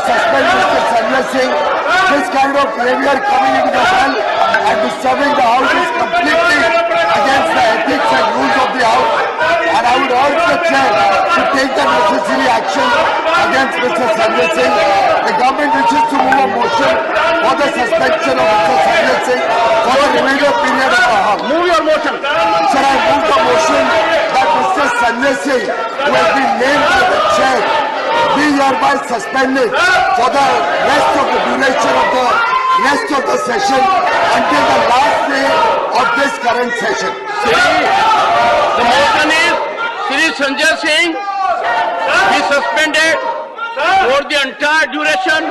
suspend Mr. Sanjay Singh. This kind of behavior coming into the hall and disturbing the house is completely against the ethics and rules of the house. And I would urge the chair to take the necessary action against Mr. Sanjay Singh. The government wishes to move a motion for the suspension of Mr. Sanjay Singh for the remainder period of the house. Move your motion. Sir, I move the motion that Mr. Sanjay Singh, who has been named by the chair, be hereby suspended for the rest of the duration of the rest of the session until the last day of this current session. The motion is Shri Sanjay Singh be suspended for the entire duration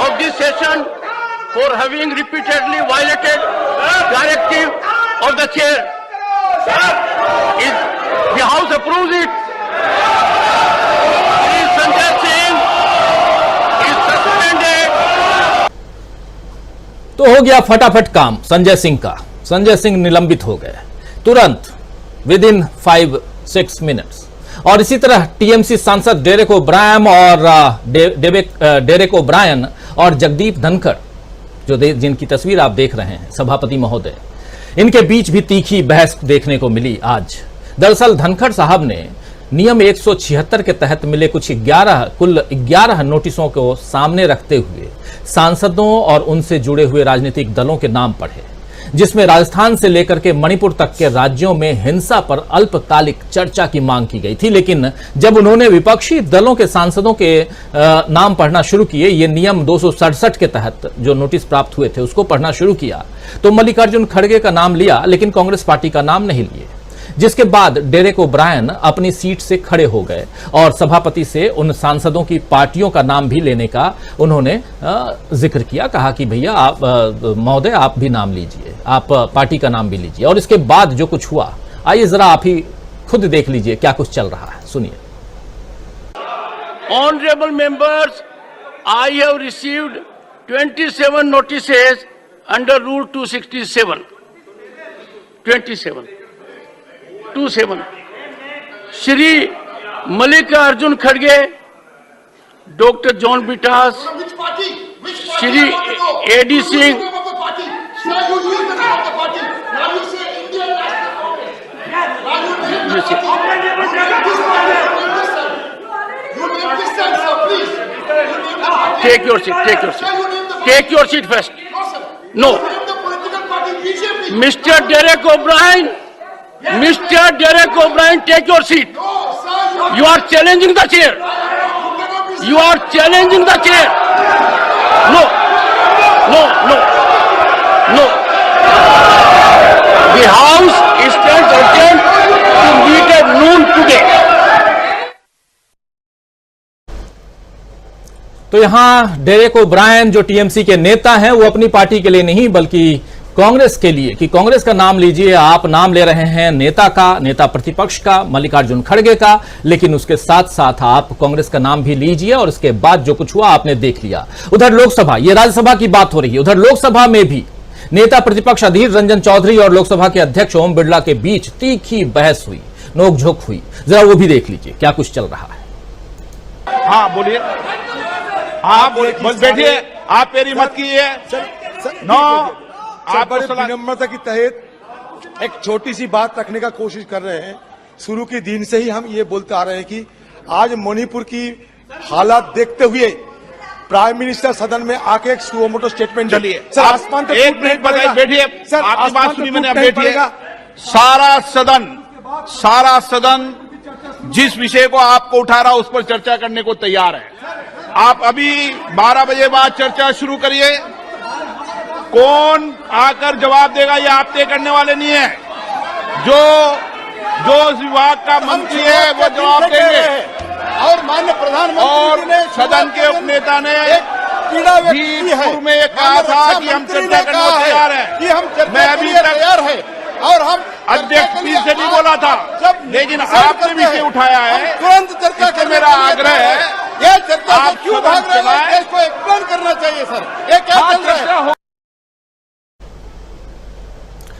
of this session for having repeatedly violated directive of the chair. The House approves it. Shri Sanjay Singh is suspended. तो हो गया फटाफट काम संजय सिंह का। संजय सिंह निलंबित हो गए तुरंत, विद इन 5-6 मिनट्स। और इसी तरह टीएमसी सांसद डेरेक ओब्रायन और जगदीप धनखड़, जिनकी तस्वीर आप देख रहे हैं, सभापति महोदय, इनके बीच भी तीखी बहस देखने को मिली आज। दरअसल धनखड़ साहब ने नियम 176 के तहत मिले कुल 11 नोटिसों को सामने रखते हुए सांसदों और उनसे जुड़े हुए राजनीतिक दलों के नाम पढ़े, जिसमें राजस्थान से लेकर के मणिपुर तक के राज्यों में हिंसा पर अल्पकालिक चर्चा की मांग की गई थी। लेकिन जब उन्होंने विपक्षी दलों के सांसदों के नाम पढ़ना शुरू किए, ये नियम 267 के तहत जो नोटिस प्राप्त हुए थे उसको पढ़ना शुरू किया, तो मल्लिकार्जुन खड़गे का नाम लिया लेकिन कांग्रेस पार्टी का नाम नहीं लिए। जिसके बाद डेरेक ओब्रायन अपनी सीट से खड़े हो गए और सभापति से उन सांसदों की पार्टियों का नाम भी लेने का उन्होंने जिक्र किया। कहा कि भैया आप महोदय आप भी नाम लीजिए, आप पार्टी का नाम भी लीजिए। और इसके बाद जो कुछ हुआ, आइए जरा आप ही खुद देख लीजिए क्या कुछ चल रहा है, सुनिए। Honorable members, I have received 27 notices under Rule 267. 27. Shri Mallikarjun Kharge, Dr. John Bitas, Shri A.D. Singh, Take your seat. Take your seat first. No. Mr. Derek O'Brien, take your seat. You are challenging the chair. No. The House stands adjourned to meet at noon today. तो यहां Derek O'Brien जो TMC के नेता हैं, वो अपनी party के लिए नहीं बल्कि कांग्रेस के लिए, कि कांग्रेस का नाम लीजिए। आप नाम ले रहे हैं नेता प्रतिपक्ष का, मल्लिकार्जुन खड़गे का, लेकिन उसके साथ साथ आप कांग्रेस का नाम भी लीजिए। और इसके बाद जो कुछ हुआ आपने देख लिया। उधर लोकसभा, ये राज्यसभा की बात हो रही है, उधर लोकसभा में भी नेता प्रतिपक्ष अधीर रंजन चौधरी और लोकसभा के अध्यक्ष ओम बिरला के बीच तीखी बहस हुई, नोकझोंक हुई। जरा वो भी देख लीजिए क्या कुछ चल रहा है। हाँ बोलिए, आप बैठिए, आप मेरी मत कीजिए। आप बड़े विनम्रता की तहत एक छोटी सी बात रखने का कोशिश कर रहे हैं। शुरू के दिन से ही हम ये बोलते आ रहे हैं कि आज मणिपुर की हालात देखते हुए प्राइम मिनिस्टर सदन में आके एक सुमोटो स्टेटमेंट डालिए। सर आसमान तो एक मिनट बताइए, बैठिए सर, आपकी बात सुनी मैंने, बैठिए। सारा सदन जिस विषय को आपको उठा रहा उस पर चर्चा करने को तैयार है। आप अभी 12 बजे बाद चर्चा शुरू करिए। कौन आकर जवाब देगा ये आप तय करने वाले नहीं है। जो विभाग का मंत्री है वो जवाब देंगे। और माननीय प्रधानमंत्री और सदन के उपनेता ने भीमपुर में ये कहा था कि हम चर्चा करने को तैयार हैं। मैं अभी तैयार है और हम अध्यक्ष पी से भी बोला था, लेकिन आपने भी इसे उठाया है। तुरंत चर्चा करने मेरा आग्रह है, ये चर्चा आप क्यों भाग रहे हैं? इसको एक्सप्लेन करना चाहिए सर, ये क्या चल रहा है?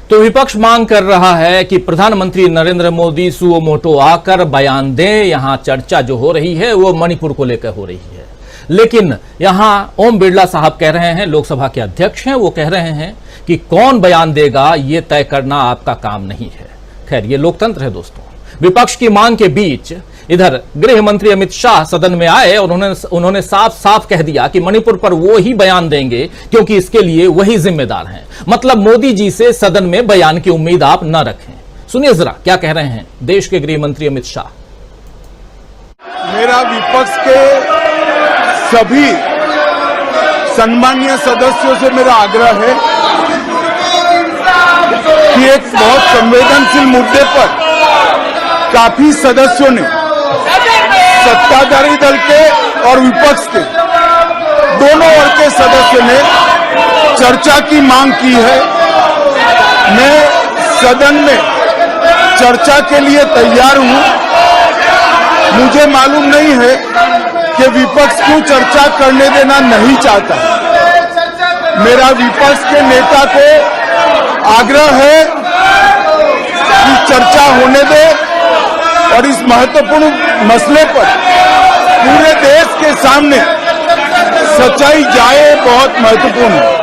तो विपक्ष मांग कर रहा है कि प्रधानमंत्री नरेंद्र मोदी सुओ मोटो आकर बयान दें। यहां चर्चा जो हो रही है वो मणिपुर को लेकर हो रही है। लेकिन यहां ओम बिरला साहब कह रहे हैं, लोकसभा के अध्यक्ष हैं, वो कह रहे हैं कि कौन बयान देगा ये तय करना आपका काम नहीं है। खैर, ये लोकतंत्र है दोस्तों। विपक्ष की मांग के बीच इधर गृह मंत्री अमित शाह सदन में आए और उन्होंने साफ साफ कह दिया कि मणिपुर पर वो ही बयान देंगे क्योंकि इसके लिए वही जिम्मेदार हैं। मतलब मोदी जी से सदन में बयान की उम्मीद आप न रखें। सुनिए जरा क्या कह रहे हैं देश के गृह मंत्री अमित शाह। मेरा विपक्ष के सभी सम्मानीय सदस्यों से मेरा आग्रह है कि एक बहुत संवेदनशील मुद्दे पर काफी सदस्यों ने, सत्ताधारी दल के और विपक्ष के दोनों वर्ग के सदस्यों ने चर्चा की मांग की है। मैं सदन में चर्चा के लिए तैयार हूं। मुझे मालूम नहीं है कि विपक्ष क्यों चर्चा करने देना नहीं चाहता। मेरा विपक्ष के नेता को आग्रह है कि चर्चा होने दे और इस महत्वपूर्ण मसले पर पूरे देश के सामने सच्चाई जाए, बहुत महत्वपूर्ण है।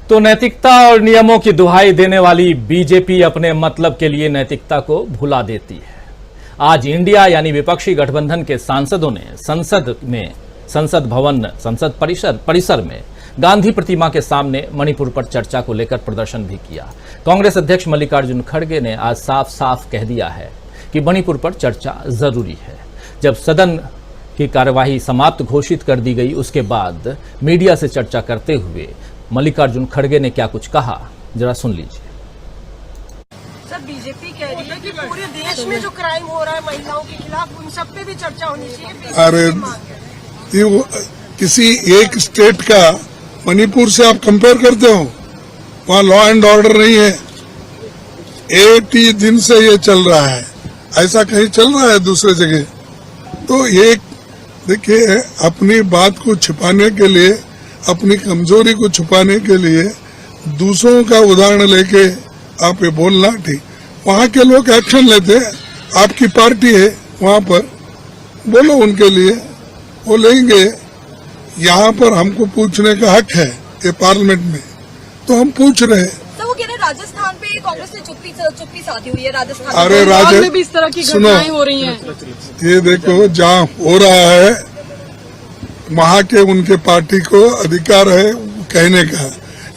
तो नैतिकता और नियमों की दुहाई देने वाली बीजेपी अपने मतलब के लिए नैतिकता को भुला देती है। आज इंडिया यानी विपक्षी गठबंधन के सांसदों ने संसद भवन संसद परिसर में गांधी प्रतिमा के सामने मणिपुर पर चर्चा को लेकर प्रदर्शन भी किया। कांग्रेस अध्यक्ष मल्लिकार्जुन खड़गे ने आज साफ साफ कह दिया है कि मणिपुर पर चर्चा जरूरी है। जब सदन की कार्यवाही समाप्त घोषित कर दी गई, उसके बाद मीडिया से चर्चा करते हुए मल्लिकार्जुन खड़गे ने क्या कुछ कहा, जरा सुन लीजिए। सर, बीजेपी कह रही है कि पूरे देश में जो क्राइम हो रहा है महिलाओं के खिलाफ, उन सब पे भी चर्चा होनी चाहिए। अरे किसी एक स्टेट का मणिपुर से आप कंपेयर करते हो? वहाँ लॉ एंड ऑर्डर नहीं है। 80 दिन से ये चल रहा है, ऐसा कहीं चल रहा है दूसरे जगह? तो ये देखिए, अपनी बात को छिपाने के लिए, अपनी कमजोरी को छुपाने के लिए दूसरों का उदाहरण लेके आप ये बोलना ठीक। वहाँ के लोग एक्शन लेते हैं, आपकी पार्टी है वहाँ पर, बोलो उनके लिए, वो लेंगे। यहाँ पर हमको पूछने का हक है ये पार्लियामेंट में, तो हम पूछ रहे हैं। तो वो कह रहे राजस्थान पे कांग्रेस ने चुप्पी साधी हुई है। राजस्थान अरे में भी इस तरह की घटनाएं हो रही हैं। ये देखो, जहाँ हो रहा है वहाँ के उनके पार्टी को अधिकार है कहने का।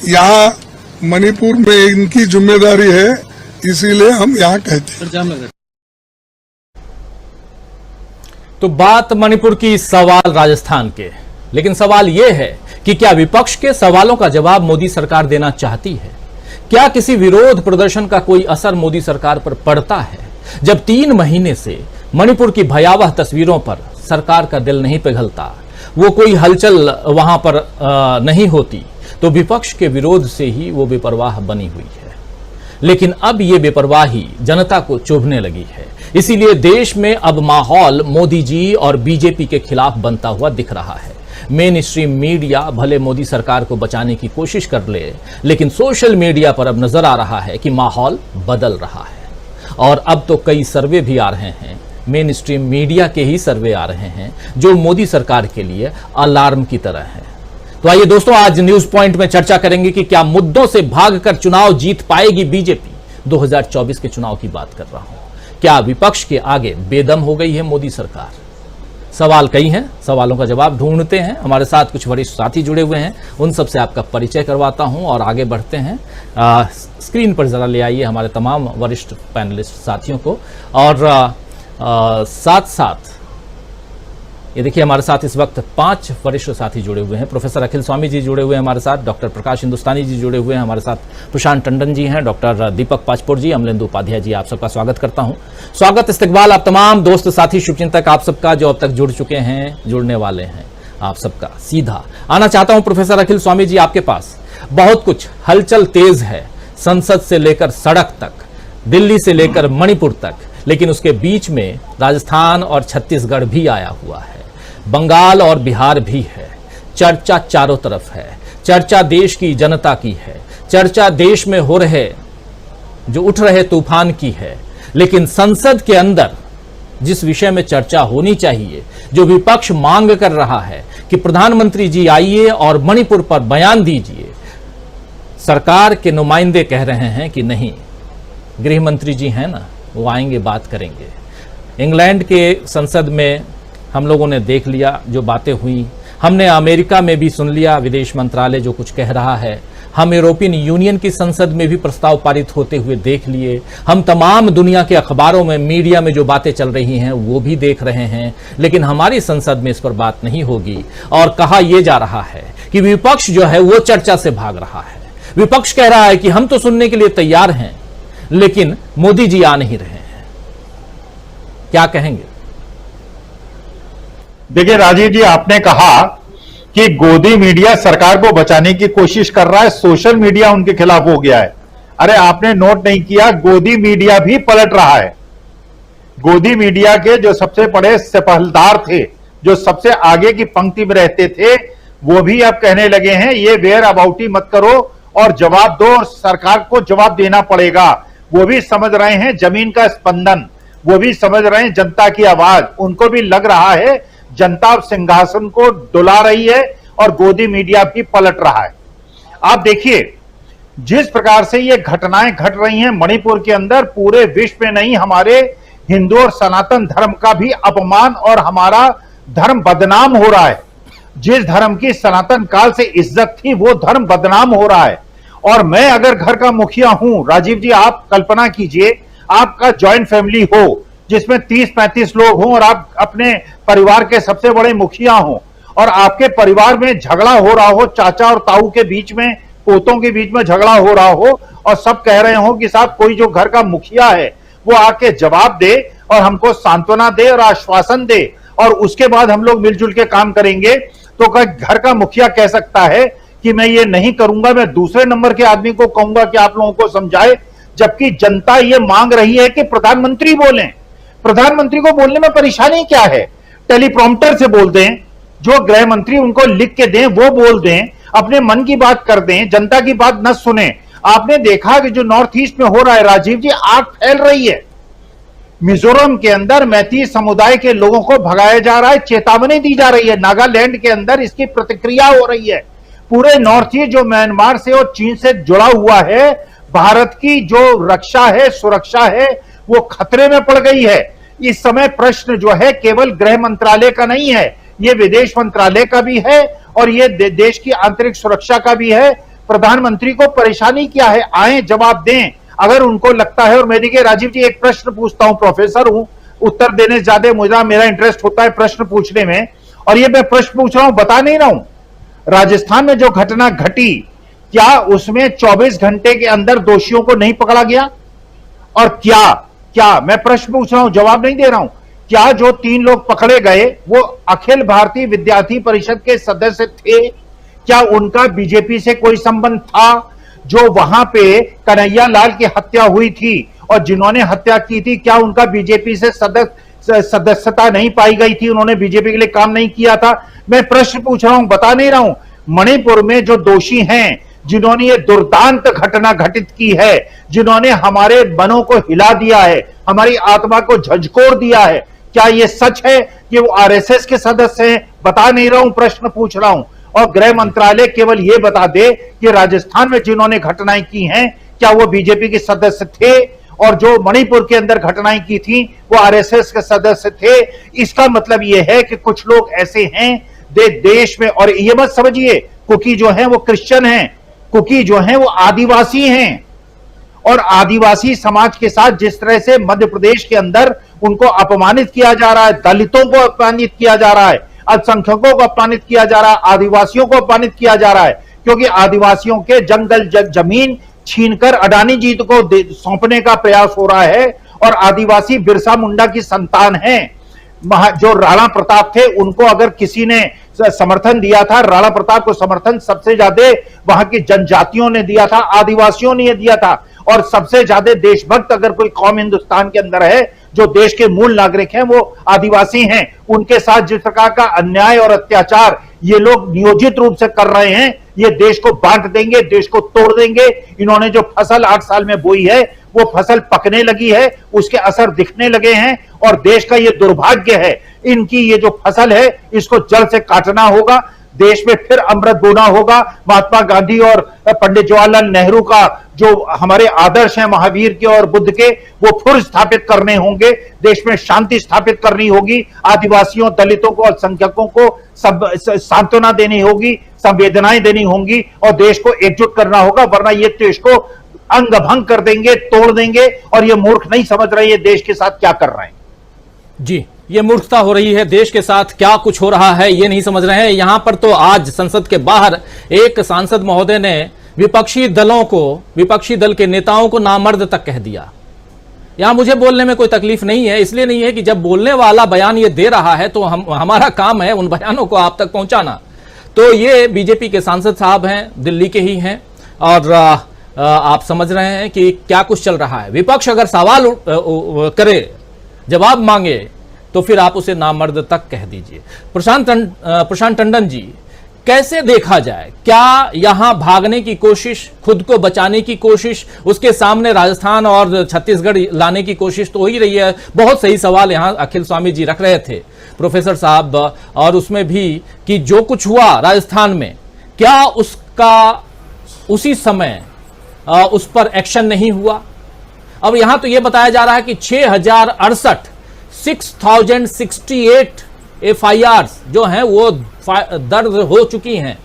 यहाँ मणिपुर में इनकी जिम्मेदारी है, इसीलिए हम यहाँ कहते हैं। तो बात मणिपुर की, सवाल राजस्थान के। लेकिन सवाल यह है कि क्या विपक्ष के सवालों का जवाब मोदी सरकार देना चाहती है? क्या किसी विरोध प्रदर्शन का कोई असर मोदी सरकार पर पड़ता है? जब 3 महीने से मणिपुर की भयावह तस्वीरों पर सरकार का दिल नहीं पिघलता, वो कोई हलचल वहां पर नहीं होती, तो विपक्ष के विरोध से ही वो बेपरवाह बनी हुई है। लेकिन अब ये बेपरवाही जनता को चुभने लगी है। इसीलिए देश में अब माहौल मोदी जी और बीजेपी के खिलाफ बनता हुआ दिख रहा है। मेन स्ट्रीम मीडिया भले मोदी सरकार को बचाने की कोशिश कर ले, लेकिन सोशल मीडिया पर अब नजर आ रहा है कि माहौल बदल रहा है। और अब तो कई सर्वे भी आ रहे हैं, मेन स्ट्रीम मीडिया के ही सर्वे आ रहे हैं, जो मोदी सरकार के लिए अलार्म की तरह है। तो आइए दोस्तों, आज न्यूज पॉइंट में चर्चा करेंगे कि क्या मुद्दों से भागकर चुनाव जीत पाएगी बीजेपी। 2024 के चुनाव की बात कर रहा हूं। क्या विपक्ष के आगे बेदम हो गई है मोदी सरकार? सवाल कई हैं, सवालों का जवाब ढूंढते हैं। हमारे साथ कुछ वरिष्ठ साथी जुड़े हुए हैं, उन सबसे आपका परिचय करवाता हूं और आगे बढ़ते हैं। स्क्रीन पर जरा ले आइए हमारे तमाम वरिष्ठ पैनलिस्ट साथियों को। और साथ साथ ये देखिए, हमारे साथ इस वक्त 5 वरिष्ठ साथी जुड़े हुए हैं। प्रोफेसर अखिल स्वामी जी जुड़े हुए हैं हमारे साथ, डॉक्टर प्रकाश हिंदुस्तानी जी जुड़े हुए हैं हमारे साथ, प्रशांत टंडन जी हैं, डॉक्टर दीपक पाचपुर जी, अमलेंदु उपाध्याय जी, आप सबका स्वागत करता हूं। स्वागत, इस्तकबाल आप तमाम दोस्त साथी शुभचिंतक आप सबका जो अब तक जुड़ चुके हैं, जुड़ने वाले हैं, आप सबका। सीधा आना चाहता हूं प्रोफेसर अखिल स्वामी जी आपके पास। बहुत कुछ हलचल तेज है, संसद से लेकर सड़क तक, दिल्ली से लेकर मणिपुर तक, लेकिन उसके बीच में राजस्थान और छत्तीसगढ़ भी आया हुआ है, बंगाल और बिहार भी है। चर्चा चारों तरफ है, चर्चा देश की जनता की है, चर्चा देश में हो रहे जो उठ रहे तूफान की है। लेकिन संसद के अंदर जिस विषय में चर्चा होनी चाहिए, जो विपक्ष मांग कर रहा है कि प्रधानमंत्री जी आइए और मणिपुर पर बयान दीजिए, सरकार के नुमाइंदे कह रहे हैं कि नहीं, गृह मंत्री जी हैं ना, वो आएंगे, बात करेंगे। इंग्लैंड के संसद में हम लोगों ने देख लिया जो बातें हुई, हमने अमेरिका में भी सुन लिया विदेश मंत्रालय जो कुछ कह रहा है, हम यूरोपियन यूनियन की संसद में भी प्रस्ताव पारित होते हुए देख लिए, हम तमाम दुनिया के अखबारों में, मीडिया में जो बातें चल रही हैं वो भी देख रहे हैं, लेकिन हमारी संसद में इस पर बात नहीं होगी। और कहा यह जा रहा है कि विपक्ष जो है वो चर्चा से भाग रहा है। विपक्ष कह रहा है कि हम तो सुनने के लिए तैयार हैं, लेकिन मोदी जी आ नहीं रहे हैं। क्या कहेंगे? देखिए राजीव जी, आपने कहा कि गोदी मीडिया सरकार को बचाने की कोशिश कर रहा है, सोशल मीडिया उनके खिलाफ हो गया है। अरे आपने नोट नहीं किया, गोदी मीडिया भी पलट रहा है। गोदी मीडिया के जो सबसे बड़े सिपहलदार थे, जो सबसे आगे की पंक्ति में रहते थे, वो भी अब कहने लगे हैं ये वेयर अबाउटी मत करो और जवाब दो, और सरकार को जवाब देना पड़ेगा। वो भी समझ रहे हैं जमीन का स्पंदन, वो भी समझ रहे हैं जनता की आवाज, उनको भी लग रहा है जनता सिंहासन को डुला रही है और गोदी मीडिया भी पलट रहा है। आप देखिए जिस प्रकार से ये घटनाएं घट रही हैं मणिपुर के अंदर, पूरे विश्व में नहीं, हमारे हिंदू और सनातन धर्म का भी अपमान और हमारा धर्म बदनाम हो रहा है। जिस धर्म की सनातन काल से इज्जत थी वो धर्म बदनाम हो रहा है। और मैं अगर घर का मुखिया हूं, राजीव जी आप कल्पना कीजिए, आपका जॉइंट फैमिली हो जिसमें 30-35 लोग हों और आप अपने परिवार के सबसे बड़े मुखिया हों और आपके परिवार में झगड़ा हो रहा हो, चाचा और ताऊ के बीच में, पोतों के बीच में झगड़ा हो रहा हो और सब कह रहे हो कि साहब कोई जो घर का मुखिया है वो आके जवाब दे और हमको सांत्वना दे और आश्वासन दे और उसके बाद हम लोग मिलजुल के काम करेंगे, तो घर का मुखिया कह सकता है कि मैं ये नहीं करूंगा, मैं दूसरे नंबर के आदमी को कहूंगा कि आप लोगों को समझाए, जबकि जनता ये मांग रही है कि प्रधानमंत्री बोलें। प्रधानमंत्री को बोलने में परेशानी क्या है? टेलीप्रॉम्प्टर से बोल दें, जो गृह मंत्री उनको लिख के दें वो बोल दें, अपने मन की बात कर दें, जनता की बात न सुने। आपने देखा कि जो नॉर्थ ईस्ट में हो रहा है राजीव जी, आग फैल रही है। मिजोरम के अंदर मैती समुदाय के लोगों को भगाया जा रहा है, चेतावनी दी जा रही है। नागालैंड के अंदर इसकी प्रतिक्रिया हो रही है। पूरे नॉर्थ ईस्ट जो म्यांमार से और चीन से जुड़ा हुआ है, भारत की जो रक्षा है, सुरक्षा है, वो खतरे में पड़ गई है। इस समय प्रश्न जो है केवल गृह मंत्रालय का नहीं है, ये विदेश मंत्रालय का भी है और ये देश की आंतरिक सुरक्षा का भी है। प्रधानमंत्री को परेशानी क्या है? आए जवाब दें अगर उनको लगता है। और मैं देखिए राजीव जी एक प्रश्न पूछता हूं, प्रोफेसर हूं, उत्तर देने से ज्यादा मेरा इंटरेस्ट होता है प्रश्न पूछने में, और ये मैं प्रश्न पूछ रहा हूं, बता नहीं रहा हूं। राजस्थान में जो घटना घटी, क्या उसमें 24 घंटे के अंदर दोषियों को नहीं पकड़ा गया? और क्या मैं प्रश्न पूछ रहा हूं, जवाब नहीं दे रहा हूं, क्या जो 3 लोग पकड़े गए वो अखिल भारतीय विद्यार्थी परिषद के सदस्य थे? क्या उनका बीजेपी से कोई संबंध था? जो वहां पे कन्हैया लाल की हत्या हुई थी और जिन्होंने हत्या की थी, क्या उनका बीजेपी से सदस्यता नहीं पाई गई थी? उन्होंने बीजेपी के लिए काम नहीं किया था? मैं प्रश्न पूछ रहा हूं, बता नहीं रहा हूं। मणिपुर में जो दोषी हैं, जिन्होंने ये दुर्दांत घटना घटित की है, जिन्होंने हमारे मनों को हिला दिया है, हमारी आत्मा को झंझोर दिया है, क्या ये सच है कि वो आरएसएस के सदस्य हैं? बता नहीं रहा हूं, प्रश्न पूछ रहा हूं। और गृह मंत्रालय केवल ये बता दे कि राजस्थान में जिन्होंने घटनाएं की हैं, क्या वो बीजेपी के सदस्य थे? और जो मणिपुर के अंदर घटनाएं की थी वो आरएसएस के सदस्य थे? इसका मतलब यह है कि कुछ लोग ऐसे हैं देश में, और ये मत समझिए कुकी जो है वो क्रिश्चियन हैं, कुकी जो है वो आदिवासी हैं, और आदिवासी समाज के साथ जिस तरह से मध्य प्रदेश के अंदर उनको अपमानित किया जा रहा है, दलितों को अपमानित किया जा रहा है, अल्पसंख्यकों को अपमानित किया जा रहा है, आदिवासियों को अपमानित किया जा रहा है, क्योंकि आदिवासियों के जंगल जमीन छीनकर अडानी जी को सौंपने का प्रयास हो रहा है। और आदिवासी बिरसा मुंडा की संतान हैं। जो राणा प्रताप थे उनको अगर किसी ने समर्थन दिया था, राणा प्रताप को समर्थन सबसे ज्यादा वहां की जनजातियों ने दिया था, आदिवासियों ने दिया था। और सबसे ज्यादा देशभक्त अगर कोई कौम हिंदुस्तान के अंदर है, जो देश के मूल नागरिक हैं, वो आदिवासी हैं। उनके साथ जिस प्रकार का अन्याय और अत्याचार ये लोग नियोजित रूप से कर रहे हैं। ये देश को बांट देंगे, देश को तोड़ देंगे। इन्होंने जो फसल 8 साल में बोई है वो फसल पकने लगी है, उसके असर दिखने लगे हैं और देश का ये दुर्भाग्य है। इनकी ये जो फसल है इसको जड़ से काटना होगा। देश में फिर अमृत बोना होगा। महात्मा गांधी और पंडित जवाहरलाल नेहरू का जो हमारे आदर्श हैं महावीर के और बुद्ध के, वो फिर स्थापित करने होंगे। देश में शांति स्थापित करनी होगी। आदिवासियों, दलितों को, अल्पसंख्यकों को सब सांत्वना देनी होगी, संवेदनाएं देनी होंगी और देश को एकजुट करना होगा, वरना ये देश को अंग भंग कर देंगे, तोड़ देंगे। और ये मूर्ख नहीं समझ रहे ये देश के साथ क्या कर रहे हैं। जी, ये मूर्खता हो रही है। देश के साथ क्या कुछ हो रहा है ये नहीं समझ रहे हैं। यहां पर तो आज संसद के बाहर एक सांसद महोदय ने विपक्षी दलों को, विपक्षी दल के नेताओं को नामर्द तक कह दिया। यहां मुझे बोलने में कोई तकलीफ नहीं है, इसलिए नहीं है कि जब बोलने वाला बयान ये दे रहा है तो हमारा काम है उन बयानों को आप तक पहुंचाना। तो ये बीजेपी के सांसद साहब हैं, दिल्ली के ही हैं और आप समझ रहे हैं कि क्या कुछ चल रहा है। विपक्ष अगर सवाल करे, जवाब मांगे तो फिर आप उसे नामर्द तक कह दीजिए। प्रशांत टंडन जी, कैसे देखा जाए? क्या यहां भागने की कोशिश, खुद को बचाने की कोशिश, उसके सामने राजस्थान और छत्तीसगढ़ लाने की कोशिश तो हो ही रही है। बहुत सही सवाल यहां अखिल स्वामी जी रख रहे थे, प्रोफेसर साहब, और उसमें भी कि जो कुछ हुआ राजस्थान में, क्या उसका उसी समय उस पर एक्शन नहीं हुआ? अब यहां तो यह बताया जा रहा है कि 6068 FIR जो हैं वो दर्ज हो चुकी हैं।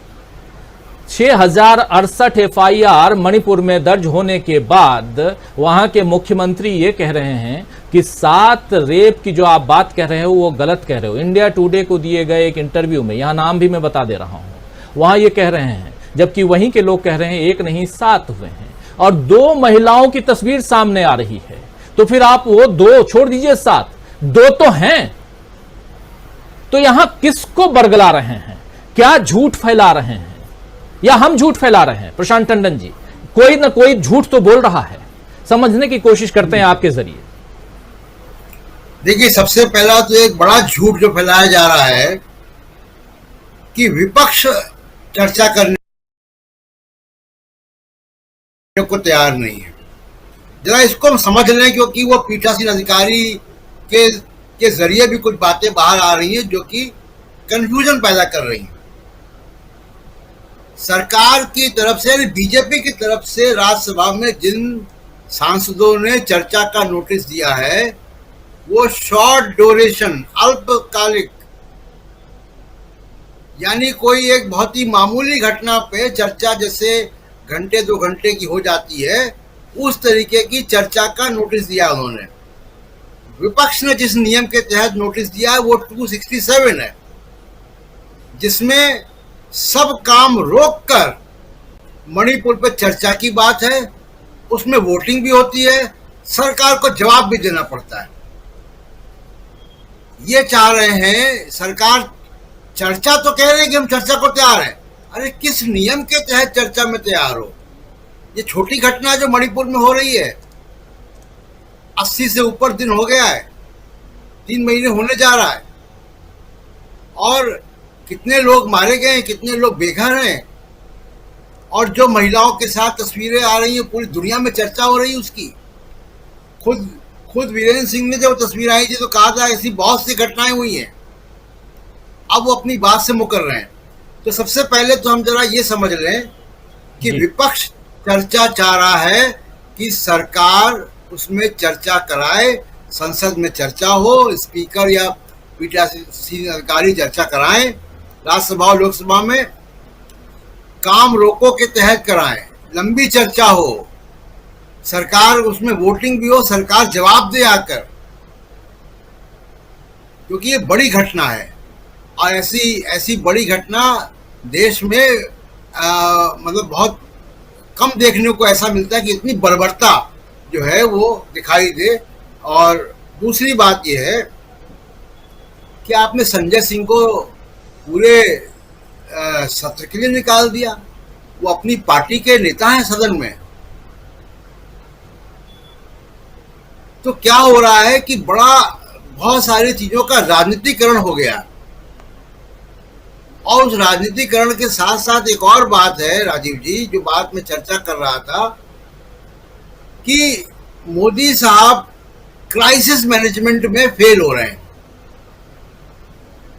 6068 FIR मणिपुर में दर्ज होने के बाद वहां के मुख्यमंत्री ये कह रहे हैं कि 7 रेप की जो आप बात कह रहे हो वो गलत कह रहे हो। इंडिया टुडे को दिए गए एक इंटरव्यू में, यहां नाम भी मैं बता दे रहा हूं, वहां ये कह रहे हैं, जबकि वहीं के लोग कह रहे हैं 1 नहीं 7 हुए हैं और 2 महिलाओं की तस्वीर सामने आ रही है। तो फिर आप वो 2 छोड़ दीजिए, 7, 2 तो हैं। तो यहां किसको बरगला रहे हैं? क्या झूठ फैला रहे हैं या हम झूठ फैला रहे हैं? प्रशांत टंडन जी, कोई ना कोई झूठ तो बोल रहा है, समझने की कोशिश करते हैं आपके जरिए। देखिए, सबसे पहला तो एक बड़ा झूठ जो फैलाया जा रहा है कि विपक्ष चर्चा करने को तैयार नहीं है। जरा इसको हम समझ लें, क्योंकि वो पीठासीन अधिकारी के जरिए भी कुछ बातें बाहर आ रही हैं जो कि कंफ्यूजन पैदा कर रही हैं। सरकार की तरफ से, बीजेपी की तरफ से राज्यसभा में जिन सांसदों ने चर्चा का नोटिस दिया है वो शॉर्ट ड्यूरेशन, अल्पकालिक, यानी कोई एक बहुत ही मामूली घटना पे चर्चा जैसे घंटे 2 घंटे की हो जाती है, उस तरीके की चर्चा का नोटिस दिया उन्होंने। विपक्ष ने जिस नियम के तहत नोटिस दिया है वो 267 है, जिसमें सब काम रोककर मणिपुर पर चर्चा की बात है, उसमें वोटिंग भी होती है, सरकार को जवाब भी देना पड़ता है। ये चाह रहे हैं, सरकार चर्चा तो कह रहे हैं कि हम चर्चा को तैयार हैं। अरे किस नियम के तहत चर्चा में तैयार हो? ये छोटी घटना जो मणिपुर में हो रही है, 80 से ऊपर दिन हो गया है, 3 महीने होने जा रहा है, और कितने लोग मारे गए हैं, कितने लोग बेघर हैं, और जो महिलाओं के साथ तस्वीरें आ रही हैं, पूरी दुनिया में चर्चा हो रही है उसकी। खुद वीरेंद्र सिंह ने जब तस्वीर आई थी तो कहा था ऐसी बहुत सी घटनाएं हुई हैं। अब वो अपनी बात से मुकर रहे हैं। तो सबसे पहले तो हम जरा ये समझ लें कि विपक्ष चर्चा चाह रहा है कि सरकार उसमें चर्चा कराए, संसद में चर्चा हो, स्पीकर या पीठासीन अधिकारी चर्चा कराएं, राज्यसभा और लोकसभा में काम रोको के तहत कराएं, लंबी चर्चा हो, सरकार उसमें वोटिंग भी हो, सरकार जवाब दे आकर, क्योंकि ये बड़ी घटना है। और ऐसी बड़ी घटना देश में मतलब बहुत कम देखने को ऐसा मिलता है कि इतनी बर्बरता जो है वो दिखाई दे। और दूसरी बात ये है कि आपने संजय सिंह को पूरे सत्र के लिए निकाल दिया। वो अपनी पार्टी के नेता हैं सदन में। तो क्या हो रहा है कि बहुत सारी चीजों का राजनीतिकरण हो गया और उस राजनीतिकरण के साथ साथ एक और बात है राजीव जी, जो बात में चर्चा कर रहा था कि मोदी साहब क्राइसिस मैनेजमेंट में फेल हो रहे हैं,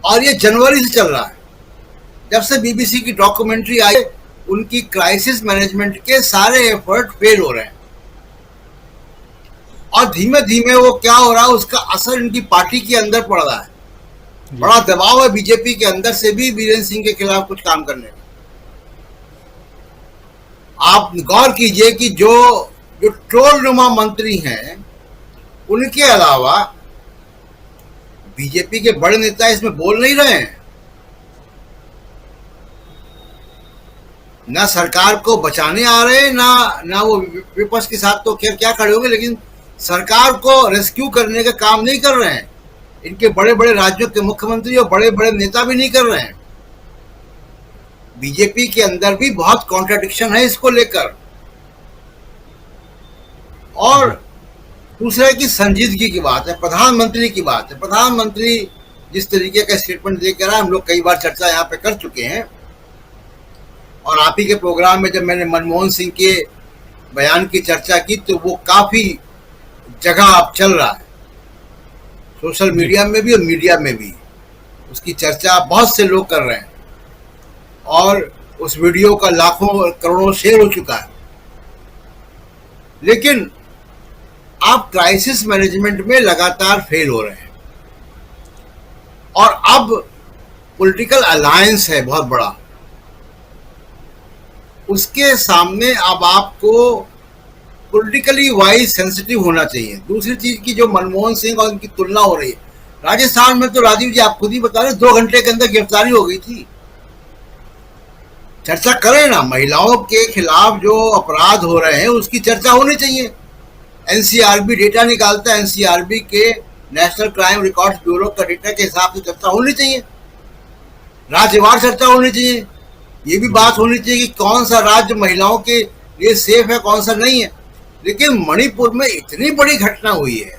और ये जनवरी से चल रहा है। जब से बीबीसी की डॉक्यूमेंट्री आई, उनकी क्राइसिस मैनेजमेंट के सारे एफर्ट फेल हो रहे हैं, और धीमे धीमे वो क्या हो रहा है उसका असर इनकी पार्टी के अंदर पड़ रहा है। बड़ा दबाव है बीजेपी के अंदर से भी बीरेंद्र सिंह के खिलाफ कुछ काम करने का। आप गौर कीजिए कि जो ट्रोल नुमा मंत्री हैं, उनके अलावा बीजेपी के बड़े नेता इसमें बोल नहीं रहे हैं। ना सरकार को बचाने आ रहे हैं, ना वो विपक्ष के साथ तो क्या खड़े होंगे, लेकिन सरकार को रेस्क्यू करने का काम नहीं कर रहे हैं। इनके बड़े बड़े राज्यों के मुख्यमंत्री और बड़े बड़े नेता भी नहीं कर रहे हैं। बीजेपी के अंदर भी बहुत कॉन्ट्राडिक्शन है इसको लेकर। और दूसरे की संजीदगी की बात है, प्रधानमंत्री की बात है। प्रधानमंत्री जिस तरीके का स्टेटमेंट देकर आए, हम लोग कई बार चर्चा यहाँ पे कर चुके हैं, और आप ही के प्रोग्राम में जब मैंने मनमोहन सिंह के बयान की चर्चा की तो वो काफी जगह अब चल रहा है, सोशल मीडिया में भी और मीडिया में भी उसकी चर्चा बहुत से लोग कर रहे हैं, और उस वीडियो का लाखों करोड़ों शेयर हो चुका है। लेकिन आप क्राइसिस मैनेजमेंट में लगातार फेल हो रहे हैं, और अब पॉलिटिकल अलायंस है बहुत बड़ा, उसके सामने अब आपको पॉलिटिकली वाइज सेंसिटिव होना चाहिए। दूसरी चीज की जो मनमोहन सिंह और उनकी तुलना हो रही है, राजस्थान में तो राजीव जी आप खुद ही बता रहे 2 घंटे के अंदर गिरफ्तारी हो गई थी। चर्चा करें ना, महिलाओं के खिलाफ जो अपराध हो रहे हैं उसकी चर्चा होनी चाहिए। एनसीआरबी डेटा निकालता है, एनसीआरबी के नेशनल क्राइम रिकॉर्ड्स ब्यूरो का डेटा के हिसाब से चर्चा होनी चाहिए, राज्यवार चर्चा होनी चाहिए। ये भी बात होनी चाहिए कि कौन सा राज्य महिलाओं के लिए सेफ है, कौन सा नहीं है। लेकिन मणिपुर में इतनी बड़ी घटना हुई है,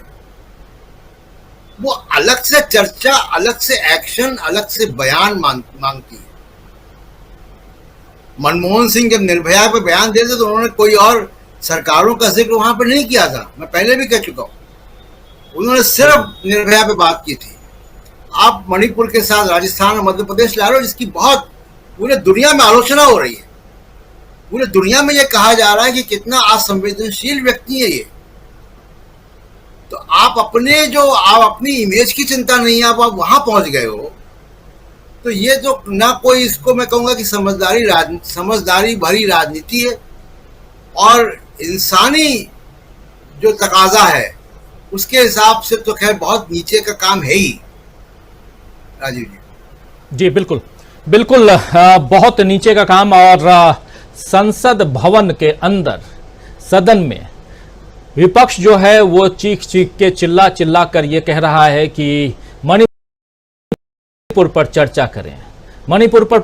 वो अलग से चर्चा, अलग से एक्शन, अलग से बयान मांगती है। मनमोहन सिंह जब निर्भया पे बयान देते तो उन्होंने कोई और सरकारों का जिक्र वहां पर नहीं किया था, मैं पहले भी कह चुका हूं। उन्होंने सिर्फ निर्भया पे बात की थी। आप मणिपुर के साथ राजस्थान और मध्य प्रदेश ला रहे हो, जिसकी बहुत पूरे दुनिया में आलोचना हो रही है। पूरे दुनिया में यह कहा जा रहा है कि कितना असंवेदनशील व्यक्ति है ये। तो आप अपनी इमेज की चिंता नहीं है, आप वहां पहुंच गए हो, तो ये तो ना कोई, इसको मैं कहूंगा कि समझदारी भरी राजनीति है, और इंसानी जो तकाजा है उसके हिसाब से तो खैर बहुत नीचे का काम है ही राजीव जी। जी बिल्कुल बिल्कुल, बहुत नीचे का काम। और संसद भवन के अंदर सदन में विपक्ष जो है वो चीख चीख के चिल्ला चिल्ला कर ये कह रहा है कि मणिपुर पर चर्चा करें, मणिपुर पर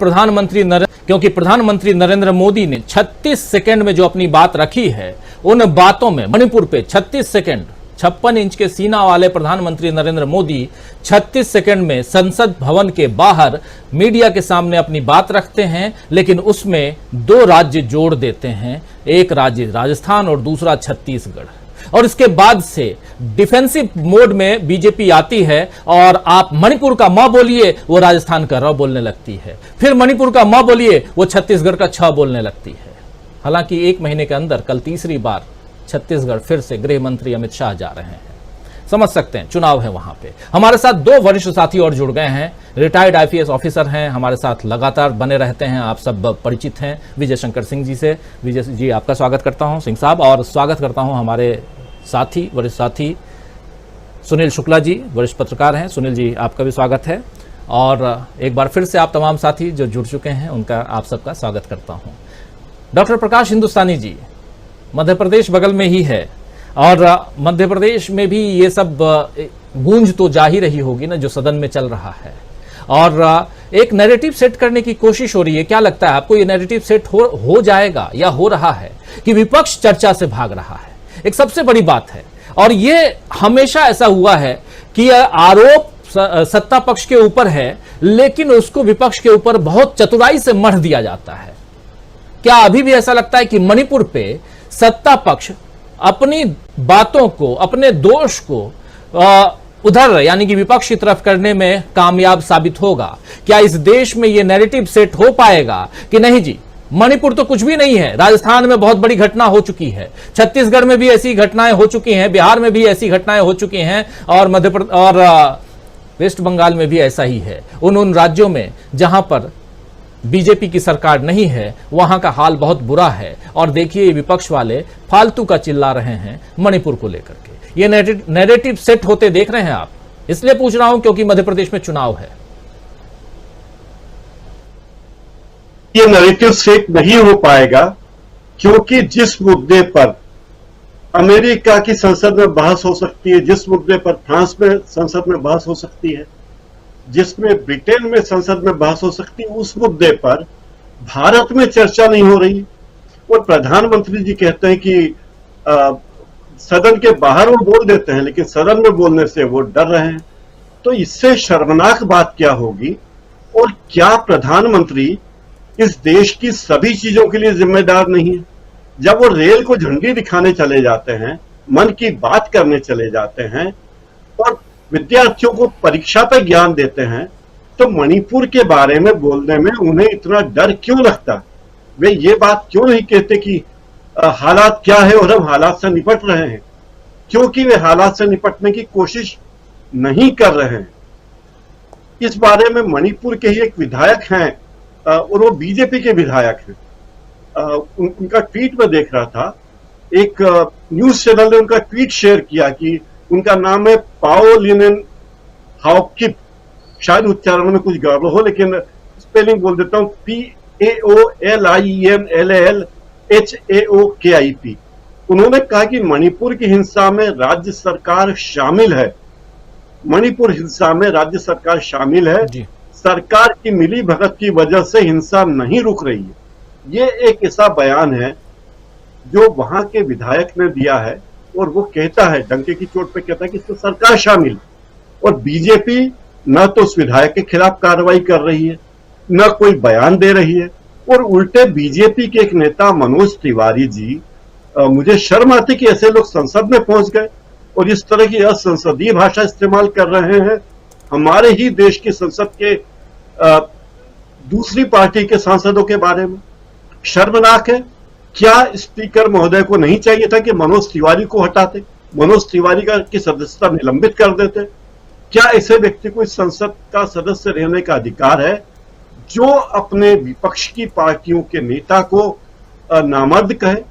क्योंकि प्रधानमंत्री नरेंद्र मोदी ने 36 सेकंड में जो अपनी बात रखी है, उन बातों में मणिपुर पे 36 सेकंड, 56 इंच के सीना वाले प्रधानमंत्री नरेंद्र मोदी 36 सेकंड में संसद भवन के बाहर मीडिया के सामने अपनी बात रखते हैं, लेकिन उसमें 2 राज्य जोड़ देते हैं, एक राज्य राजस्थान और दूसरा छत्तीसगढ़। और इसके बाद से डिफेंसिव मोड में बीजेपी आती है, और आप मणिपुर का म बोलिए वो राजस्थान का र बोलने लगती है, फिर मणिपुर का म बोलिए वो छत्तीसगढ़ का छ बोलने लगती है। हालांकि 1 महीने के अंदर कल तीसरी बार छत्तीसगढ़ फिर से गृह मंत्री अमित शाह जा रहे हैं। समझ सकते हैं, चुनाव है वहां पे। हमारे साथ 2 वरिष्ठ साथी और जुड़ गए हैं, रिटायर्ड आईपीएस ऑफिसर हैं, हमारे साथ लगातार बने रहते हैं, आप सब परिचित हैं विजय शंकर सिंह जी से। विजय जी आपका स्वागत करता हूं सिंह साहब, और स्वागत करता हूं हमारे साथी, वरिष्ठ साथी सुनील शुक्ला जी, वरिष्ठ पत्रकार हैं। सुनील जी आपका भी स्वागत है, और एक बार फिर से आप तमाम साथी जो जुड़ चुके हैं उनका आप सबका स्वागत करता हूं। डॉक्टर प्रकाश हिंदुस्तानी जी, मध्य प्रदेश बगल में ही है, और मध्य प्रदेश में भी ये सब गूंज तो जा ही रही होगी ना जो सदन में चल रहा है, और एक नैरेटिव सेट करने की कोशिश हो रही है। क्या लगता है आपको, ये नैरेटिव सेट हो जाएगा या हो रहा है कि विपक्ष चर्चा से भाग रहा है? एक सबसे बड़ी बात है, और ये हमेशा ऐसा हुआ है कि आरोप सत्ता पक्ष के ऊपर है, लेकिन उसको विपक्ष के ऊपर बहुत चतुराई से मढ़ दिया जाता है। क्या अभी भी ऐसा लगता है कि मणिपुर पे सत्ता पक्ष अपनी बातों को, अपने दोष को उधर यानी कि विपक्ष की तरफ करने में कामयाब साबित होगा? क्या इस देश में यह नैरेटिव सेट हो पाएगा कि नहीं जी, मणिपुर तो कुछ भी नहीं है, राजस्थान में बहुत बड़ी घटना हो चुकी है, छत्तीसगढ़ में भी ऐसी घटनाएं हो चुकी हैं, बिहार में भी ऐसी घटनाएं हो चुकी हैं, और मध्य प्रदेश और वेस्ट बंगाल में भी ऐसा ही है। उन राज्यों में जहां पर बीजेपी की सरकार नहीं है, वहां का हाल बहुत बुरा है। और देखिए, विपक्ष वाले फालतू का चिल्ला रहे हैं मणिपुर को लेकर के। ये नैरेटिव सेट होते देख रहे हैं आप? इसलिए पूछ रहा हूं क्योंकि मध्य प्रदेश में चुनाव है। ये नैरेटिव सेट नहीं हो पाएगा, क्योंकि जिस मुद्दे पर अमेरिका की संसद में बहस हो सकती है, जिस मुद्दे पर फ्रांस में संसद में बहस हो सकती है, जिसमें ब्रिटेन में संसद में बहस हो सकती है, उस मुद्दे पर भारत में चर्चा नहीं हो रही। और प्रधानमंत्री जी कहते हैं कि सदन के बाहर वो बोल देते हैं, लेकिन सदन में बोलने से वो डर रहे हैं। तो इससे शर्मनाक बात क्या होगी? और क्या प्रधानमंत्री इस देश की सभी चीजों के लिए जिम्मेदार नहीं है? जब वो रेल को झंडी दिखाने चले जाते हैं, मन की बात करने चले जाते हैं और विद्यार्थियों को परीक्षा पे ज्ञान देते हैं, तो मणिपुर के बारे में बोलने में उन्हें इतना डर क्यों लगता? वे ये बात क्यों नहीं कहते कि हालात क्या है और हम हालात से निपट रहे हैं? क्योंकि वे हालात से निपटने की कोशिश नहीं कर रहे हैं। इस बारे में मणिपुर के ही एक विधायक हैं, और वो बीजेपी के विधायक हैं। उनका ट्वीट में देख रहा था, एक न्यूज चैनल ने उनका ट्वीट शेयर किया कि उनका नाम है पाओ लिनेन हाउकिप, शायद उच्चारण में कुछ गड़बड़ हो, लेकिन स्पेलिंग बोल देता हूं, PAOLINLLHAOKIP। उन्होंने कहा कि मणिपुर की हिंसा में राज्य सरकार शामिल है, मणिपुर हिंसा में राज्य सरकार शामिल है, सरकार की मिली भगत की वजह से हिंसा नहीं रुक रही है। ये एक ऐसा बयान है जो वहां के विधायक ने दिया है, और वो कहता है, डंके की चोट पे कहता है कि इसमें सरकार शामिल, और बीजेपी न तो उस विधायक के खिलाफ कार्रवाई कर रही है, न कोई बयान दे रही है। और उल्टे बीजेपी के एक नेता मनोज तिवारी जी, मुझे शर्म आती कि ऐसे लोग संसद में पहुंच गए और इस तरह की असंसदीय भाषा इस्तेमाल कर रहे हैं हमारे ही देश की संसद के दूसरी पार्टी के सांसदों के बारे में। शर्मनाक है। क्या स्पीकर महोदय को नहीं चाहिए था कि मनोज तिवारी को हटाते, मनोज तिवारी की सदस्यता निलंबित कर देते? क्या ऐसे व्यक्ति को इस संसद का सदस्य रहने का अधिकार है जो अपने विपक्ष की पार्टियों के नेता को नामर्द कहे,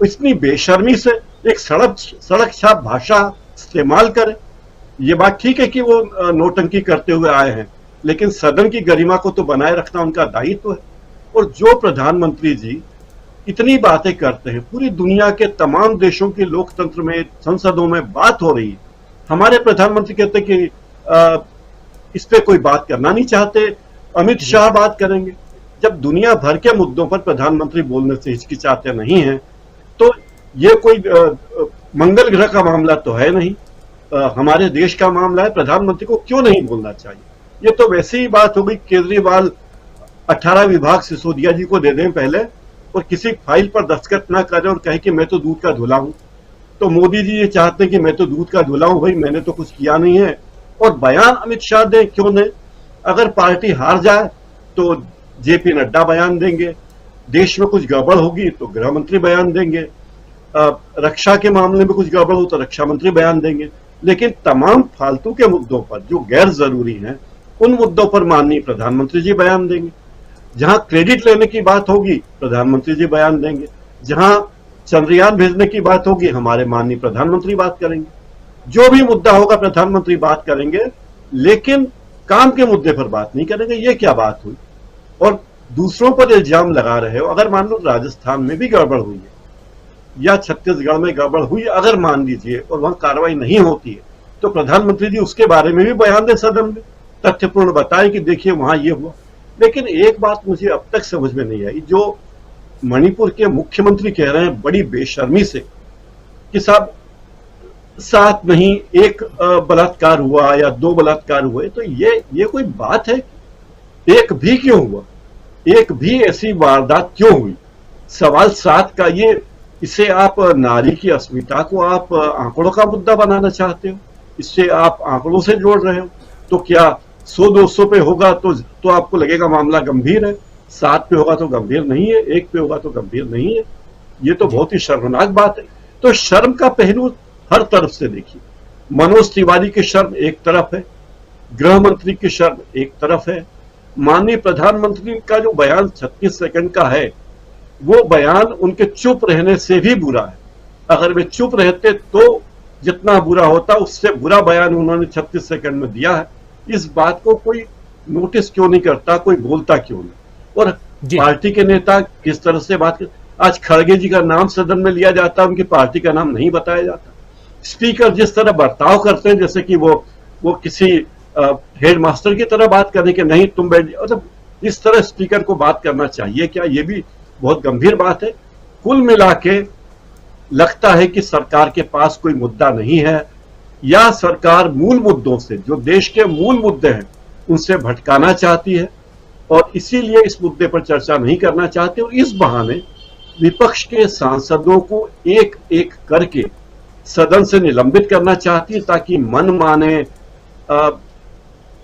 इतनी बेशर्मी से एक सड़क छाप भाषा इस्तेमाल करे? ये बात ठीक है कि वो नौटंकी करते हुए आए हैं, लेकिन सदन की गरिमा को तो बनाए रखना उनका दायित्व है। और जो प्रधानमंत्री जी इतनी बातें करते हैं, पूरी दुनिया के तमाम देशों के लोकतंत्र में, संसदों में बात हो रही है, हमारे प्रधानमंत्री कहते हैं कि इस पे कोई बात करना नहीं चाहते, अमित शाह बात करेंगे। जब दुनिया भर के मुद्दों पर प्रधानमंत्री बोलने से हिचकिचाते नहीं है, तो ये कोई मंगल ग्रह का मामला तो है नहीं, हमारे देश का मामला है। प्रधानमंत्री को क्यों नहीं बोलना चाहिए? ये तो वैसे ही बात हो गई, केजरीवाल 18 विभाग सिसोदिया जी को दे दें पहले, और किसी फाइल पर दस्तखत ना करें और कहे कि मैं तो दूध का धुला हूं। तो मोदी जी ये चाहते हैं कि मैं तो दूध का धुला हूं, भाई मैंने तो कुछ किया नहीं है। और बयान अमित शाह दें, क्यों नहीं? अगर पार्टी हार जाए तो जेपी नड्डा बयान देंगे, देश में कुछ गड़बड़ होगी तो गृह मंत्री बयान देंगे, रक्षा के मामले में कुछ गड़बड़ हो तो रक्षा मंत्री बयान देंगे। लेकिन तमाम फालतू के मुद्दों पर जो गैर जरूरी हैं, उन मुद्दों पर माननीय प्रधानमंत्री जी बयान देंगे। जहां क्रेडिट लेने की बात होगी, प्रधानमंत्री जी बयान देंगे। जहां चंद्रयान भेजने की बात होगी, हमारे माननीय प्रधानमंत्री बात करेंगे। जो भी मुद्दा होगा प्रधानमंत्री बात करेंगे, लेकिन काम के मुद्दे पर बात नहीं करेंगे। ये क्या बात हुई? और दूसरों पर इल्जाम लगा रहे हो। अगर मान लो राजस्थान में भी गड़बड़ हुई है या छत्तीसगढ़ में गड़बड़ हुई, अगर मान लीजिए, और वहां कार्रवाई नहीं होती है, तो प्रधानमंत्री जी उसके बारे में भी बयान दें, सदन में तथ्यपूर्ण बताएं कि देखिए वहां ये हुआ। लेकिन एक बात मुझे अब तक समझ में नहीं आई, जो मणिपुर के मुख्यमंत्री कह रहे हैं बड़ी बेशर्मी से कि साहब साथ नहीं एक बलात्कार हुआ या 2 बलात्कार हुए, तो ये कोई बात है? एक भी क्यों हुआ? एक भी ऐसी वारदात क्यों हुई? सवाल 7 का इसे आप नारी की अस्मिता को आप आंकड़ों का मुद्दा बनाना चाहते हो, इससे आप आंकड़ों से जोड़ रहे हो। तो क्या 100-200 पे होगा तो आपको लगेगा मामला गंभीर है, 7 पे होगा तो गंभीर नहीं है, 1 पे होगा तो गंभीर नहीं है? ये तो बहुत ही शर्मनाक बात है। तो शर्म का पहलू हर तरफ से देखिए। मनोज तिवारी की शर्म एक तरफ है, गृह मंत्री की शर्म एक तरफ है, माननीय प्रधानमंत्री का जो बयान 36 सेकंड का है, वो बयान उनके चुप रहने से भी बुरा है। अगर वे चुप रहते तो जितना बुरा होता, उससे बुरा बयान उन्होंने 36 सेकंड में दिया है। इस बात को कोई नोटिस क्यों नहीं करता, कोई बोलता क्यों नहीं? और पार्टी के नेता किस तरह से बात कर, आज खड़गे जी का नाम सदन में लिया जाता, उनकी पार्टी का नाम नहीं बताया जाता। स्पीकर जिस तरह बर्ताव करते हैं जैसे कि वो किसी हेड मास्टर की तरह बात करने के, नहीं तुम बैठ, मतलब इस तरह स्पीकर को बात करना चाहिए क्या? ये भी बहुत गंभीर बात है। कुल मिला के लगता है कि सरकार के पास कोई मुद्दा नहीं है, या सरकार मूल मुद्दों से, जो देश के मूल मुद्दे हैं, उनसे भटकाना चाहती है और इसीलिए इस मुद्दे पर चर्चा नहीं करना चाहते। और इस बहाने विपक्ष के सांसदों को एक एक करके सदन से निलंबित करना चाहती है, ताकि मनमाने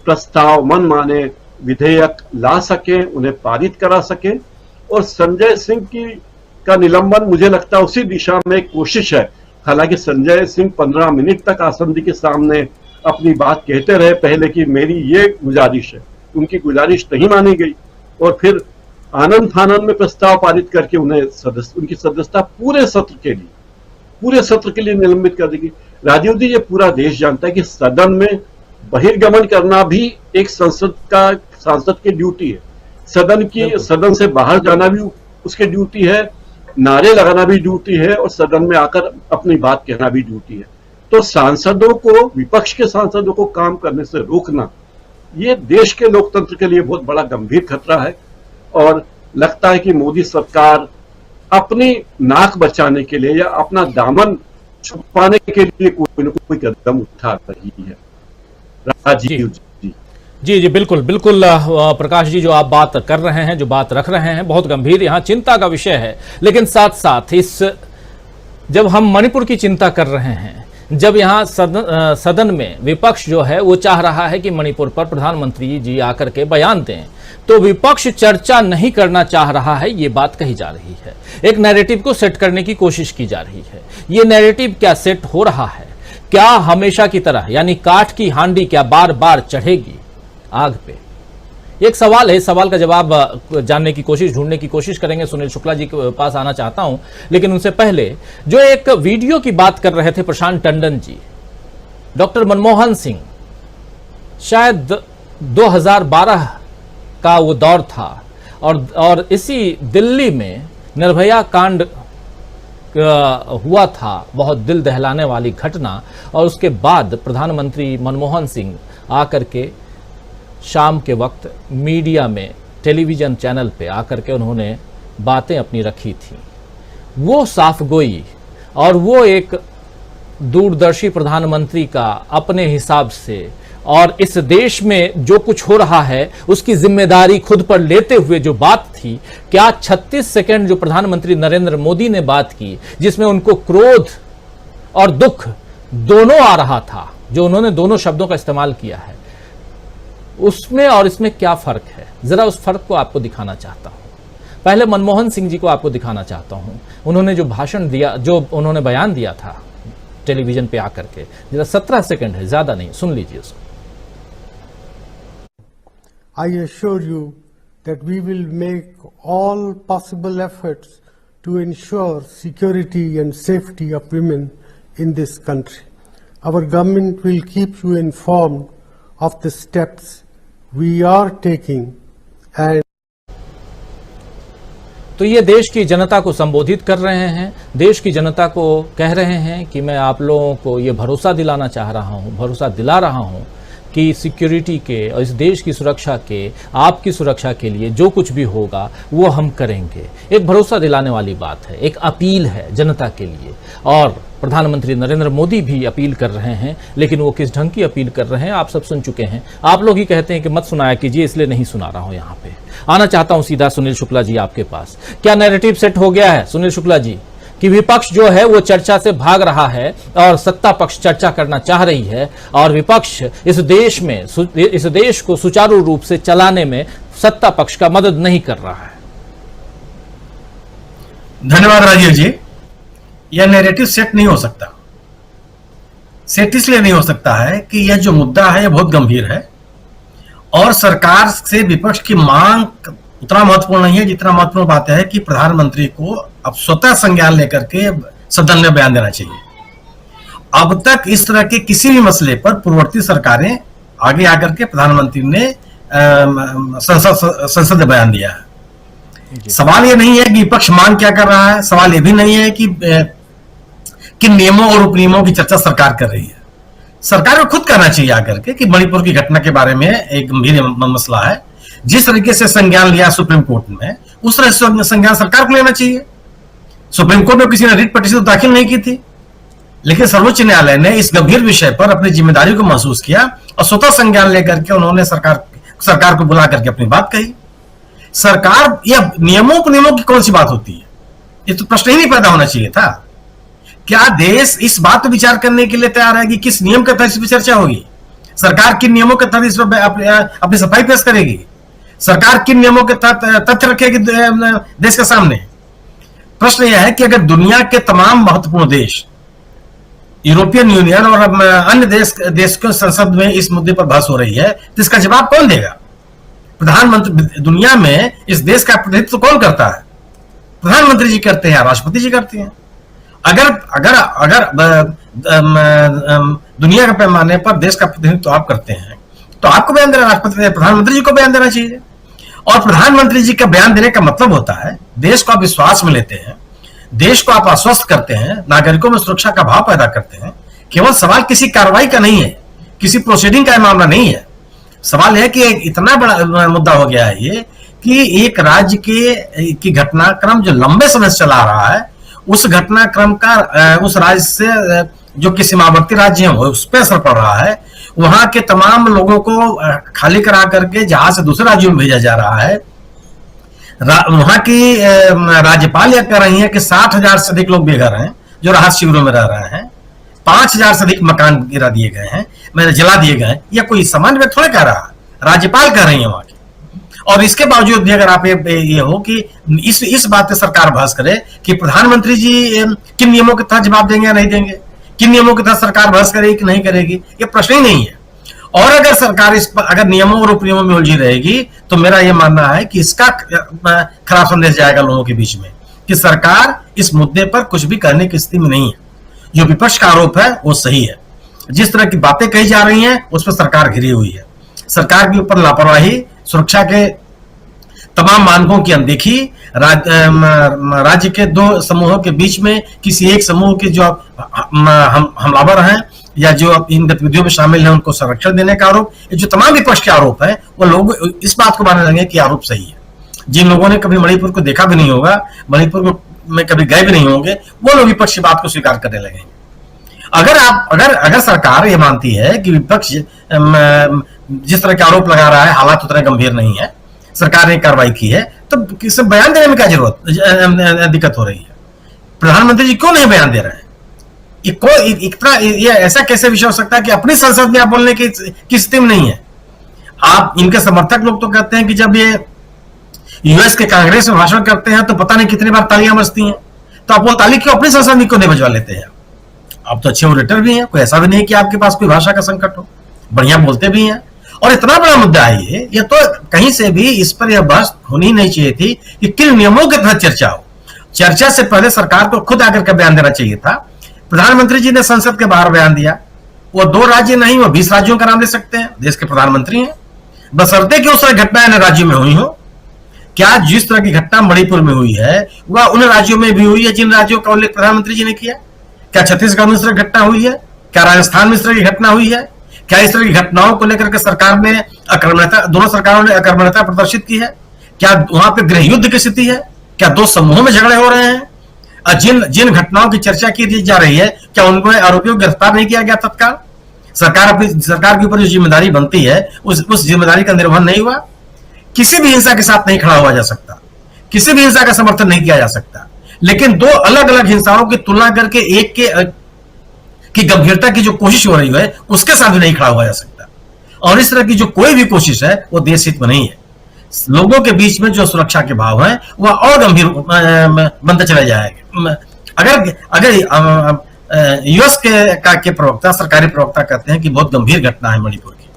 प्रस्ताव, मनमाने विधेयक ला सके, उन्हें पारित करा सके। और संजय सिंह का निलंबन मुझे लगता है उसी दिशा में एक कोशिश है। हालांकि संजय सिंह 15 मिनट तक आसंदी के सामने अपनी बात कहते रहे पहले कि मेरी ये गुजारिश है, उनकी गुजारिश नहीं मानी गई और फिर आनंद फानंद में प्रस्ताव पारित करके उन्हें उनकी सदस्यता पूरे सत्र के लिए निलंबित कर देगी। राजीव जी, ये पूरा देश जानता है कि सदन में बहिर्गमन करना भी एक सांसद की ड्यूटी है, सदन से बाहर जाना भी उसकी ड्यूटी है, नारे लगाना भी ड्यूटी है और सदन में आकर अपनी बात कहना भी ड्यूटी है। तो सांसदों को, विपक्ष के सांसदों को काम करने से रोकना, ये देश के लोकतंत्र के लिए बहुत बड़ा गंभीर खतरा है। और लगता है कि मोदी सरकार अपनी नाक बचाने के लिए या अपना दामन छुपाने के लिए कोई न कोई कदम उठा रही है। राजीव जी, बिल्कुल प्रकाश जी, जो आप बात कर रहे हैं, जो बात रख रहे हैं, बहुत गंभीर यहाँ चिंता का विषय है। लेकिन साथ साथ जब हम मणिपुर की चिंता कर रहे हैं, जब यहाँ सदन में विपक्ष जो है वो चाह रहा है कि मणिपुर पर प्रधानमंत्री जी आकर के बयान दें, तो विपक्ष चर्चा नहीं करना चाह रहा है, ये बात कही जा रही है। एक नैरेटिव को सेट करने की कोशिश की जा रही है। ये नैरेटिव क्या सेट हो रहा है? क्या हमेशा की तरह, यानी काठ की हांडी क्या बार बार चढ़ेगी आग पे? एक सवाल है, इस सवाल का जवाब जानने की कोशिश, ढूंढने की कोशिश करेंगे। सुनील शुक्ला जी के पास आना चाहता हूं, लेकिन उनसे पहले जो एक वीडियो की बात कर रहे थे प्रशांत टंडन जी, डॉक्टर मनमोहन सिंह, शायद 2012 का वो दौर था और इसी दिल्ली में निर्भया कांड हुआ था, बहुत दिल दहलाने वाली घटना। और उसके बाद प्रधानमंत्री मनमोहन सिंह आकर के शाम के वक्त मीडिया में, टेलीविजन चैनल पे आकर के उन्होंने बातें अपनी रखी थी। वो साफगोई और वो एक दूरदर्शी प्रधानमंत्री का अपने हिसाब से और इस देश में जो कुछ हो रहा है उसकी जिम्मेदारी खुद पर लेते हुए जो बात थी, क्या 36 सेकंड जो प्रधानमंत्री नरेंद्र मोदी ने बात की, जिसमें उनको क्रोध और दुख दोनों आ रहा था, जो उन्होंने दोनों शब्दों का इस्तेमाल किया है, उसमें और इसमें क्या फर्क है? जरा उस फर्क को आपको दिखाना चाहता हूं। पहले मनमोहन सिंह जी को आपको दिखाना चाहता हूं। उन्होंने जो भाषण दिया, जो उन्होंने बयान दिया था टेलीविजन पे आकर के, जरा 17 सेकंड है, ज्यादा नहीं, सुन लीजिए उसको। I assure you that we will make all possible efforts to ensure security and safety of women in this country. Our government will keep you informed of the steps we are taking and तो ये देश की जनता को संबोधित कर रहे हैं, देश की जनता को कह रहे हैं कि मैं आप लोगों को ये भरोसा दिलाना चाह रहा हूं, भरोसा दिला रहा हूं कि सिक्योरिटी के और इस देश की सुरक्षा के, आपकी सुरक्षा के लिए जो कुछ भी होगा वो हम करेंगे। एक भरोसा दिलाने वाली बात है, एक अपील है जनता के लिए। और प्रधानमंत्री नरेंद्र मोदी भी अपील कर रहे हैं, लेकिन वो किस ढंग की अपील कर रहे हैं आप सब सुन चुके हैं। आप लोग ही कहते हैं कि मत सुनाया कीजिए, इसलिए नहीं सुना रहा हूं। यहां पे आना चाहता हूं सीधा सुनील शुक्ला जी आपके पास। क्या नैरेटिव सेट हो गया है सुनील शुक्ला जी कि विपक्ष जो है वो चर्चा से भाग रहा है और सत्ता पक्ष चर्चा करना चाह रही है, और विपक्ष इस देश को सुचारू रूप से चलाने में सत्ता पक्ष का मदद नहीं कर रहा है? धन्यवाद राजीव जी। यह नैरेटिव सेट नहीं हो सकता। सेट इसलिए नहीं हो सकता है कि यह जो मुद्दा है यह बहुत गंभीर है और सरकार से विपक्ष की मांग उतना महत्वपूर्ण नहीं है जितना महत्वपूर्ण बात है कि प्रधानमंत्री को अब स्वतः संज्ञान लेकर के सदन में बयान देना चाहिए। अब तक इस तरह के किसी भी मसले पर पूर्ववर्ती सरकारें आगे आकर के प्रधानमंत्री ने संसद में बयान दिया है। सवाल ये नहीं है कि विपक्ष मांग क्या कर रहा है, सवाल ये भी नहीं है कि किन नियमों और उपनियमों की चर्चा सरकार कर रही है। सरकार को खुद करना चाहिए आकर के कि मणिपुर की घटना के बारे में एक गंभीर मसला है, जिस तरीके से संज्ञान लिया सुप्रीम कोर्ट में उस तरह से संज्ञान सरकार को लेना चाहिए। सुप्रीम कोर्ट में किसी ने रिट पिटीशन दाखिल नहीं की थी, लेकिन सर्वोच्च न्यायालय ने इस गंभीर विषय पर अपनी जिम्मेदारी को महसूस किया और स्वतः संज्ञान लेकर के उन्होंने सरकार को बुला करके अपनी बात कही। सरकार या नियमों उपनियमों की कौन सी बात होती है, ये तो प्रश्न ही नहीं पैदा होना चाहिए था। क्या देश इस बात पर विचार करने के लिए तैयार है कि किस नियम के तहत इस पर चर्चा होगी? सरकार किन नियमों के तहत इस पर अपनी सफाई पेश करेगी? सरकार किन नियमों के तहत तथ्य रखेगी देश के सामने? प्रश्न यह है कि अगर दुनिया के तमाम महत्वपूर्ण देश, यूरोपियन यूनियन और अन्य देश के संसद में इस मुद्दे पर बहस हो रही है, तो इसका जवाब कौन देगा? प्रधानमंत्री, दुनिया में इस देश का प्रतिनिधित्व कौन करता है? प्रधानमंत्री जी करते हैं, राष्ट्रपति जी करते हैं। अगर दुनिया के पैमाने पर देश का प्रतिनिधित्व आप करते हैं तो आपको बयान देना, प्रधानमंत्री जी को बयान देना चाहिए। और प्रधानमंत्री जी का बयान देने का मतलब होता है देश को आप विश्वास में लेते हैं, देश को आप आश्वस्त करते हैं, नागरिकों में सुरक्षा का भाव पैदा करते हैं। केवल सवाल किसी कार्रवाई का नहीं है, किसी प्रोसीडिंग का मामला नहीं है। सवाल है कि एक इतना बड़ा मुद्दा हो गया है ये कि एक राज्य की घटनाक्रम जो लंबे समय से चला आ रहा है, उस घटनाक्रम का उस राज्य से जो कि सीमावर्ती राज्य है उस पर असर पड़ रहा है। वहां के तमाम लोगों को खाली करा करके जहां से दूसरे राज्यों में भेजा जा रहा है। वहां की राज्यपाल यह कह रही है कि 60,000 से अधिक लोग बेघर हैं जो राहत शिविरों में रह रहे हैं। 5,000 से अधिक मकान गिरा दिए गए हैं, मैंने जला दिए गए हैं। यह कोई सामान्य व्यक्ति थोड़े कह रहा है, राज्यपाल कह रही है वहां की। और इसके बावजूद भी अगर आप ये हो कि इस बात पे सरकार बहस करे कि प्रधानमंत्री जी किन नियमों के तहत जवाब देंगे या नहीं देंगे, किन नियमों के तहत सरकार बहस करेगी कि नहीं करेगी, ये प्रश्न ही नहीं है। और अगर सरकार अगर नियमों और उपनियमों में उलझी रहेगी तो मेरा यह मानना है कि इसका खराब संदेश जाएगा लोगों के बीच में कि सरकार इस मुद्दे पर कुछ भी करने की स्थिति में नहीं है। जो विपक्ष का आरोप है वो सही है। जिस तरह की बातें कही जा रही हैं उस पर सरकार घिरी हुई है। सरकार के ऊपर लापरवाही, सुरक्षा के तमाम मानकों की अनदेखी, राज्य के दो समूहों के बीच में किसी एक समूह के जो हमलावर हैं या जो इन गतिविधियों में शामिल हैं उनको संरक्षण देने का आरोप, ये जो तमाम विपक्ष के आरोप है वो लोग इस बात को मानने लगे कि आरोप सही है। जिन लोगों ने कभी मणिपुर को देखा भी नहीं होगा, मणिपुर में कभी गए भी नहीं होंगे, वो लोग विपक्ष की बात को स्वीकार करने लगेंगे। अगर सरकार ये मानती है कि विपक्ष जिस तरह के आरोप लगा रहा है हालात उतने गंभीर नहीं है, सरकार ने कार्रवाई की है, तो किसी बयान देने में क्या दिक्कत हो रही है? प्रधानमंत्री जी क्यों नहीं बयान दे रहे हैं? ये ऐसा कैसे विषय हो सकता है कि अपनी संसद में आप बोलने की स्थिति में नहीं है? आप इनके समर्थक लोग तो कहते हैं कि जब ये यूएस के कांग्रेस में भाषण करते हैं तो पता नहीं कितनी बार तालियां बजती हैं, तो आप वो ताली क्यों अपनी संसद में क्यों नहीं बजवा लेते हैं? आप तो अच्छे ऑरेटर भी हैं, कोई ऐसा भी नहीं कि आपके पास कोई भाषा का संकट हो, बढ़िया बोलते भी हैं। और इतना बड़ा मुद्दा है ये तो कहीं से भी इस पर यह बहस होनी नहीं चाहिए थी कि किन नियमों के तहत चर्चा हो। चर्चा से पहले सरकार को खुद आकर के बयान देना चाहिए था। प्रधानमंत्री जी ने संसद के बाहर बयान दिया। वो 2 राज्य नहीं, वो 20 राज्यों का नाम ले सकते हैं, देश के प्रधानमंत्री हैं, बशर्ते कि उस तरह घटनाएं राज्यों में हुई हो। क्या जिस तरह की घटना मणिपुर में हुई है वह उन राज्यों में भी हुई है जिन राज्यों का उल्लेख प्रधानमंत्री जी ने किया? क्या छत्तीसगढ़ में इस तरह घटना हुई है? क्या राजस्थान में इस तरह की घटना हुई है? क्या इस तरह की घटनाओं को लेकर के सरकार ने अकर्मण्यता, दोनों सरकारों ने अकर्मण्यता प्रदर्शित की है? क्या वहां पे गृह युद्ध की स्थिति है? क्या दो समूहों में झगड़े हो रहे हैं? जिन घटनाओं की चर्चा की जा रही है, क्या उनको आरोपियों को गिरफ्तार नहीं किया गया तत्काल? सरकार के ऊपर जो जिम्मेदारी बनती है उस जिम्मेदारी का निर्वहन नहीं हुआ। किसी भी हिंसा के साथ नहीं खड़ा हुआ जा सकता, किसी भी हिंसा का समर्थन नहीं किया जा सकता, लेकिन दो अलग अलग हिंसाओं की तुलना करके एक की गंभीरता की जो कोशिश हो रही है उसके साथ भी नहीं खड़ा हुआ जा सकता। और इस तरह की जो कोई भी कोशिश है वो देश हित में नहीं है। लोगों के बीच में जो सुरक्षा के भाव हैं वह और गंभीर बनते चले जाएंगे। अगर यूएस के प्रवक्ता, सरकारी प्रवक्ता कहते हैं कि बहुत गंभीर घटना है मणिपुर की,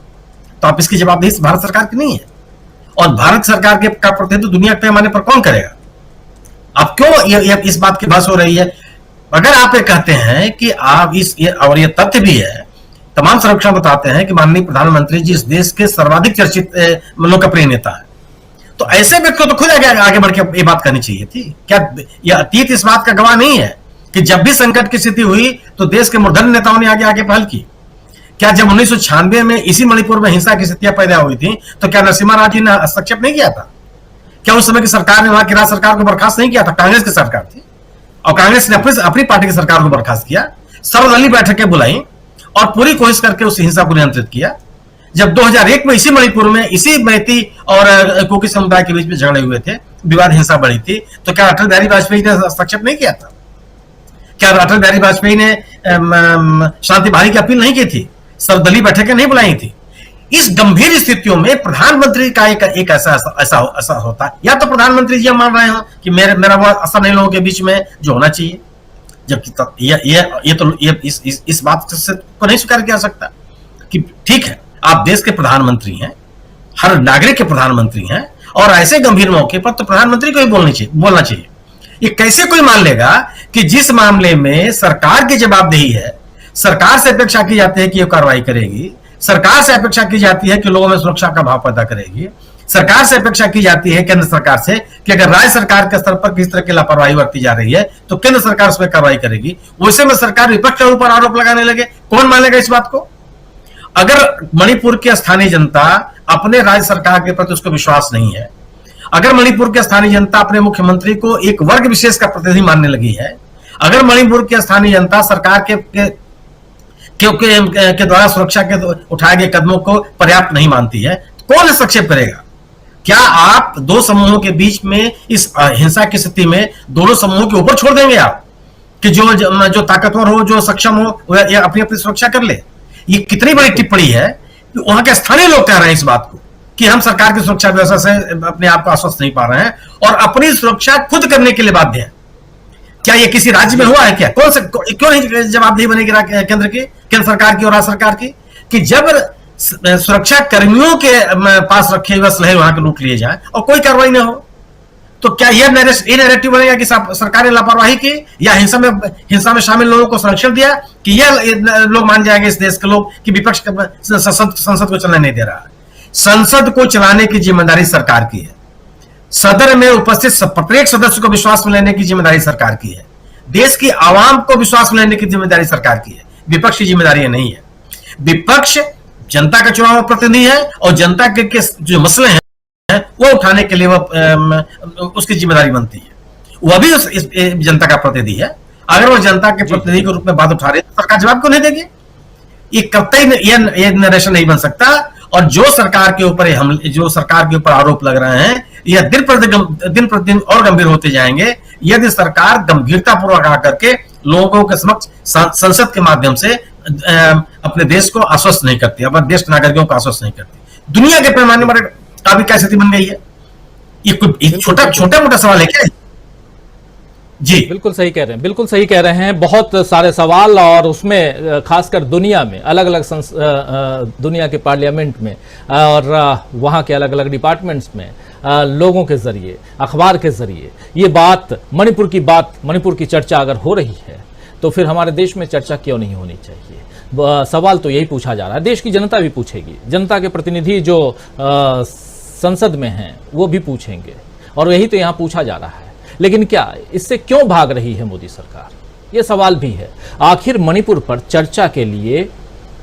तो आप इसकी जवाबदेही भारत सरकार की नहीं है। और भारत सरकार के का प्रतिनिधित्व दुनिया के पैमाने पर कौन करेगा? आप क्यों इस बात की बहस हो रही है? अगर आप ये कहते हैं कि आप और ये तथ्य भी है, तमाम सर्वेक्षण बताते हैं कि माननीय प्रधानमंत्री जी इस देश के सर्वाधिक चर्चित लोकप्रिय नेता है, तो ऐसे व्यक्ति को तो खुद आगे बढ़ के ये बात करनी चाहिए थी। क्या यह अतीत इस बात का गवाह नहीं है कि जब भी संकट की स्थिति हुई तो देश के मूर्धन्य नेताओं ने आगे पहल की? क्या जब 1996 में इसी मणिपुर में हिंसा की स्थितियां पैदा हुई थी तो क्या नरसिम्हा राव जी ने हस्तक्षेप नहीं किया था? क्या उस समय की सरकार ने वहां की राज्य सरकार को बर्खास्त नहीं किया था? कांग्रेस की सरकार थी और कांग्रेस ने अपनी पार्टी की सरकार को बर्खास्त किया, सर्वदलीय बैठकें बुलाई और पूरी कोशिश करके उस हिंसा को नियंत्रित किया। जब 2001 में इसी मणिपुर में इसी मैती और कुकी समुदाय के बीच में झगड़े हुए थे, विवाद हिंसा बढ़ी थी, तो क्या अटल बिहारी वाजपेयी ने हस्तक्षेप नहीं किया था? क्या अटल बिहारी वाजपेयी ने शांति बहाली की अपील नहीं की थी? सर्वदलीय बैठकें नहीं बुलाई थी? इस गंभीर स्थितियों में प्रधानमंत्री का एक ऐसा होता है, या तो प्रधानमंत्री जी मान रहे हो कि मेरा वो असर नहीं लोगों के बीच में जो होना चाहिए, जबकि इस बात से को नहीं स्वीकार किया सकता कि ठीक है आप देश के प्रधानमंत्री हैं, हर नागरिक के प्रधानमंत्री हैं, और ऐसे गंभीर मौके पर तो प्रधानमंत्री को ही बोलना चाहिए। ये कैसे कोई मान लेगा कि जिस मामले में सरकार की जवाबदेही है, सरकार से अपेक्षा की जाती है कि ये कार्रवाई करेगी, सरकार से अपेक्षा की जाती है कि लोगों में सुरक्षा का भाव पैदा करेगी, सरकार से अपेक्षा की जाती है केंद्र सरकार से कि अगर राज्य सरकार के स्तर पर किस तरह की लापरवाही बरती जा रही है तो केंद्र सरकार उस पर कार्रवाई करेगी। वैसे में सरकार विपक्ष के ऊपर आरोप लगाने लगे, कौन मानेगा इस बात को? अगर मणिपुर की स्थानीय जनता अपने राज्य सरकार के प्रति उसको विश्वास नहीं है, अगर मणिपुर की स्थानीय जनता अपने मुख्यमंत्री को एक वर्ग विशेष का प्रतिनिधि मानने लगी है, अगर मणिपुर की स्थानीय जनता सरकार के द्वारा सुरक्षा के उठाए गए कदमों को पर्याप्त नहीं मानती है, कौन हस्तक्षेप करेगा? क्या आप दो समूहों के बीच में इस हिंसा की स्थिति में दोनों समूहों के ऊपर छोड़ देंगे आप कि जो ताकतवर हो, जो सक्षम हो, वह अपनी अपनी सुरक्षा कर ले? ये कितनी बड़ी टिप्पणी है कि वहां के स्थानीय लोग कह रहे हैं इस बात को कि हम सरकार की सुरक्षा व्यवस्था से अपने आप को आश्वस्त नहीं पा रहे हैं और अपनी सुरक्षा खुद करने के लिए बाध्य हैं। क्या ये किसी राज्य में हुआ है? क्या क्यों नहीं जवाबदेही बनेगी केंद्र सरकार की और राज्य सरकार की कि जब सुरक्षा कर्मियों के पास रखे हुए असलहे वहां के लूट लिए जाए और कोई कार्रवाई न हो? तो क्या यह नैरेटिव बनेगा कि सरकार ने लापरवाही की या हिंसा में शामिल लोगों को संरक्षण दिया कि यह लोग मान जाएंगे इस देश के लोग कि विपक्ष संसद को चलने नहीं दे रहा है? संसद को चलाने की जिम्मेदारी सरकार की है, सदन में उपस्थित प्रत्येक सदस्य को विश्वास में लेने की जिम्मेदारी सरकार की है, देश की आवाम को विश्वास में लेने की जिम्मेदारी सरकार की है, विपक्ष की जिम्मेदारी नहीं है। विपक्ष जनता का चुनाव प्रतिनिधि है और जनता के जो मसले हैं वो उठाने के लिए उसकी जिम्मेदारी बनती है, वह भी जनता का प्रतिनिधि है। अगर वो जनता के प्रतिनिधि के रूप में बात उठा रहे तो सरकार जवाब क्यों नहीं देगी? ये कतई ये नरेशन नहीं बन सकता। और जो सरकार के ऊपर आरोप लग रहे हैं यह दिन प्रतिदिन और गंभीर होते जाएंगे यदि सरकार गंभीरतापूर्वक आकर के लोगों के समक्ष संसद के माध्यम से अपने देश को आश्वस्त नहीं करती, अपने देश के नागरिकों को आश्वस्त नहीं करती। दुनिया के पैमाने पर अभी क्या स्थिति बन गई है? ये कोई छोटा मोटा सवाल है क्या? जी बिल्कुल सही कह रहे हैं, बिल्कुल सही कह रहे हैं। बहुत सारे सवाल और उसमें खासकर दुनिया में अलग अलग दुनिया के पार्लियामेंट में और वहाँ के अलग अलग डिपार्टमेंट्स में लोगों के जरिए, अखबार के जरिए ये मणिपुर की चर्चा अगर हो रही है तो फिर हमारे देश में चर्चा क्यों नहीं होनी चाहिए? सवाल तो यही पूछा जा रहा है, देश की जनता भी पूछेगी, जनता के प्रतिनिधि जो संसद में हैं वो भी पूछेंगे और यही तो यहाँ पूछा जा रहा है। लेकिन क्या इससे क्यों भाग रही है मोदी सरकार? ये सवाल भी है। आखिर मणिपुर पर चर्चा के लिए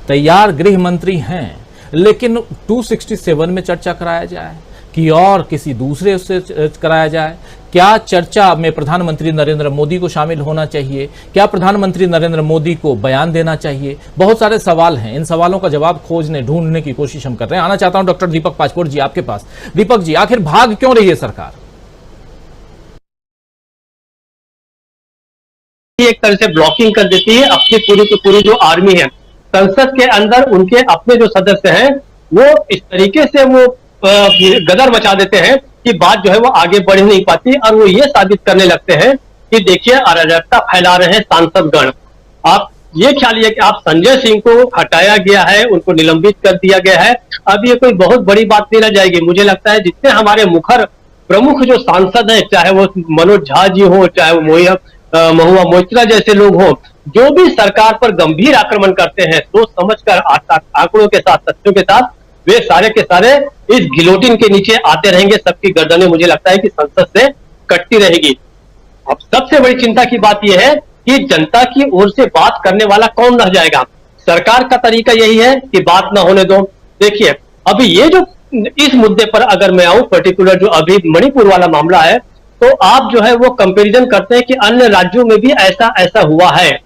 तैयार गृह मंत्री हैं, लेकिन 267 में चर्चा कराया जाए कि और किसी दूसरे उससे कराया जाए? क्या चर्चा में प्रधानमंत्री नरेंद्र मोदी को शामिल होना चाहिए? क्या प्रधानमंत्री नरेंद्र मोदी को बयान देना चाहिए? बहुत सारे सवाल हैं। इन सवालों का जवाब ढूंढने की कोशिश हम कर रहे हैं। आना चाहता हूं डॉक्टर दीपक पाचपोर जी आपके पास। दीपक जी, आखिर भाग क्यों रही है सरकार? एक तरह से ब्लॉकिंग कर देती है अपनी पूरी की पूरी जो आर्मी है। संसद के अंदर उनके अपने जो सदस्य हैं वो इस तरीके से वो गदर मचा देते हैं कि बात जो है वो आगे बढ़ नहीं पाती, और वो ये साबित करने लगते हैं कि देखिए अराजकता फैला रहे हैं सांसदगण। आप ये ख्याल कि आप संजय सिंह को हटाया गया है, उनको निलंबित कर दिया गया है, अब ये कोई बहुत बड़ी बात नहीं रह जाएगी। मुझे लगता है जितने हमारे मुखर प्रमुख जो सांसद हैं, चाहे वो मनोज झा जी हो, चाहे वो महुआ मोइत्रा जैसे लोग हों, जो भी सरकार पर गंभीर आक्रमण करते हैं सोच समझकर आंकड़ों के साथ, तथ्यों के साथ, वे सारे के सारे इस गिलोटिन के नीचे आते रहेंगे। सबकी गर्दनें मुझे लगता है कि संसद से कटती रहेगी। अब सबसे बड़ी चिंता की बात यह है कि जनता की ओर से बात करने वाला कौन रह जाएगा। सरकार का तरीका यही है कि बात ना होने दो। देखिए अभी ये जो इस मुद्दे पर अगर मैं आऊं, पर्टिकुलर जो अभी मणिपुर वाला मामला है, तो आप जो है वो कंपैरिजन करते हैं कि अन्य राज्यों में भी ऐसा ऐसा हुआ है।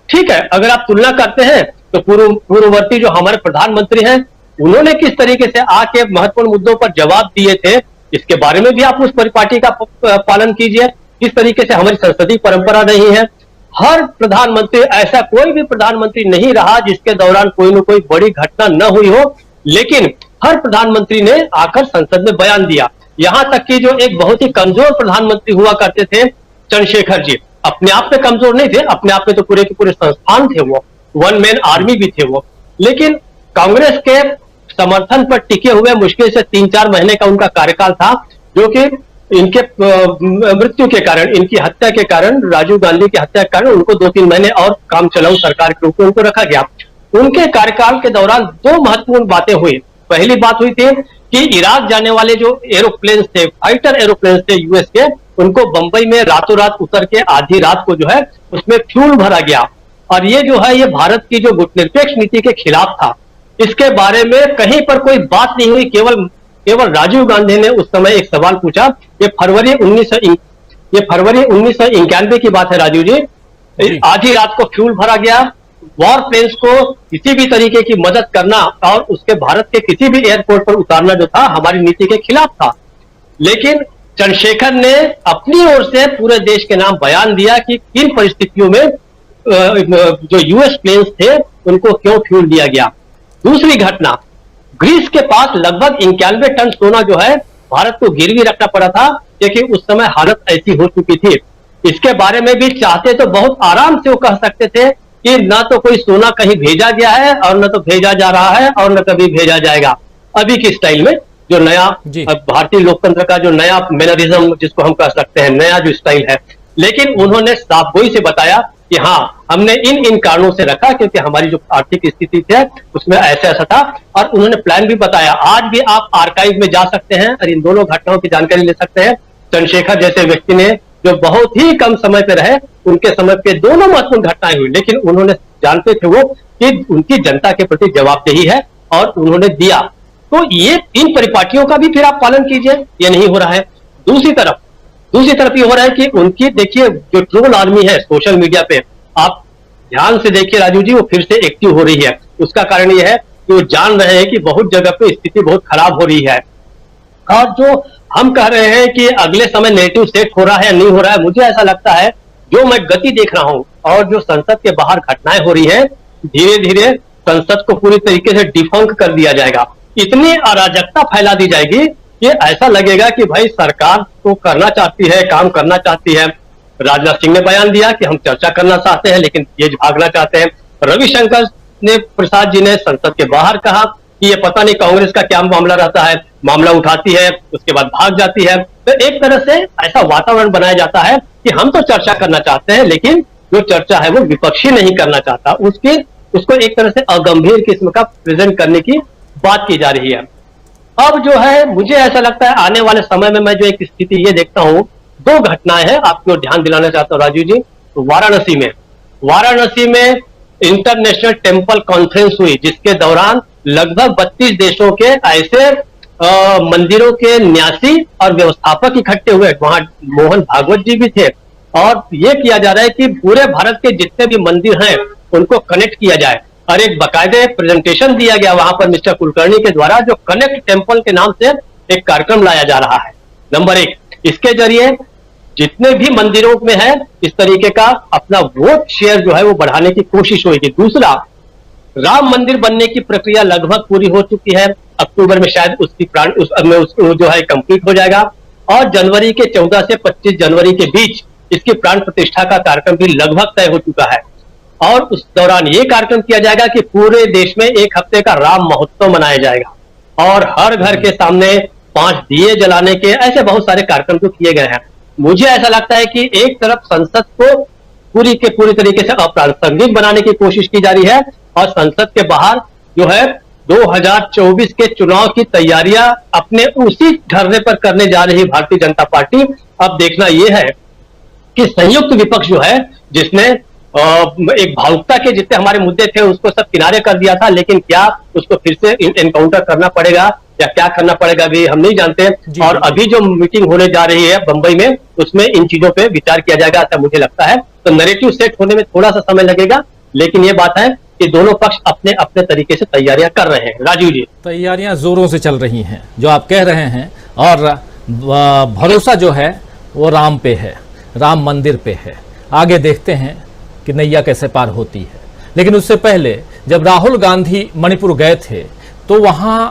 ठीक है, अगर आप तुलना करते हैं तो पूर्ववर्ती जो हमारे प्रधानमंत्री हैं उन्होंने किस तरीके से आके महत्वपूर्ण मुद्दों पर जवाब दिए थे, इसके बारे में भी आप उस परिपाटी का पालन कीजिए। किस तरीके से हमारी संसदीय परंपरा नहीं है। हर प्रधानमंत्री, ऐसा कोई भी प्रधानमंत्री नहीं रहा जिसके दौरान कोई न कोई बड़ी घटना न हुई हो, लेकिन हर प्रधानमंत्री ने आकर संसद में बयान दिया। यहां तक कि जो एक बहुत ही कमजोर प्रधानमंत्री हुआ करते थे चंद्रशेखर जी, अपने आप में कमजोर नहीं थे, अपने आप में तो पूरे के पूरे संस्थान थे, वो वन मैन आर्मी भी थे वो, लेकिन कांग्रेस के समर्थन पर टिके हुए मुश्किल से 3-4 महीने का उनका कार्यकाल था, जो कि इनके मृत्यु के कारण, इनकी हत्या के कारण, राजीव गांधी की हत्या के कारण उनको 2-3 महीने और काम चलाऊ सरकार के रूप में उनको रखा गया। उनके कार्यकाल के दौरान 2 महत्वपूर्ण बातें हुई। पहली बात हुई थी कि इराक जाने वाले जो एरोप्लेन थे, फाइटर एरोप्लेन थे यूएस के, उनको बंबई में रातों रात उतर के आधी रात को जो है उसमें फ्यूल भरा गया, और ये जो है ये भारत की जो गुटनिरपेक्ष नीति के खिलाफ था। इसके बारे में कहीं पर कोई बात नहीं हुई। केवल राजीव गांधी ने उस समय एक सवाल पूछा। ये फरवरी 1991 की बात है राजीव जी। आधी रात को फ्यूल भरा गया। वॉर प्लेन्स को किसी भी तरीके की मदद करना और उसके भारत के किसी भी एयरपोर्ट पर उतारना जो था हमारी नीति के खिलाफ था। लेकिन चंद्रशेखर ने अपनी ओर से पूरे देश के नाम बयान दिया कि किन परिस्थितियों में जो यूएस प्लेन्स थे उनको क्यों फ्यूल दिया गया। दूसरी घटना, ग्रीस के पास लगभग 91 टन सोना जो है भारत को गिरवी रखना पड़ा था, क्योंकि उस समय हालत ऐसी हो चुकी थी। इसके बारे में भी चाहते तो बहुत आराम से वो कह सकते थे कि ना तो कोई सोना कहीं भेजा गया है और न तो भेजा जा रहा है और न कभी भेजा जाएगा। अभी की स्टाइल में जो नया भारतीय लोकतंत्र का जो नया मैनरिज्म जिसको हम कह सकते हैं, नया जो स्टाइल है, लेकिन उन्होंने साफगोई से बताया कि हाँ हमने इन कारणों से रखा क्योंकि हमारी जो आर्थिक स्थिति थी उसमें ऐसा ऐसा था, और उन्होंने प्लान भी बताया। आज भी आप आर्काइव में जा सकते हैं और इन दोनों घटनाओं की जानकारी ले सकते हैं। चंद्रशेखर जैसे व्यक्ति ने जो बहुत ही कम समय पे रहे, उनके समय पे दोनों महत्वपूर्ण घटनाएं हुई, लेकिन उन्होंने जानते थे वो कि उनकी जनता के प्रति जवाबदेही है और उन्होंने दिया। तो ये इन परिपाटियों का भी फिर आप पालन कीजिए, ये नहीं हो रहा है। दूसरी तरफ ये हो रहा है कि उनकी देखिए जो ट्रोल आर्मी है सोशल मीडिया पे, आप ध्यान से देखिए राजू जी, वो फिर से एक्टिव हो रही है। उसका कारण ये है कि वो जान रहे हैं कि बहुत जगह पे स्थिति बहुत खराब हो रही है। और जो हम कह रहे हैं कि अगले समय नेगेटिव सेट हो रहा है या नहीं हो रहा है, मुझे ऐसा लगता है जो मैं गति देख रहा हूं और जो संसद के बाहर घटनाएं हो रही है, धीरे धीरे संसद को पूरी तरीके से डिफंक कर दिया जाएगा। इतनी अराजकता फैला दी जाएगी कि ऐसा लगेगा कि भाई सरकार तो करना चाहती है, काम करना चाहती है। राजनाथ सिंह ने बयान दिया कि हम चर्चा करना चाहते हैं लेकिन ये भागना चाहते हैं। रविशंकर प्रसाद जी ने संसद के बाहर कहा कि ये पता नहीं कांग्रेस का क्या मामला रहता है, मामला उठाती है उसके बाद भाग जाती है। तो एक तरह से ऐसा वातावरण बनाया जाता है कि हम तो चर्चा करना चाहते हैं लेकिन जो चर्चा है वो विपक्षी नहीं करना चाहता, उसको एक तरह से अगंभीर किस्म का प्रेजेंट करने की बात की जा रही है। अब जो है मुझे ऐसा लगता है आने वाले समय में मैं जो एक स्थिति ये देखता हूं, 2 घटनाएं हैं आपको ध्यान दिलाना चाहता हूं राजू जी। वाराणसी में इंटरनेशनल टेम्पल कॉन्फ्रेंस हुई, जिसके दौरान लगभग 32 देशों के ऐसे मंदिरों के न्यासी और व्यवस्थापक इकट्ठे हुए। वहां मोहन भागवत जी भी थे, और ये किया जा रहा है कि पूरे भारत के जितने भी मंदिर हैं उनको कनेक्ट किया जाए, और एक बाकायदे प्रेजेंटेशन दिया गया वहां पर मिस्टर कुलकर्णी के द्वारा, जो कनेक्ट टेम्पल के नाम से एक कार्यक्रम लाया जा रहा है। नंबर 1, इसके जरिए जितने भी मंदिरों में है इस तरीके का अपना वोट शेयर जो है वो बढ़ाने की कोशिश होगी। दूसरा, राम मंदिर बनने की प्रक्रिया लगभग पूरी हो चुकी है, अक्टूबर में शायद उसकी जो है कंप्लीट हो जाएगा, और जनवरी के 14 से 25 जनवरी के बीच इसकी प्राण प्रतिष्ठा का कार्यक्रम भी लगभग तय हो चुका है। और उस दौरान ये कार्यक्रम किया जाएगा कि पूरे देश में 1 हफ्ते का राम महोत्सव मनाया जाएगा, और हर घर के सामने 5 दिए जलाने के ऐसे बहुत सारे कार्यक्रम तो किए गए हैं। मुझे ऐसा लगता है कि एक तरफ संसद को पूरी तरीके से अप्रासंगिक बनाने की कोशिश की जा रही है, और संसद के बाहर जो है 2024 के चुनाव की तैयारियां अपने उसी धरने पर करने जा रही भारतीय जनता पार्टी। अब देखना यह है कि संयुक्त विपक्ष जो है, जिसने एक भावुकता के जितने हमारे मुद्दे थे उसको सब किनारे कर दिया था, लेकिन क्या उसको फिर से एनकाउंटर करना पड़ेगा या क्या करना पड़ेगा भी हम नहीं जानते। और अभी जो मीटिंग होने जा रही है बंबई में, उसमें इन चीजों पे विचार किया जाएगा ऐसा मुझे लगता है। तो नैरेटिव सेट होने में थोड़ा सा समय लगेगा, लेकिन ये बात है कि दोनों पक्ष अपने अपने तरीके से तैयारियां कर रहे हैं। राजीव जी, तैयारियां जोरों से चल रही हैं जो आप कह रहे हैं, और भरोसा जो है वो राम पे है, राम मंदिर पे है। आगे देखते हैं कि नैया कैसे पार होती है। लेकिन उससे पहले जब राहुल गांधी मणिपुर गए थे तो वहां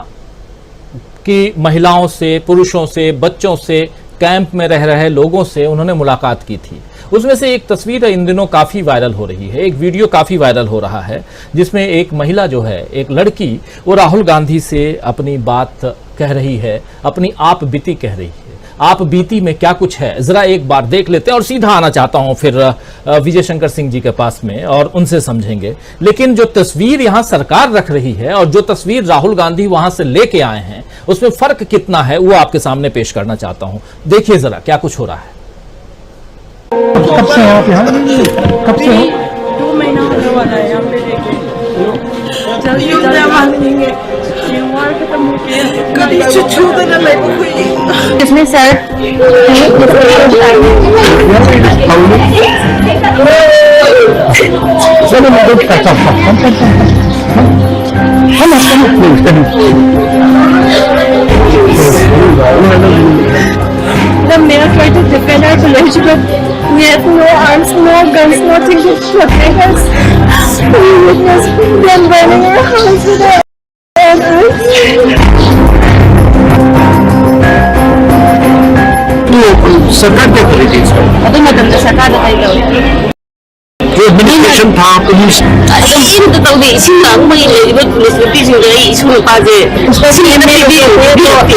की महिलाओं से, पुरुषों से, बच्चों से, कैंप में रह रहे लोगों से उन्होंने मुलाकात की थी। उसमें से एक तस्वीर इन दिनों काफी वायरल हो रही है, एक वीडियो काफी वायरल हो रहा है, जिसमें एक महिला जो है, एक लड़की, वो राहुल गांधी से अपनी बात कह रही है, अपनी आप बीती कह रही है। आप बीती में क्या कुछ है जरा एक बार देख लेते हैं, और सीधा आना चाहता हूं फिर विजय शंकर सिंह जी के पास में और उनसे समझेंगे। लेकिन जो तस्वीर यहां सरकार रख रही है और जो तस्वीर राहुल गांधी वहां से लेके आए हैं, उसमें फर्क कितना है वो आपके सामने पेश करना चाहता हूं। देखिए जरा क्या कुछ हो रहा है। कब से हो आप यहाँ? कब से हो? 2 महीना होने वाला है यहाँ पे लेके। जल्दी खत्म हो गया, कभी छू देना मेरे को कोई। इसमें sir The mayor tried to defend our village, but we have no arms, no guns, nothing to protect us. We witnessed them burning our house with our सरकार क्या कर रही थी इसका? अभी मतलब सरकार बताइए एडमिनिस्ट्रेशन था, पुलिस तो तौदे इसीलिए पुलिस इसमें पाजे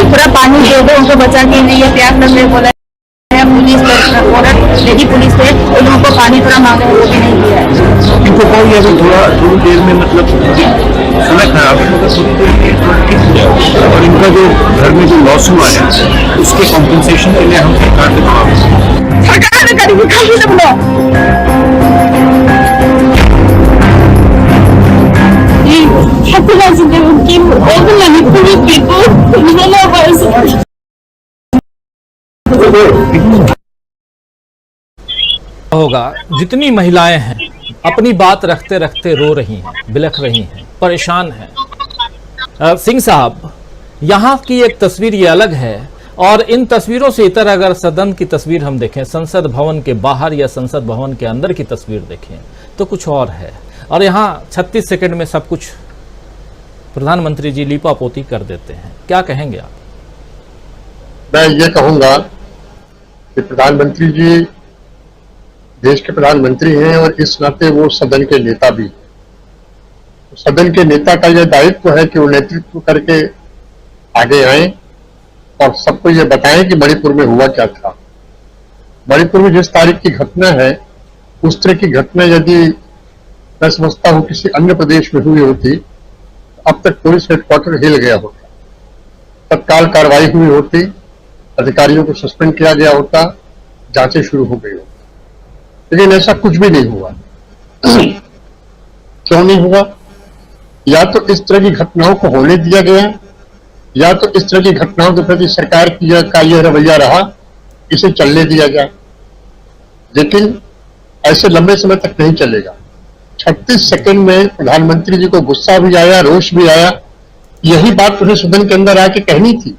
पूरा पानी दे दो उनको बचा के लिए प्यास लगने बोला है। पुलिस औरत यही पुलिस है, उन लोगों को पानी थोड़ा मांगे वो भी नहीं दिया है। इनको कहोगे अभी थोड़ी देर में मतलब समय खराब है, मगर थोड़ी देर में ठीक हो जाएगा। और इनका जो घर में जो लॉस हुआ है उसके कॉम्पनसेशन के लिए हम सरकार से दबाव सरकार ने करी खाली सब होगा जितनी महिलाएं हैं अपनी बात रखते रखते रो रही हैं, बिलख रही हैं, परेशान हैं। सिंह साहब, यहाँ की एक तस्वीर ये अलग है, और इन तस्वीरों से इतर अगर सदन की तस्वीर हम देखें, संसद भवन के बाहर या संसद भवन के अंदर की तस्वीर देखें तो कुछ और है। और यहाँ 36 सेकंड में सब कुछ प्रधानमंत्री जी लीपा पोती कर देते हैं। क्या कहेंगे आप? मैं ये कहूंगा कि प्रधानमंत्री जी देश के प्रधानमंत्री हैं और इस नाते वो सदन के नेता भी। सदन के नेता का यह दायित्व है कि वो नेतृत्व करके आगे आए और सबको ये बताएं कि मणिपुर में हुआ क्या था। मणिपुर में जिस तारीख की घटना है उस तरह की घटना यदि मैं समझता हूं किसी अन्य प्रदेश में हुई होती, अब तक पुलिस हेडक्वार्टर हिल गया होता, तत्काल कार्रवाई हुई होती, अधिकारियों को सस्पेंड किया गया होता, जांचें शुरू हो गई होती। लेकिन ऐसा कुछ भी नहीं हुआ। क्यों नहीं हुआ? या तो इस तरह की घटनाओं को होने दिया गया, या तो इस तरह की घटनाओं के प्रति सरकार का यह रवैया रहा, इसे चलने दिया जाए। लेकिन ऐसे लंबे समय तक नहीं चलेगा। 36 सेकंड में प्रधानमंत्री जी को गुस्सा भी आया, रोष भी आया। यही बात उन्हें सदन के अंदर आके कहनी थी।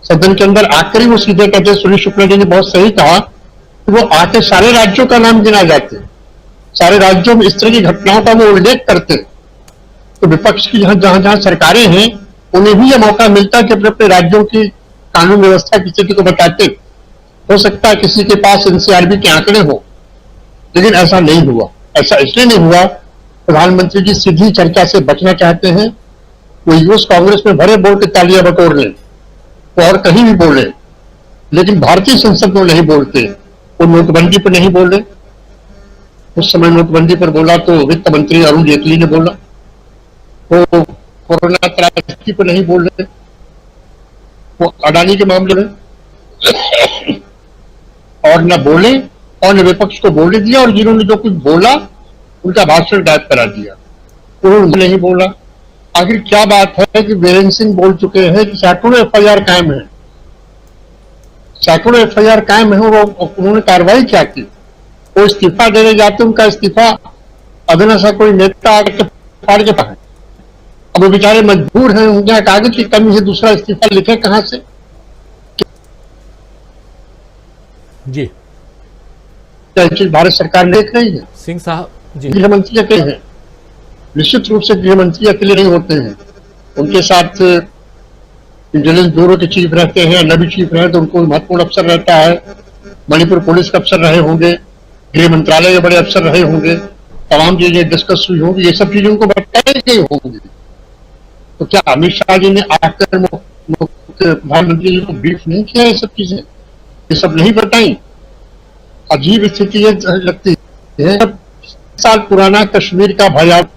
सदन के अंदर आकर ही वो सीधे कहते, सुनील शुक्ला जी ने बहुत सही कहा, वो आके सारे राज्यों का नाम गिना जाते, सारे राज्यों में इस तरह की घटनाओं का वो उल्लेख करते, तो विपक्ष की जहां जहां सरकारें हैं उन्हें भी यह मौका मिलता कि अपने अपने राज्यों की कानून व्यवस्था की स्थिति को बताते। हो सकता है किसी के पास एनसीआरबी के आंकड़े हो, लेकिन ऐसा नहीं हुआ। ऐसा इसलिए नहीं हुआ, प्रधानमंत्री जी सीधी चर्चा से बचना चाहते हैं। वो यूएस कांग्रेस में भरे बोल के तालियां बटोर लें, वो और कहीं भी बोले, लेकिन भारतीय संसद में नहीं बोलते। वो नोटबंदी पर नहीं बोले, उस समय नोटबंदी पर बोला तो वित्त मंत्री अरुण जेटली ने बोला। वो कोरोना त्रासदी पर नहीं बोल रहे, वो अडानी के मामले में और न बोले और न विपक्ष को बोलने दिया, और जिन्होंने जो कुछ बोला उनका भाषण गायब करा दिया, उन्होंने नहीं बोला। आखिर क्या बात है कि वीरेंद्र सिंह बोल चुके हैं कि सैकड़ों एफआईआर कायम है, सैकड़ों एफआईआर कायम है, वो उन्होंने कार्रवाई क्या की? वो इस्तीफा देने जाते, उनका इस्तीफा अदना सा कोई नेता आकर फाड़ के पाए। अब वो बेचारे मजबूर हैं, उनके कागज की कमी है, दूसरा इस्तीफा लिखे कहां से? जी क्या चीज भारत सरकार देख रही है? सिंह साहब जी, गृह मंत्री अकेले हैं, निश्चित रूप से गृह मंत्री अकेले नहीं होते हैं, उनके साथ इंटेलिजेंस ब्यूरो के चीफ रहते हैं, नबी चीफ रहे तो उनको महत्वपूर्ण अफसर रहता है, मणिपुर पुलिस के अफसर रहे होंगे, गृह मंत्रालय के बड़े अफसर रहे होंगे, तमाम चीजें डिस्कस हुई होंगी, ये सब चीजें उनको बताई गई होंगी। तो क्या अमित शाह जी ने आकर प्रधानमंत्री जी को ब्रीफ नहीं किया? ये सब चीजें, ये सब नहीं बताई? अजीब स्थिति लगती है। 7 साल पुराना कश्मीर का भयावह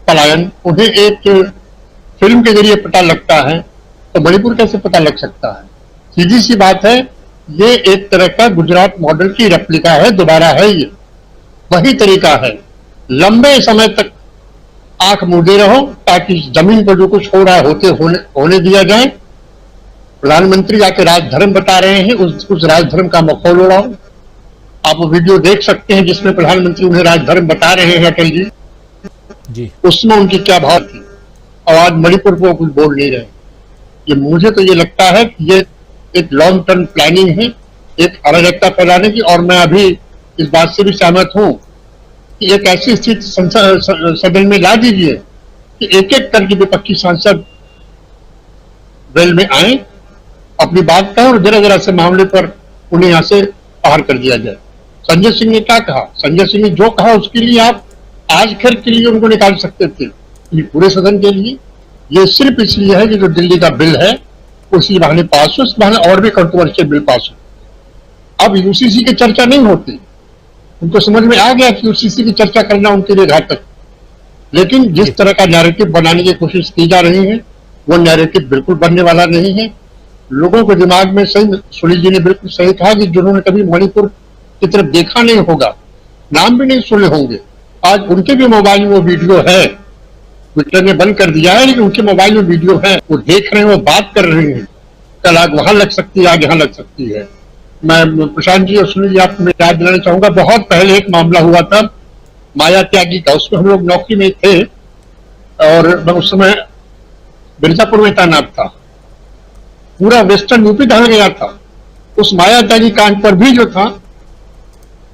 पलायन उन्हें एक फिल्म के जरिए पता लगता है, तो मणिपुर कैसे पता लग सकता है? सीधी सी बात है, ये एक तरह का गुजरात मॉडल की रेप्लिका है, दोबारा है, ये वही तरीका है। लंबे समय तक आंख मूंदे रहो ताकि जमीन पर जो कुछ हो रहा है होने दिया जाए। प्रधानमंत्री आके राजधर्म बता रहे हैं, उस राजधर्म का मखौल उड़ाओ। आप वो वीडियो देख सकते हैं जिसमें प्रधानमंत्री उन्हें राजधर्म बता रहे हैं, अटल जी, उसमें उनकी क्या भाव थी, और आज मणिपुर को कुछ बोल नहीं रहे। ये मुझे तो ये लगता है कि ये एक लॉन्ग टर्म प्लानिंग है, एक अराजकता फैलाने की। और मैं अभी इस बात से भी सहमत हूं कि एक ऐसी स्थिति सदन में ला दीजिए कि एक एक करके विपक्षी सांसद वेल में आए, अपनी बात कहें, और जरा जरा से मामले पर उन्हें यहां से बाहर कर दिया जाए। संजय सिंह ने क्या कहा? संजय सिंह ने जो कहा उसके लिए आप आज खैर के लिए उनको निकाल सकते थे, पूरे सदन के लिए। ये सिर्फ इसलिए है कि जो दिल्ली का बिल है उसी बहाने पास हो, उस बहाने और भी कंट्रोवर्शियल बिल पास हो। अब यूसीसी की चर्चा नहीं होती, उनको समझ में आ गया कि यूसीसी की चर्चा करना उनके लिए घातक। लेकिन जिस तरह का नैरेटिव बनाने की कोशिश की जा रही है, वो नैरेटिव बिल्कुल बनने वाला नहीं है। लोगों के दिमाग में सही, सुनील जी ने बिल्कुल सही कहा कि जिन्होंने कभी मणिपुर की तरफ देखा नहीं होगा, नाम भी नहीं सुने होंगे, आज उनके भी मोबाइल में वो वीडियो है। ट्विटर ने बंद कर दिया है, लेकिन उनके मोबाइल में वीडियो है, वो देख रहे हैं, वो बात कर रहे हैं। कल आग वहां लग सकती है, आग यहाँ लग सकती है। मैं प्रशांत जी और सुनील जी आपको मैं याद दिलाना चाहूंगा, बहुत पहले एक मामला हुआ था माया त्यागी का, उसमें हम लोग नौकरी में थे और मैं उस समय मिर्जापुर में तैनात था। पूरा वेस्टर्न यूपी ढह गया था। उस माया त्यागी कांड पर भी जो था,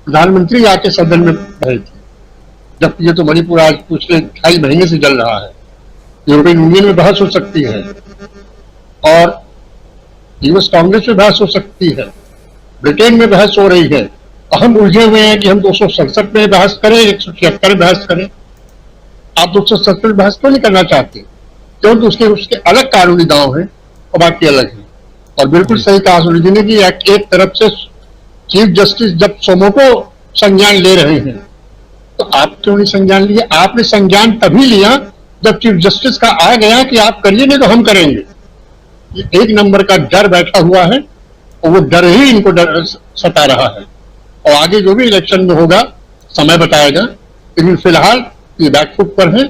प्रधानमंत्री आके सदन में रहे थे, जबकि ये तो मणिपुर आज पिछले 2.5 महीने से जल रहा है। यूरोपियन यूनियन में बहस हो सकती है और यूएस कांग्रेस में बहस हो सकती है, ब्रिटेन में बहस हो रही है। हम उलझे हुए हैं कि हम 267 में बहस करें, 176 में बहस करें। आप 267 में बहस क्यों नहीं करना चाहते? क्योंकि उसके अलग कानूनी दांव हैं और बाकी अलग है। और बिल्कुल सही कहा सुनील जी ने कि एक तरफ से चीफ जस्टिस जब सोमो को संज्ञान ले रहे हैं, तो आप क्यों नहीं संज्ञान लिए? आपने संज्ञान तभी लिया जब चीफ जस्टिस का आ गया कि आप करिए, नहीं तो हम करेंगे। ये एक नंबर का डर बैठा हुआ है और वो डर ही इनको डर सता रहा है। और आगे जो भी इलेक्शन में होगा समय बताएगा, लेकिन फिलहाल ये बैकफुट पर हैं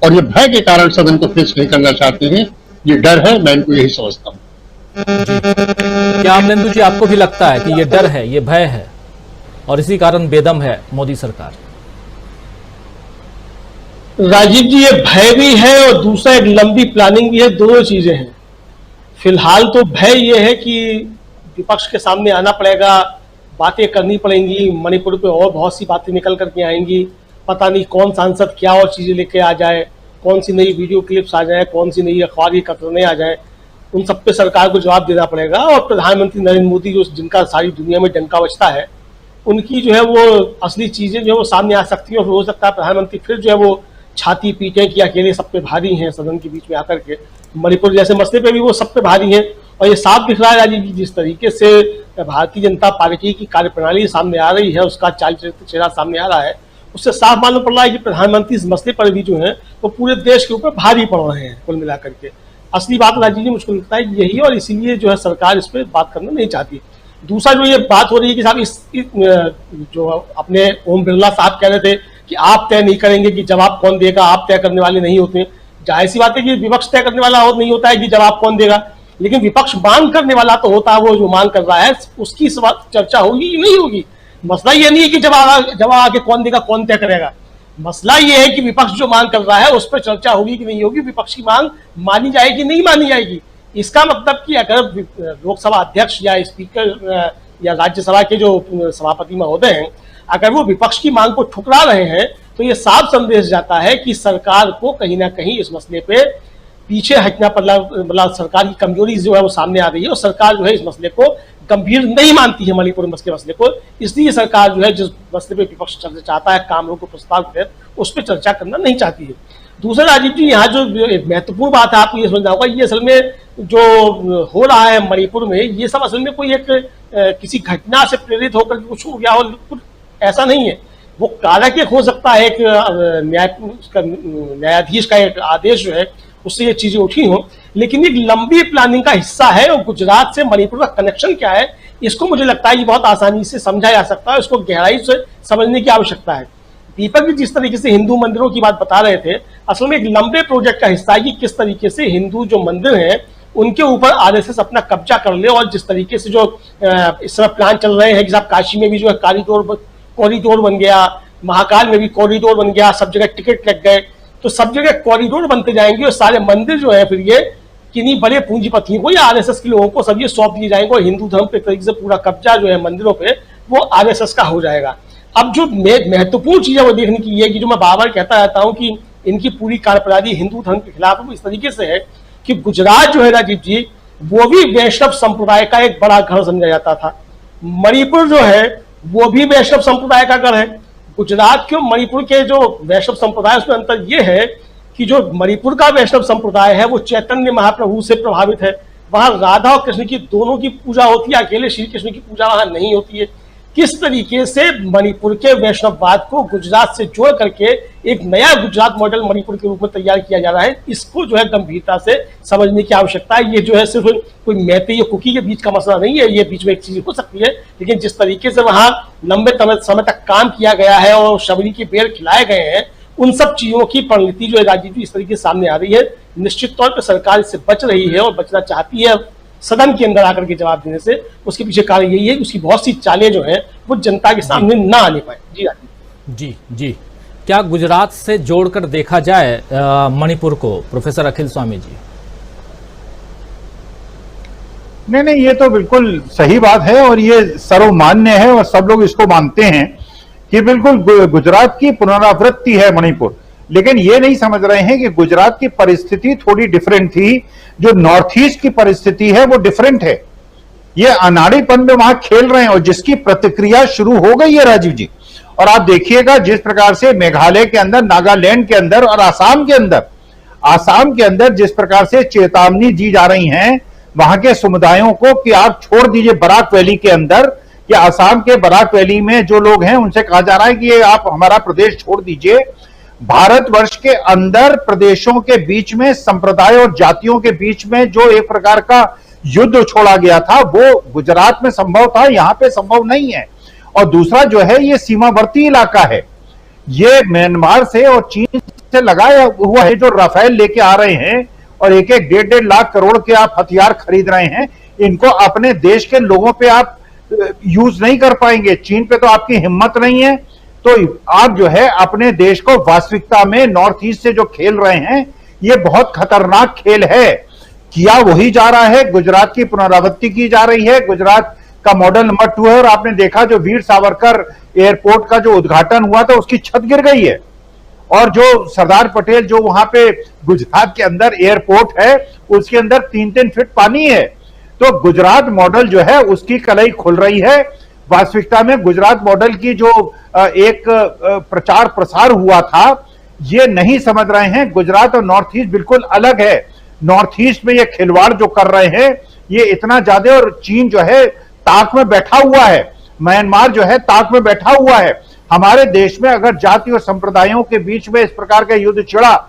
और ये भय के कारण सदन को फेस नहीं करना चाहते हैं। ये डर है, मैं इनको यही समझता हूं। क्या अमलेंदु जी आपको भी लगता है कि ये डर है, ये भय है और इसी कारण बेदम है मोदी सरकार? राजीव जी, ये भय भी है और दूसरा एक लंबी प्लानिंग भी है, दोनों चीजें हैं। फिलहाल तो भय ये है कि विपक्ष के सामने आना पड़ेगा, बातें करनी पड़ेंगी, मणिपुर पे और बहुत सी बातें निकल करके आएंगी, पता नहीं कौन सांसद क्या और चीजें लेके आ जाए, कौन सी नई वीडियो क्लिप्स आ जाए, कौन सी नई अखबारी कतरने आ जाए, उन सब पे सरकार को जवाब देना पड़ेगा। और प्रधानमंत्री नरेंद्र मोदी जो जिनका सारी दुनिया में डंका बजता है, उनकी जो है वो असली चीजें जो है वो सामने आ सकती है और हो सकता है प्रधानमंत्री फिर जो है वो छाती पीटे कि अकेले सब पे भारी हैं सदन के बीच में आकर के। मणिपुर जैसे मसले पे भी वो सब पे भारी हैं और ये साफ दिख रहा है राजीव जी, जिस तरीके से भारतीय जनता पार्टी की कार्यप्रणाली सामने आ रही है, उसका चाल चेहरा सामने आ रहा है, उससे साफ मालूम पड़ रहा है कि प्रधानमंत्री इस मसले पर भी जो है वो पूरे देश के ऊपर भारी पड़ रहे हैं कुल मिलाकर के। असली बात राजीव जी मुझको लगता है यही, और इसीलिए जो है सरकार इस पर बात करना नहीं चाहती। दूसरा जो ये बात हो रही है कि साहब इस जो अपने ओम बिरला साहब कह रहे थे कि आप तय नहीं करेंगे कि जवाब कौन देगा, आप तय करने वाले नहीं होते। जाहिर सी बात है कि विपक्ष तय करने वाला और नहीं होता है कि जवाब कौन देगा, लेकिन विपक्ष मांग करने वाला तो होता है। वो जो मांग कर रहा है उसकी चर्चा होगी कि नहीं होगी। मसला ये नहीं है कि जवाब आके कौन देगा, कौन तय करेगा। मसला ये है कि विपक्ष जो मांग कर रहा है उस पर चर्चा होगी कि नहीं होगी, विपक्ष की मांग मानी जाएगी नहीं मानी जाएगी। इसका मतलब कि अगर लोकसभा अध्यक्ष या स्पीकर या राज्यसभा के जो सभापति महोदय हैं, अगर वो विपक्ष की मांग को ठुकरा रहे हैं तो ये साफ संदेश जाता है कि सरकार को कहीं ना कहीं इस मसले पे पीछे हटना पड़ा, मतलब सरकार की कमजोरी जो है वो सामने आ रही है और सरकार जो है इस मसले को गंभीर नहीं मानती है, मणिपुर मसले को। इसलिए सरकार जो है जिस मसले पे विपक्ष चर्चा चाहता है, काम रोको प्रस्ताव के, उस पर चर्चा करना नहीं चाहती है। दूसरा राजीव जी, यहाँ जो महत्वपूर्ण बात है आपको ये समझना होगा, ये असल में जो हो रहा है मणिपुर में, ये सब असल में कोई एक किसी घटना से प्रेरित होकर कुछ हो गया हो, कुछ ऐसा नहीं है। वो कारक एक हो सकता है, एक न्यायाधीश का एक आदेश जो है उससे ये चीजें उठी हो, लेकिन एक लंबी प्लानिंग का हिस्सा है। और गुजरात से मणिपुर का कनेक्शन क्या है, इसको मुझे लगता है ये बहुत आसानी से समझा जा सकता है, उसको गहराई से समझने की आवश्यकता है। दीपक जी जिस तरीके से हिंदू मंदिरों की बात बता रहे थे, असल में एक लंबे प्रोजेक्ट का हिस्सा है कि किस तरीके से हिंदू जो मंदिर हैं उनके ऊपर आरएसएस अपना कब्जा कर ले। और जिस तरीके से जो इस समय प्लान चल रहे हैं कि साहब काशी में भी जो है कॉरिडोर बन गया, महाकाल में भी कॉरिडोर बन गया, सब जगह टिकट लग गए, तो सब जगह कॉरिडोर बनते जाएंगे और सारे मंदिर जो है फिर ये किन्हीं बड़े पूंजीपतियों को या आरएसएस के लोगों को सब ये सौंप दिए जाएंगे और हिंदू धर्म पे तरीके से पूरा कब्जा जो है मंदिरों पे वो आरएसएस का हो जाएगा। अब जो महत्वपूर्ण चीज है वो देखने की है कि जो मैं बार बार कहता रहता हूँ कि इनकी पूरी कार्यप्रणाली हिंदू धर्म के खिलाफ है, वो इस तरीके से है कि गुजरात जो है राजीव जी, वो भी वैष्णव संप्रदाय का एक बड़ा घर समझा जाता था। मणिपुर जो है वो भी वैष्णव संप्रदाय का घर है। गुजरात के मणिपुर के जो वैष्णव संप्रदाय, उसमें अंतर ये है कि जो मणिपुर का वैष्णव संप्रदाय है वो चैतन्य महाप्रभु से प्रभावित है। वहां राधा और कृष्ण की दोनों की पूजा होती है, अकेले श्री कृष्ण की पूजा वहां नहीं होती है। किस तरीके से मणिपुर के वैष्णववाद को गुजरात से जोड़ करके एक नया गुजरात मॉडल मणिपुर के रूप में तैयार किया जा रहा है, इसको जो है गंभीरता से समझने की आवश्यकता है। ये जो है सिर्फ कोई मैते या कुकी के बीच का मसला नहीं है, ये बीच में एक चीज हो सकती है, लेकिन जिस तरीके से वहां लंबे समय तक काम किया गया है और शबरी के पेड़ खिलाए गए हैं, उन सब चीजों की परिणति जो है राजीव जी इस तरीके से सामने आ रही है। निश्चित तौर पर सरकार इससे बच रही है और बचना चाहती है सदन के अंदर आकर के जवाब देने से। उसके पीछे कारण यही है कि उसकी बहुत सी चालें जो हैं वो जनता के सामने ना आने पाए। जी राजीव जी, क्या गुजरात से जोड़कर देखा जाए मणिपुर को, प्रोफेसर अखिल स्वामी जी? नहीं, ये तो बिल्कुल सही बात है और ये सर्वमान्य है और सब लोग इसको मानते हैं कि बिल्कुल गुजरात की पुनरावृत्ति है मणिपुर। लेकिन ये नहीं समझ रहे हैं कि गुजरात की परिस्थिति थोड़ी डिफरेंट थी, जो नॉर्थ ईस्ट की परिस्थिति है वो डिफरेंट है। ये अनाड़ीपन में वहां खेल रहे हैं और जिसकी प्रतिक्रिया शुरू हो गई है राजीव जी। और आप देखिएगा जिस प्रकार से मेघालय के अंदर, नागालैंड के अंदर और आसाम के अंदर जिस प्रकार से चेतावनी दी जा रही है वहां के समुदायों को कि आप छोड़ दीजिए बराक वैली के अंदर, या आसाम के बराक वैली में जो लोग हैं उनसे कहा जा रहा है कि आप हमारा प्रदेश छोड़ दीजिए। भारतवर्ष के अंदर प्रदेशों के बीच में, संप्रदाय और जातियों के बीच में जो एक प्रकार का युद्ध छोड़ा गया था वो गुजरात में संभव था, यहां पे संभव नहीं है। और दूसरा जो है ये सीमावर्ती इलाका है, ये म्यांमार से और चीन से लगाया हुआ है। जो राफेल लेके आ रहे हैं और एक 1.5 लाख करोड़ के आप हथियार खरीद रहे हैं, इनको अपने देश के लोगों पे आप यूज नहीं कर पाएंगे। चीन पे तो आपकी हिम्मत नहीं है, तो आप जो है अपने देश को वास्तविकता में नॉर्थ ईस्ट से जो खेल रहे हैं, ये बहुत खतरनाक खेल है। किया वही जा रहा है, गुजरात की पुनरावृत्ति की जा रही है, गुजरात का मॉडल नंबर 2 है। और आपने देखा जो वीर सावरकर एयरपोर्ट का जो उद्घाटन हुआ था, उसकी छत गिर गई है। और जो सरदार पटेल जो वहां पे गुजरात के अंदर एयरपोर्ट है, उसके अंदर 3-3 फीट पानी है। तो गुजरात मॉडल जो है उसकी कलई खुल रही है। वास्तविकता में गुजरात मॉडल की जो एक प्रचार प्रसार हुआ था, ये नहीं समझ रहे हैं। गुजरात और नॉर्थ ईस्ट बिल्कुल अलग है। नॉर्थ ईस्ट में ये खिलवाड़ जो कर रहे हैं, ये इतना ज्यादा, और चीन जो है ताक में बैठा हुआ है, म्यांमार जो है ताक में बैठा हुआ है। हमारे देश में अगर जाति और संप्रदायों के बीच में इस प्रकार का युद्ध छिड़ा,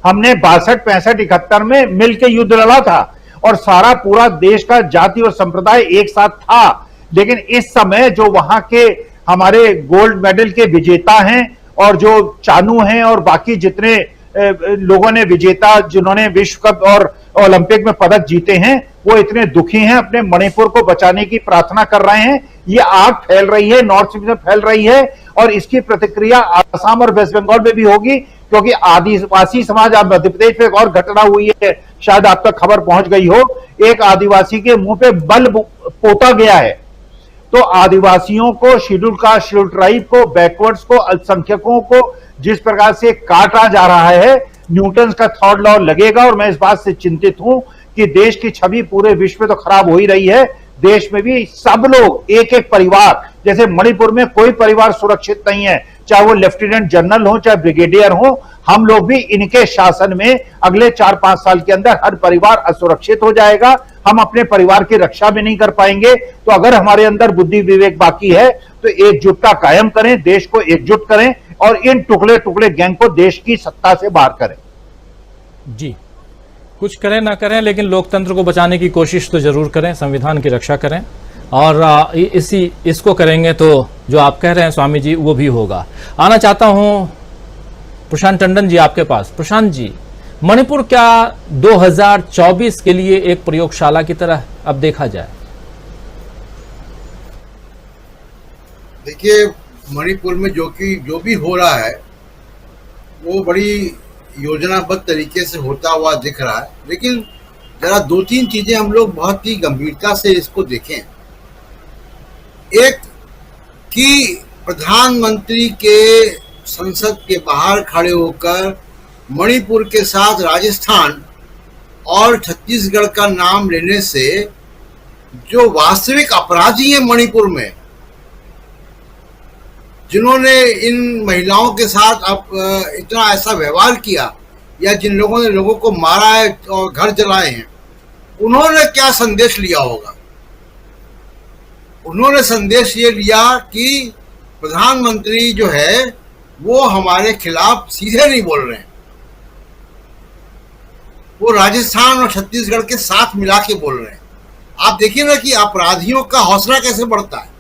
हमने 62, 65, 71 में मिलकर युद्ध लड़ा था और सारा पूरा देश का जाति और संप्रदाय एक साथ था। लेकिन इस समय जो वहां के हमारे गोल्ड मेडल के विजेता हैं और जो चानू हैं और बाकी जितने लोगों ने विजेता जिन्होंने विश्व कप और ओलंपिक में पदक जीते हैं, वो इतने दुखी हैं, अपने मणिपुर को बचाने की प्रार्थना कर रहे हैं। ये आग फैल रही है, नॉर्थ ईस्ट में फैल रही है और इसकी प्रतिक्रिया आसाम और वेस्ट बंगाल में भी होगी, क्योंकि आदिवासी समाज, अब मध्य प्रदेश में एक और घटना हुई है, शायद आप तक खबर पहुंच गई हो। एक आदिवासी के मुंह पे बल पोता गया है। तो आदिवासियों को, शेड्यूल कास्ट, शेड्यूल ट्राइब को, बैकवर्ड्स को, अल्पसंख्यकों को जिस प्रकार से काटा जा रहा है, न्यूटन का थर्ड लॉ लगेगा। और मैं इस बात से चिंतित हूं कि देश की छवि पूरे विश्व में तो खराब हो ही रही है, देश में भी सब लोग, एक एक परिवार, जैसे मणिपुर में कोई परिवार सुरक्षित नहीं है, चाहे वो लेफ्टिनेंट जनरल हो, चाहे ब्रिगेडियर हो। हम लोग भी इनके शासन में अगले 4-5 साल के अंदर हर परिवार असुरक्षित हो जाएगा। हम अपने परिवार की रक्षा भी नहीं कर पाएंगे। तो अगर हमारे अंदर बुद्धि विवेक बाकी है तो एकजुटता कायम करें, देश को एकजुट करें और इन टुकड़े टुकड़े गैंग को देश की सत्ता से बाहर करें। जी, कुछ करें ना करें, लेकिन लोकतंत्र को बचाने की कोशिश तो जरूर करें, संविधान की रक्षा करें। और इसको करेंगे तो जो आप कह रहे हैं स्वामी जी, वो भी होगा। आना चाहता हूं प्रशांत टंडन जी आपके पास। प्रशांत जी, मणिपुर क्या 2024 के लिए एक प्रयोगशाला की तरह अब देखा जाए? देखिए, मणिपुर में जो भी हो रहा है वो बड़ी योजनाबद्ध तरीके से होता हुआ दिख रहा है। लेकिन जरा 2-3 चीजें हम लोग बहुत ही गंभीरता से इसको देखें। एक कि प्रधानमंत्री के संसद के बाहर खड़े होकर मणिपुर के साथ राजस्थान और छत्तीसगढ़ का नाम लेने से जो वास्तविक अपराधी हैं मणिपुर में, जिन्होंने इन महिलाओं के साथ इतना ऐसा व्यवहार किया या जिन लोगों ने लोगों को मारा है और घर जलाए हैं, उन्होंने क्या संदेश लिया होगा? उन्होंने संदेश ये लिया कि प्रधानमंत्री जो है वो हमारे खिलाफ सीधे नहीं बोल रहे हैं, वो राजस्थान और छत्तीसगढ़ के साथ मिला के बोल रहे हैं। आप देखिए ना कि अपराधियों का हौसला कैसे बढ़ता है।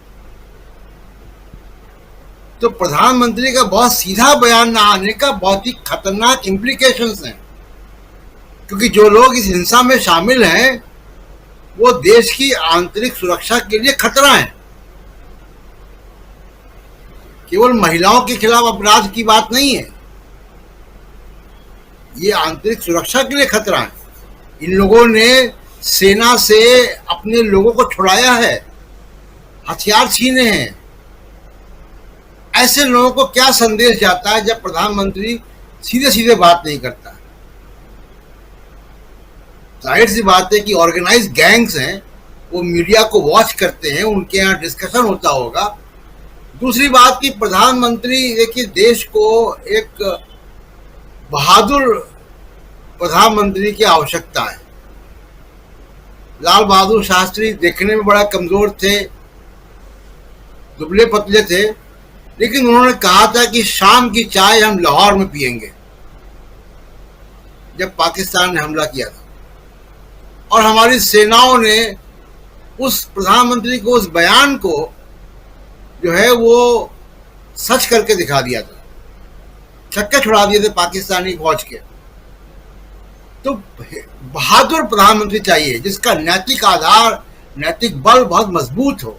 तो प्रधानमंत्री का बहुत सीधा बयान ना आने का बहुत ही खतरनाक इम्प्लीकेशंस हैं, क्योंकि जो लोग इस हिंसा में शामिल हैं वो देश की आंतरिक सुरक्षा के लिए खतरा है। केवल महिलाओं के खिलाफ अपराध की बात नहीं है, ये आंतरिक सुरक्षा के लिए खतरा है। इन लोगों ने सेना से अपने लोगों को छुड़ाया है, हथियार छीने हैं। ऐसे लोगों को क्या संदेश जाता है जब प्रधानमंत्री सीधे सीधे बात नहीं करता? जाहिर सी बात है कि ऑर्गेनाइज्ड गैंग्स हैं, वो मीडिया को वॉच करते हैं, उनके यहाँ डिस्कशन होता होगा। दूसरी बात कि प्रधानमंत्री, देखिए, देश को एक बहादुर प्रधानमंत्री की आवश्यकता है। लाल बहादुर शास्त्री देखने में बड़ा कमजोर थे, दुबले पतले थे, लेकिन उन्होंने कहा था कि शाम की चाय हम लाहौर में पिएंगे जब पाकिस्तान ने हमला किया था। और हमारी सेनाओं ने उस प्रधानमंत्री को, उस बयान को जो है वो सच करके दिखा दिया था, छक्के छुड़ा दिए थे पाकिस्तानी फौज के। तो बहादुर प्रधानमंत्री चाहिए जिसका नैतिक आधार, नैतिक बल बहुत मजबूत हो।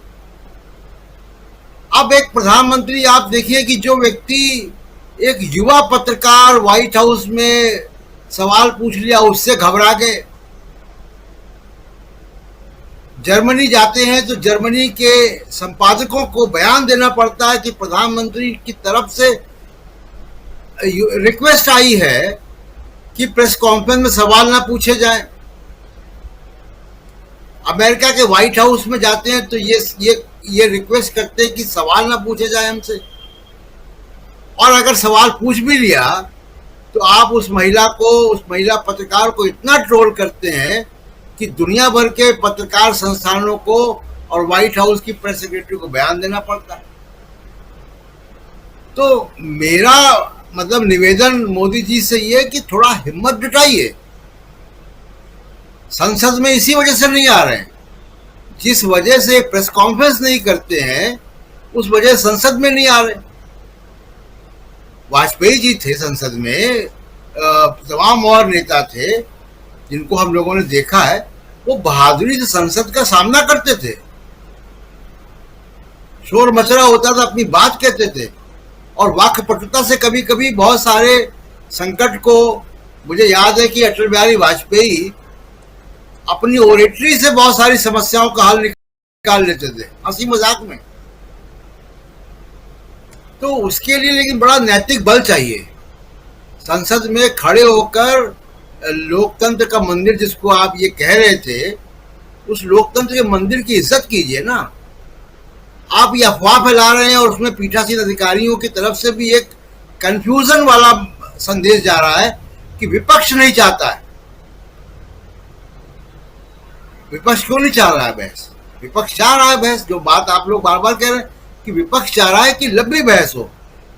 अब एक प्रधानमंत्री आप देखिए कि जो व्यक्ति, एक युवा पत्रकार व्हाइट हाउस में सवाल पूछ लिया, उससे घबरा गए। जर्मनी जाते हैं तो जर्मनी के संपादकों को बयान देना पड़ता है कि प्रधानमंत्री की तरफ से रिक्वेस्ट आई है कि प्रेस कॉन्फ्रेंस में सवाल ना पूछे जाएं। अमेरिका के व्हाइट हाउस में जाते हैं तो ये रिक्वेस्ट करते हैं कि सवाल ना पूछे जाए हमसे, और अगर सवाल पूछ भी लिया तो आप उस महिला पत्रकार को इतना ट्रोल करते हैं कि दुनिया भर के पत्रकार संस्थानों को और व्हाइट हाउस की प्रेस सेक्रेटरी को बयान देना पड़ता है। तो मेरा मतलब निवेदन मोदी जी से ये कि थोड़ा हिम्मत जुटाइए। संसद में इसी वजह से नहीं आ रहे हैं, जिस वजह से प्रेस कॉन्फ्रेंस नहीं करते हैं उस वजह संसद में नहीं आ रहे। वाजपेयी जी थे संसद में, तमाम और नेता थे जिनको हम लोगों ने देखा है, वो बहादुरी से संसद का सामना करते थे। शोर मचरा होता था, अपनी बात कहते थे, और वाक्पटुता से कभी कभी बहुत सारे संकट को, मुझे याद है कि अटल बिहारी वाजपेयी अपनी ओरेटरी से बहुत सारी समस्याओं का हल निकाल लेते थे, हंसी मजाक में। तो उसके लिए लेकिन बड़ा नैतिक बल चाहिए। संसद में खड़े होकर लोकतंत्र का मंदिर जिसको आप ये कह रहे थे, उस लोकतंत्र के मंदिर की इज्जत कीजिए ना। आप ये अफवाह फैला रहे हैं और उसमें पीठासीन अधिकारियों की तरफ से भी एक कंफ्यूजन वाला संदेश जा रहा है कि विपक्ष नहीं चाहता है। विपक्ष क्यों नहीं चाह रहा है बहस? विपक्ष चाह रहा है बहस। जो बात आप लोग बार बार कह रहे हैं कि विपक्ष चाह रहा है कि लंबी बहस हो,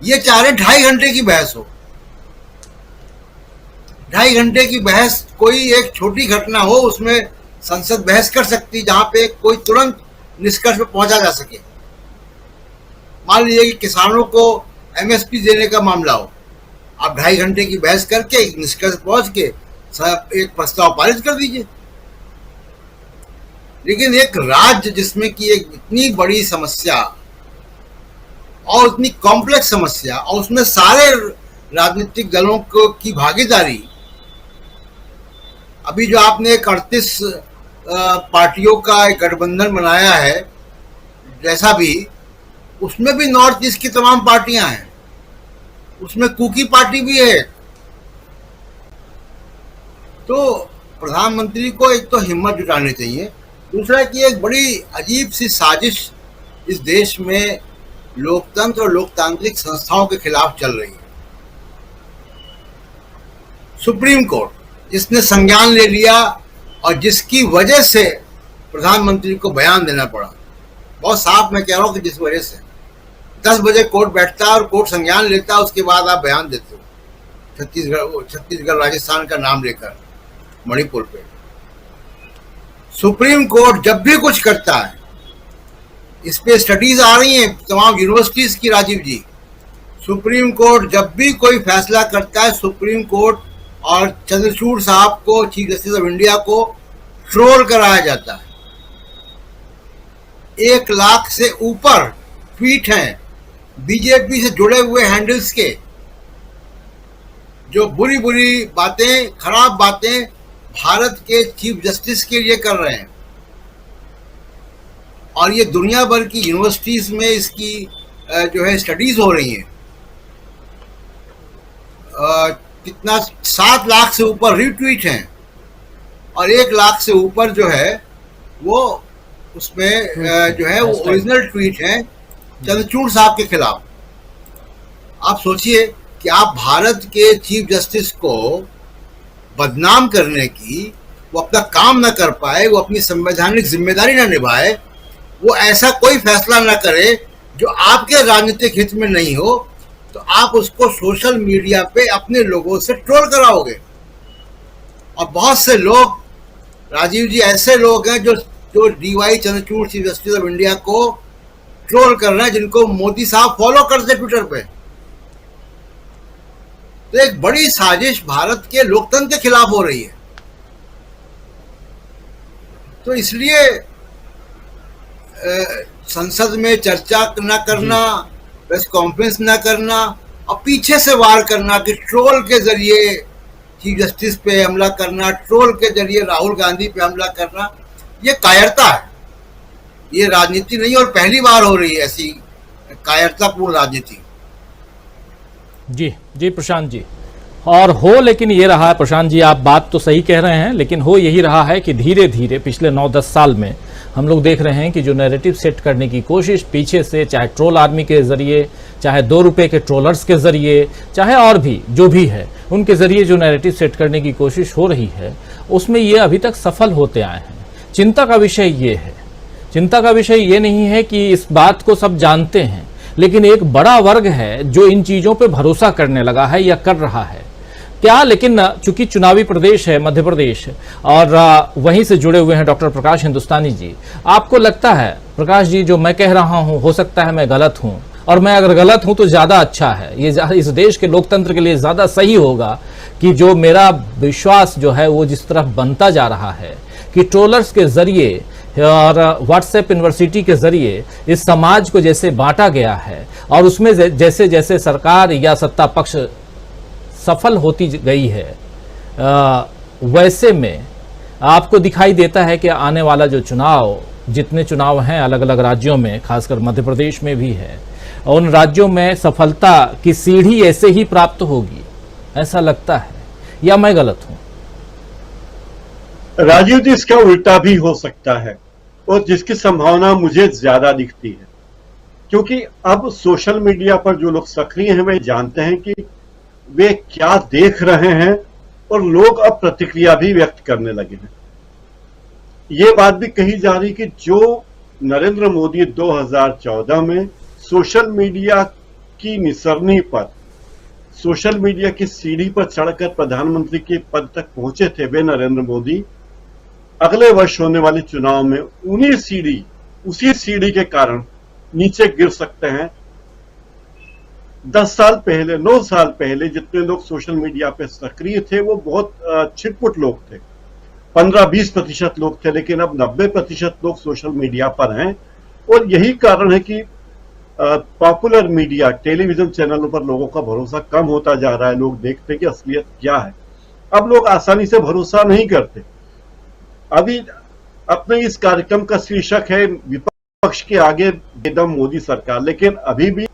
ये चाह रहे 2.5 घंटे की बहस हो। 2.5 घंटे की बहस, कोई एक छोटी घटना हो उसमें संसद बहस कर सकती, जहां पे कोई तुरंत निष्कर्ष पे पहुंचा जा सके। मान लीजिए कि किसानों को एमएसपी देने का मामला हो, आप 2.5 घंटे की बहस करके एक निष्कर्ष पहुंच के एक प्रस्ताव पारित कर दीजिए। लेकिन एक राज्य जिसमें कि एक इतनी बड़ी समस्या और इतनी कॉम्प्लेक्स समस्या, और उसमें सारे राजनीतिक दलों की भागीदारी, अभी जो आपने 38 पार्टियों का एक गठबंधन बनाया है, जैसा भी, उसमें भी नॉर्थ ईस्ट की तमाम पार्टियां हैं, उसमें कुकी पार्टी भी है। तो प्रधानमंत्री को एक तो हिम्मत जुटानी चाहिए, दूसरा कि एक बड़ी अजीब सी साजिश इस देश में लोकतंत्र और लोकतांत्रिक संस्थाओं के खिलाफ चल रही है। सुप्रीम कोर्ट जिसने संज्ञान ले लिया और जिसकी वजह से प्रधानमंत्री को बयान देना पड़ा, बहुत साफ मैं कह रहा हूं कि जिस वजह से 10 बजे कोर्ट बैठता है और कोर्ट संज्ञान लेता है, उसके बाद आप बयान देते हो छत्तीसगढ़ राजस्थान का नाम लेकर मणिपुर पे। सुप्रीम कोर्ट जब भी कुछ करता है, इस पे स्टडीज आ रही हैं तमाम यूनिवर्सिटीज की, राजीव जी, सुप्रीम कोर्ट जब भी कोई फैसला करता है, सुप्रीम कोर्ट और चंद्रचूड़ साहब को, चीफ जस्टिस ऑफ इंडिया को ट्रोल कराया जाता है। 1 लाख से ऊपर ट्वीट हैं बीजेपी से जुड़े हुए हैंडल्स के, जो बुरी बुरी बातें, खराब बातें भारत के चीफ जस्टिस के लिए कर रहे हैं। और ये दुनिया भर की यूनिवर्सिटीज में इसकी जो है स्टडीज हो रही हैं। कितना 7 लाख से ऊपर रीट्वीट हैं और 1 लाख से ऊपर जो है वो उसमें जो है वो ओरिजिनल ट्वीट हैं चंद्रचूड़ साहब के खिलाफ। आप सोचिए कि आप भारत के चीफ जस्टिस को बदनाम करने की, वो अपना काम ना कर पाए, वो अपनी संवैधानिक जिम्मेदारी ना निभाए, वो ऐसा कोई फैसला ना करे जो आपके राजनीतिक हित में नहीं हो, तो आप उसको सोशल मीडिया पे अपने लोगों से ट्रोल कराओगे। और बहुत से लोग, राजीव जी, ऐसे लोग हैं जो DY Chandrachud chief justice of India को ट्रोल कर रहे हैं जिनको मोदी साहब फॉलो करते ट्विटर पे। तो एक बड़ी साजिश भारत के लोकतंत्र के खिलाफ हो रही है। तो इसलिए संसद में चर्चा न करना, प्रेस कॉन्फ्रेंस न करना और पीछे से वार करना कि ट्रोल के जरिए चीफ जस्टिस पे हमला करना, ट्रोल के जरिए राहुल गांधी पे हमला करना, ये कायरता है, ये राजनीति नहीं। और पहली बार हो रही है ऐसी कायरतापूर्ण राजनीति। जी जी प्रशांत जी, और हो लेकिन ये रहा है प्रशांत जी, आप बात तो सही कह रहे हैं, लेकिन हो यही रहा है कि धीरे धीरे पिछले 9-10 साल में हम लोग देख रहे हैं कि जो नैरेटिव सेट करने की कोशिश पीछे से, चाहे ट्रोल आर्मी के जरिए, चाहे 2 रुपए के ट्रोलर्स के जरिए, चाहे और भी जो भी है उनके जरिए जो नैरेटिव सेट करने की कोशिश हो रही है, उसमें ये अभी तक सफल होते आए हैं। चिंता का विषय ये है, चिंता का विषय ये नहीं है कि इस बात को सब जानते हैं, लेकिन एक बड़ा वर्ग है जो इन चीजों पे भरोसा करने लगा है या कर रहा है क्या। लेकिन चूंकि चुनावी प्रदेश है मध्य प्रदेश, और वहीं से जुड़े हुए हैं डॉक्टर प्रकाश हिंदुस्तानी जी, आपको लगता है प्रकाश जी जो मैं कह रहा हूं हो सकता है मैं गलत हूं, और मैं अगर गलत हूं तो ज्यादा अच्छा है, ये इस देश के लोकतंत्र के लिए ज्यादा सही होगा कि जो मेरा विश्वास जो है वो जिस तरफ बनता जा रहा है कि ट्रोलर्स के जरिए और व्हाट्सएप यूनिवर्सिटी के जरिए इस समाज को जैसे बांटा गया है, और उसमें जैसे जैसे सरकार या सत्ता पक्ष सफल होती गई है, वैसे में आपको दिखाई देता है कि आने वाला जो चुनाव, जितने चुनाव हैं अलग अलग राज्यों में, खासकर मध्य प्रदेश में भी है, उन राज्यों में सफलता की सीढ़ी ऐसे ही प्राप्त होगी, ऐसा लगता है, या मैं गलत हूं? राजीव जी, इसका उल्टा भी हो सकता है, और जिसकी संभावना मुझे ज्यादा दिखती है, क्योंकि अब सोशल मीडिया पर जो लोग सक्रिय हैं वे जानते हैं कि वे क्या देख रहे हैं, और लोग अब प्रतिक्रिया भी व्यक्त करने लगे हैं। ये बात भी कही जा रही कि जो नरेंद्र मोदी 2014 में सोशल मीडिया की निसरनी पर, सोशल मीडिया की सीढ़ी पर चढ़कर प्रधानमंत्री के पद तक पहुंचे थे, वे नरेंद्र मोदी अगले वर्ष होने वाले चुनाव में उसी सीढ़ी के कारण नीचे गिर सकते हैं। 10 साल पहले, 9 साल पहले जितने लोग सोशल मीडिया पे सक्रिय थे वो बहुत छिटपुट लोग थे, 15-20% लोग थे, लेकिन अब 90% लोग सोशल मीडिया पर हैं। और यही कारण है कि पॉपुलर मीडिया, टेलीविजन चैनलों पर लोगों का भरोसा कम होता जा रहा है। लोग देखते हैं कि असलियत क्या है, अब लोग आसानी से भरोसा नहीं करते। अभी अपने इस कार्यक्रम का शीर्षक है विपक्ष के आगे बेदम मोदी सरकार, लेकिन अभी भी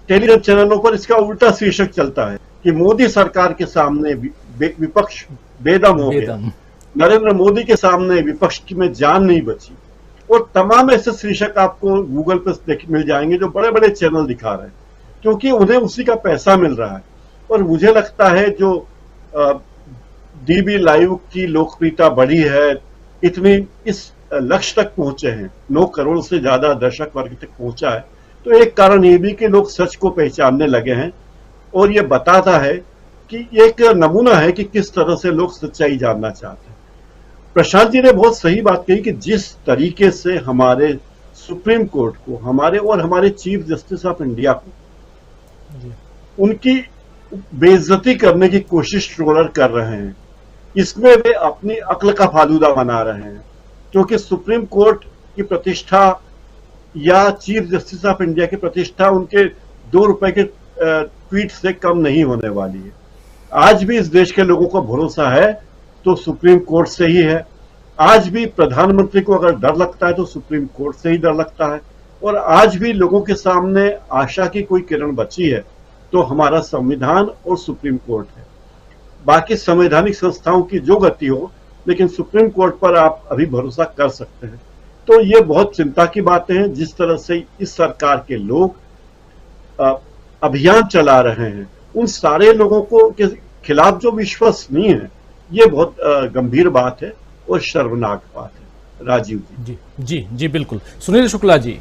टेलीविजन चैनलों पर इसका उल्टा शीर्षक चलता है कि मोदी सरकार के सामने विपक्ष बेदम हो गया, नरेंद्र मोदी के सामने विपक्ष की में जान नहीं बची। और तमाम ऐसे शीर्षक आपको गूगल पर मिल जाएंगे जो बड़े बड़े चैनल दिखा रहे हैं, क्योंकि उन्हें उसी का पैसा मिल रहा है। और मुझे लगता है जो डीबी लाइव की लोकप्रियता बढ़ी है, इतनी इस लक्ष्य तक पहुंचे हैं, 9 करोड़ से ज्यादा दर्शक वर्ग तक पहुंचा है, तो एक कारण ये भी कि लोग सच को पहचानने लगे हैं। और ये बताता है कि एक नमूना है कि किस तरह से लोग सच्चाई जानना चाहते हैं। प्रशांत जी ने बहुत सही बात कही कि जिस तरीके से हमारे सुप्रीम कोर्ट को, हमारे चीफ जस्टिस ऑफ इंडिया को उनकी बेइज्जती करने की कोशिश ट्रोलर कर रहे हैं, इसमें वे अपनी अक्ल का फालूदा बना रहे हैं, क्योंकि सुप्रीम कोर्ट की प्रतिष्ठा या चीफ जस्टिस ऑफ इंडिया की प्रतिष्ठा उनके 2 रुपए के ट्वीट से कम नहीं होने वाली है। आज भी इस देश के लोगों को भरोसा है तो सुप्रीम कोर्ट से ही है। आज भी प्रधानमंत्री को अगर डर लगता है तो सुप्रीम कोर्ट से ही डर लगता है। और आज भी लोगों के सामने आशा की कोई किरण बची है तो हमारा संविधान और सुप्रीम कोर्ट है। बाकी संवैधानिक संस्थाओं की जो गति हो, लेकिन सुप्रीम कोर्ट पर आप अभी भरोसा कर सकते हैं। तो ये बहुत चिंता की बातें हैं जिस तरह से इस सरकार के लोग अभियान चला रहे हैं, उन सारे लोगों को के खिलाफ जो विश्वसनीय है, ये बहुत गंभीर बात है और शर्मनाक बात है। राजीव जी जी जी बिल्कुल। सुनील शुक्ला जी,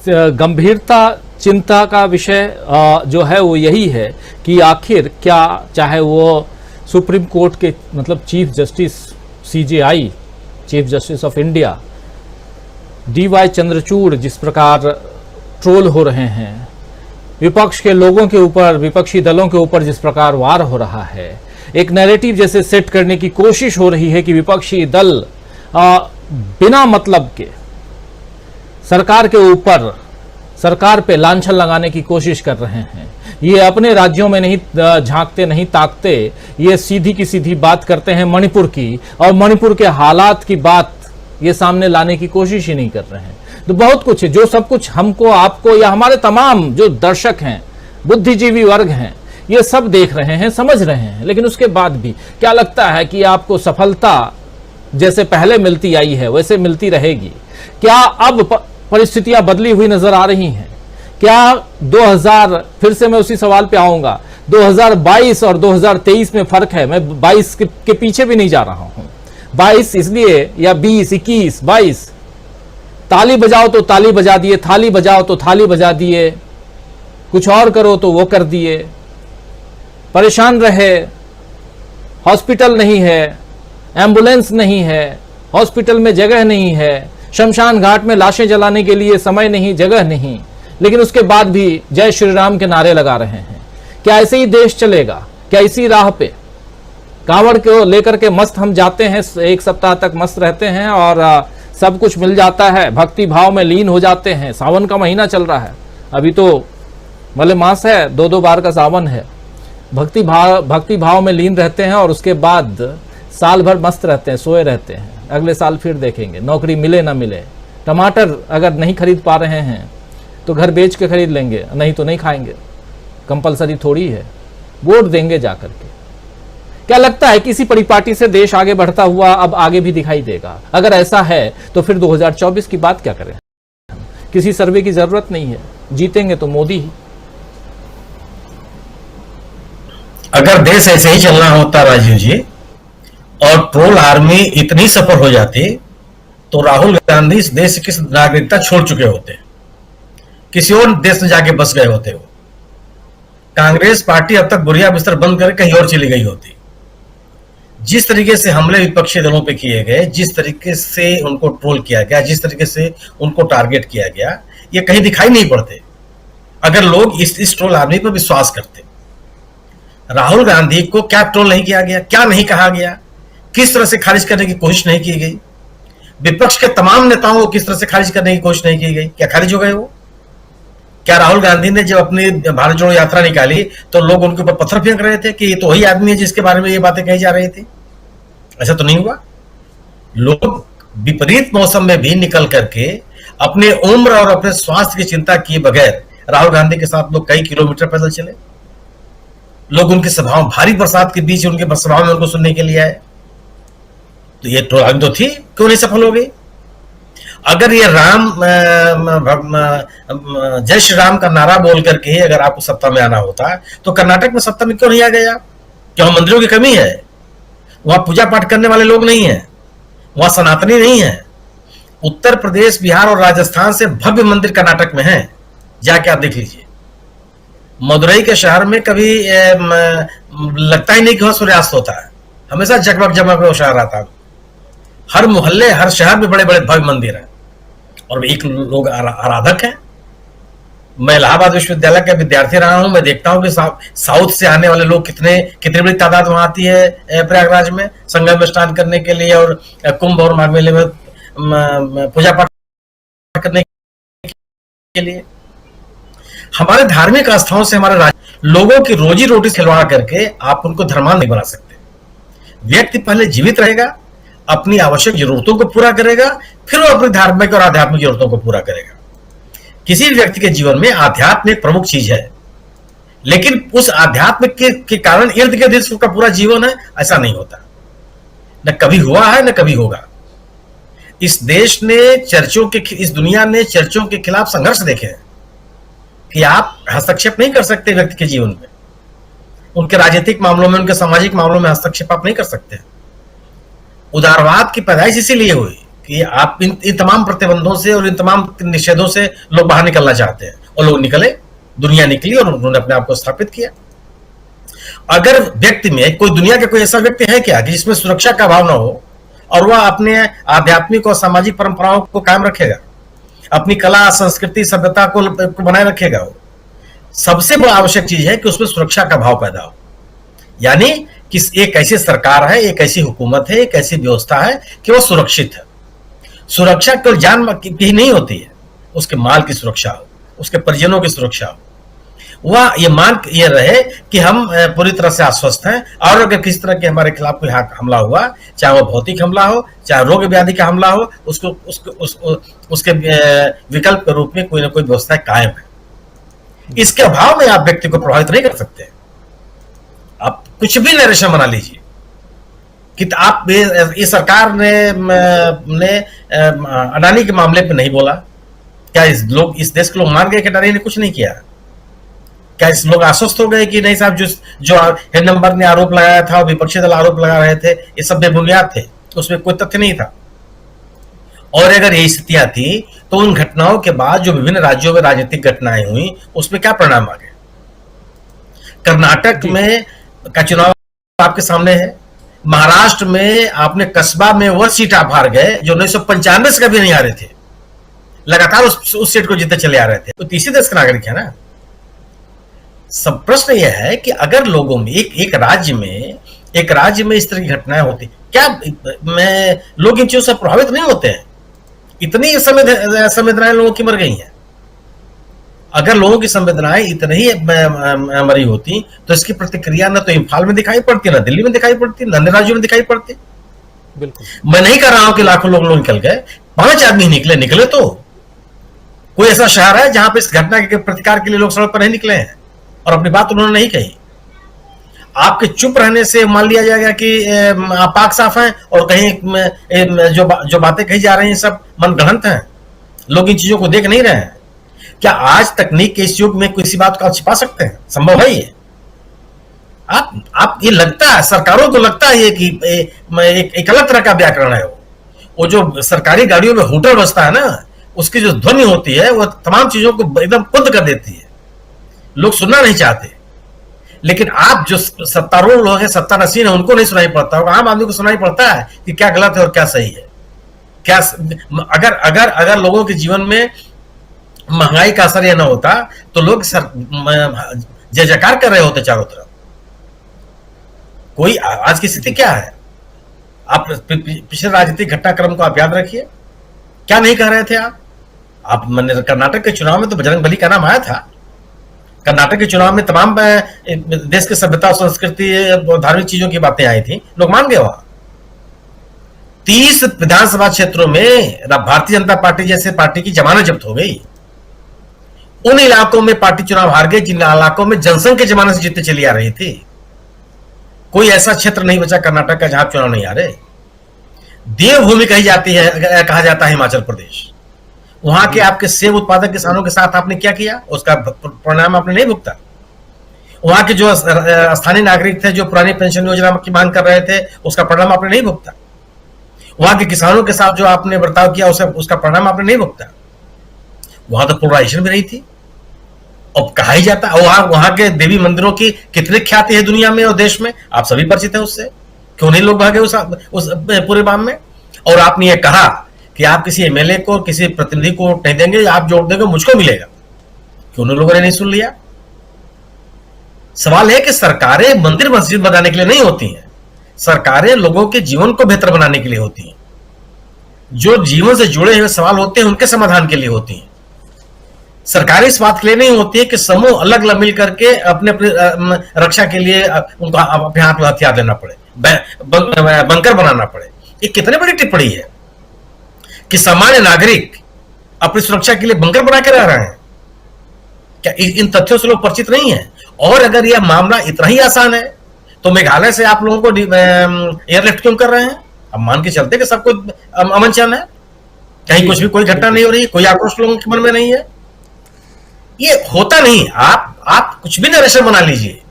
गंभीरता चिंता का विषय जो है वो यही है कि आखिर क्या, चाहे वो सुप्रीम कोर्ट के मतलब chief justice CJI, chief justice of India, DY Chandrachud जिस प्रकार ट्रोल हो रहे हैं, विपक्ष के लोगों के ऊपर, विपक्षी दलों के ऊपर जिस प्रकार वार हो रहा है, एक नैरेटिव जैसे सेट करने की कोशिश हो रही है कि विपक्षी दल बिना मतलब के सरकार के ऊपर, सरकार पे लांछन लगाने की कोशिश कर रहे हैं। ये अपने राज्यों में नहीं झांकते, नहीं ताकते, ये सीधी की सीधी बात करते हैं मणिपुर की, और मणिपुर के हालात की बात ये सामने लाने की कोशिश ही नहीं कर रहे हैं। तो बहुत कुछ है जो सब कुछ हमको, आपको या हमारे तमाम जो दर्शक हैं, बुद्धिजीवी वर्ग हैं, ये सब देख रहे हैं, समझ रहे हैं। लेकिन उसके बाद भी क्या लगता है कि आपको सफलता जैसे पहले मिलती आई है वैसे मिलती रहेगी? क्या अब परिस्थितियां बदली हुई नजर आ रही हैं? क्या 2000, फिर से मैं उसी सवाल पे आऊंगा, 2022 और 2023 में फर्क है? मैं 22 के पीछे भी नहीं जा रहा हूं, 22 इसलिए, या 20, 21, 22, ताली बजाओ तो ताली बजा दिए, थाली बजाओ तो थाली बजा दिए, कुछ और करो तो वो कर दिए, परेशान रहे, हॉस्पिटल नहीं है, एम्बुलेंस नहीं है, हॉस्पिटल में जगह नहीं है, शमशान घाट में लाशें जलाने के लिए समय नहीं, जगह नहीं, लेकिन उसके बाद भी जय श्री राम के नारे लगा रहे हैं। क्या ऐसे ही देश चलेगा? क्या इसी राह पे कांवड़ को लेकर के मस्त हम जाते हैं, एक सप्ताह तक मस्त रहते हैं और सब कुछ मिल जाता है, भक्ति भाव में लीन हो जाते हैं? सावन का महीना चल रहा है, अभी तो भले मास है, 2-2 बार का सावन है, भक्ति भाव में लीन रहते हैं और उसके बाद साल भर मस्त रहते हैं, सोए रहते हैं। अगले साल फिर देखेंगे, नौकरी मिले ना मिले, टमाटर अगर नहीं खरीद पा रहे हैं तो घर बेच के खरीद लेंगे, नहीं तो नहीं खाएंगे, कंपलसरी थोड़ी है, वोट देंगे जाकर के। क्या लगता है किसी परिपाटी से देश आगे बढ़ता हुआ अब आगे भी दिखाई देगा? अगर ऐसा है तो फिर 2024 की बात क्या करें? किसी सर्वे की जरूरत नहीं है, जीतेंगे तो मोदी ही। अगर देश ऐसे ही चलना होता राजीव जी, और ट्रोल आर्मी इतनी सफल हो जाती, तो राहुल गांधी इस देश की नागरिकता छोड़ चुके होते, किसी और देश में जाके बस गए होते। वो कांग्रेस पार्टी अब तक बुरिया बिस्तर बंद करके कहीं और चली गई होती। जिस तरीके से हमले विपक्षी दलों पे किए गए, जिस तरीके से उनको ट्रोल किया गया, जिस तरीके से उनको टारगेट किया गया, ये कहीं दिखाई नहीं पड़ते अगर लोग इस ट्रोल आर्मी पर विश्वास करते। राहुल गांधी को क्या ट्रोल नहीं किया गया, क्या नहीं कहा गया, किस तरह से खारिज करने की कोशिश नहीं की गई, विपक्ष के तमाम नेताओं को किस तरह से खारिज करने की कोशिश नहीं की गई, क्या खारिज हो गए वो? क्या राहुल गांधी ने जब अपनी भारत जोड़ो यात्रा निकाली तो लोग उनके ऊपर पत्थर फेंक रहे थे कि ये तो वही आदमी है जिसके बारे में ये बातें कही जा रही थी? ऐसा तो नहीं हुआ। लोग विपरीत मौसम में भी निकल करके अपने उम्र और अपने स्वास्थ्य की चिंता किए बगैर राहुल गांधी के साथ लोग कई किलोमीटर पैदल चले। लोग उनकी सभाओं, भारी बरसात के बीच उनके सभाओं में उनको सुनने के लिए आए। तो ये ट्रोलिंग तो थी, क्यों नहीं सफल हो गई? अगर ये जय श्री राम का नारा बोल करके अगर आपको सत्ता में आना होता तो कर्नाटक में सत्ता में क्यों नहीं आ गया? क्या वहां मंदिरों की कमी है? वहां पूजा पाठ करने वाले लोग नहीं है? वहां सनातनी नहीं है? उत्तर प्रदेश, बिहार और राजस्थान से भव्य मंदिर कर्नाटक में है, जाके आप देख लीजिए। मदुरई के शहर में कभी लगता ही नहीं कि वहां सूर्यास्त होता है, हमेशा जगमग जगमग वो शहर आता है। हर मोहल्ले, हर शहर में बड़े बड़े भव्य मंदिर हैं और एक लोग आराधक हैं। मैं इलाहाबाद विश्वविद्यालय का विद्यार्थी रहा हूं, मैं देखता हूं कि साउथ से आने वाले लोग कितनी बड़ी तादाद वहां आती है प्रयागराज में संगम में स्नान करने के लिए और कुंभ और माघ मेले में पूजा पाठ करने के लिए। हमारे धार्मिक आस्थाओं से हमारे लोगों की रोजी रोटी खिलवाड़ करके आप उनको धर्मांध नहीं बना सकते। व्यक्ति पहले जीवित रहेगा, अपनी आवश्यक जरूरतों को पूरा करेगा, फिर वो अपनी धार्मिक और आध्यात्मिक जरूरतों को पूरा करेगा। किसी भी व्यक्ति के जीवन में आध्यात्म एक प्रमुख चीज है, लेकिन उस आध्यात्म के कारण इर्द गिर्द उसका पूरा जीवन है, ऐसा नहीं होता। न कभी हुआ है न कभी होगा। इस देश ने इस दुनिया ने चर्चों के खिलाफ संघर्ष देखे हैं कि आप हस्तक्षेप नहीं कर सकते व्यक्ति के जीवन में, उनके राजनीतिक मामलों में, उनके सामाजिक मामलों में हस्तक्षेप आप नहीं कर सकते। उदारवाद की पैदाइश इसीलिए हुई कि आप इन तमाम प्रतिबंधों से और इन तमाम निषेधों से लोग बाहर निकलना चाहते हैं, और लोग निकले, दुनिया निकली और उन्होंने अपने आप को स्थापित किया। अगर व्यक्ति में कोई, दुनिया का कोई ऐसा व्यक्ति है क्या कि जिसमें सुरक्षा का भाव ना हो और वह अपने आध्यात्मिक और सामाजिक परंपराओं को कायम रखेगा? अपनी कला, संस्कृति, सभ्यता को बनाए रखेगा। वो सबसे बड़ा आवश्यक चीज है कि उसमें सुरक्षा का भाव पैदा हो, यानी कि एक ऐसी सरकार है, एक ऐसी हुकूमत है, एक ऐसी व्यवस्था है कि वो सुरक्षित है। सुरक्षा केवल जान की नहीं होती है, उसके माल की सुरक्षा हो, उसके परिजनों की सुरक्षा हो, वह ये मान ये रहे कि हम पूरी तरह से आश्वस्त हैं, और अगर किसी तरह के हमारे खिलाफ कोई हमला हुआ, चाहे वो भौतिक हमला हो, चाहे रोग व्याधि का हमला हो, उसके विकल्प के रूप में कोई ना कोई व्यवस्था कायम है। इसके अभाव में आप व्यक्ति को प्रभावित नहीं कर सकते। आप कुछ भी नरेशन बना लीजिए कि आप इस सरकार ने अडानी के मामले पे नहीं बोला, क्या इस देश के लोग मान गए कि अडानी ने कुछ नहीं किया? क्या इस लोग आश्वस्त हो गए कि नहीं साहब, जो हेड नंबर ने आरोप लगाया था और विपक्षी दल आरोप लगा रहे थे, ये सब बेबुनियाद थे, उसमें कोई तथ्य नहीं था? और अगर यही स्थितियां थी तो उन घटनाओं के बाद जो विभिन्न राज्यों में राजनीतिक घटनाएं हुई, उसमें क्या परिणाम आ गए? कर्नाटक में का चुनाव आपके सामने है, महाराष्ट्र में आपने कस्बा में वह सीट आप हार गए जो 1995 से कभी नहीं हारे थे, लगातार उस सीट को जीतते चले आ रहे थे। तो तीसरे देश के नागरिक है ना। सब प्रश्न यह है कि अगर लोगों में एक राज्य में इस तरह की घटनाएं होती, क्या लोग इन चीजों से प्रभावित नहीं होते हैं? इतनी संवेदनाएं लोगों की मर गई हैं। अगर लोगों की संवेदनाएं इतनी ही मरी होती तो इसकी प्रतिक्रिया न तो इम्फाल में दिखाई पड़ती, न दिल्ली में दिखाई पड़ती, न अन्य राज्यों में दिखाई पड़ती। बिल्कुल मैं नहीं कर रहा हूं कि लाखों लोग निकल गए, 5 आदमी निकले तो कोई ऐसा शहर है जहां पे इस घटना के प्रतिकार के लिए लोग सड़क पर नहीं निकले हैं और अपनी बात उन्होंने नहीं कही। आपके चुप रहने से मान लिया जाएगा कि आप पाक साफ हैं और कहीं जो बातें कही जा रही हैं सब मनगढ़ंत हैं, लोग इन चीजों को देख नहीं रहे हैं। क्या आज तकनीक के इस युग में किसी बात को आप छिपा सकते हैं? संभव है ये? आप ये लगता है, सरकारों को लगता है ये कि एक अलग तरह का व्याकरण है। वो जो सरकारी गाड़ियों में हूटर बजता है ना, उसकी जो ध्वनि होती है वो तमाम चीजों को एकदम कुंद कर देती है, लोग सुनना नहीं चाहते। लेकिन आप जो सत्तारूढ़ लोग हैं, सत्तानशीन है, उनको नहीं सुनाई पड़ता होगा, आम आदमी को सुनाई पड़ता है कि क्या गलत है और क्या सही है। क्या अगर लोगों के जीवन में महंगाई का असर यह ना होता तो लोग जय जयकार कर रहे होते चारों तरफ। कोई आज की स्थिति क्या है? आप पिछले राजनीतिक घटनाक्रम को आप याद रखिए, क्या नहीं कह रहे थे आप कर्नाटक के चुनाव में तो बजरंगबली का नाम आया था। कर्नाटक के चुनाव में तमाम देश की सभ्यता, संस्कृति, धार्मिक चीजों की बातें आई थी, लोग मान गए। वहां 30 विधानसभा क्षेत्रों में भारतीय जनता पार्टी जैसे पार्टी की जमानत जब्त हो गई। उन इलाकों में पार्टी चुनाव हार गई जिन इलाकों में जनसंघ की जमानत से जीतते चली आ रही थी। कोई ऐसा क्षेत्र नहीं बचा कर्नाटक का जहां चुनाव नहीं हारे। देवभूमि कही जाती है, कहा जाता है हिमाचल प्रदेश। वहां के आपके सेब उत्पादक किसानों के साथ आपने क्या किया, उसका परिणाम आपने नहीं भुगता। वहां के जो स्थानीय नागरिक थे जो पुरानी पेंशन योजना की मांग कर रहे थे, उसका परिणाम आपने नहीं भुगता। वहां के किसानों के साथ जो आपने बर्ताव किया उसका परिणाम आपने नहीं भुगता। वहां तो पोलराइजेशन भी नहीं थी। अब कहा ही जाता है वहां के देवी मंदिरों की कितनी ख्याति है दुनिया में और देश में, आप सभी परिचित हैं उससे। क्यों नहीं लोग भागे उस पूरे बाम में? और आपने ये कहा कि आप किसी एमएलए को, किसी प्रतिनिधि को नहीं देंगे, आप जोड़ देंगे मुझको मिलेगा। क्यों उन लोगों ने नहीं सुन लिया? सवाल है कि सरकारें मंदिर मस्जिद बनाने के लिए नहीं होती हैं, सरकारें लोगों के जीवन को बेहतर बनाने के लिए होती हैं। जो जीवन से जुड़े हुए सवाल होते हैं उनके समाधान के लिए होती हैं। सरकारें इस बात के लिए नहीं होती है कि समूह अलग अलग मिल करके अपने रक्षा के लिए उनको अपने हाथ में हथियार लेना पड़े, बंकर बनाना पड़े। ये कितनी बड़ी टिप्पणी है कि सामान्य नागरिक अपनी सुरक्षा के लिए बंकर बना के रह रहे हैं। क्या इन तथ्यों से लोग परिचित नहीं है? और अगर यह मामला इतना ही आसान है तो मेघालय से आप लोगों को एयरलिफ्ट क्यों कर रहे हैं? अब मान के चलते कि सब कुछ अमन चैन है, कहीं कुछ भी कोई घटना नहीं हो रही, कोई आक्रोश लोगों के मन में नहीं है। ये होता नहीं। आप कुछ भी नरेशन बना लीजिए।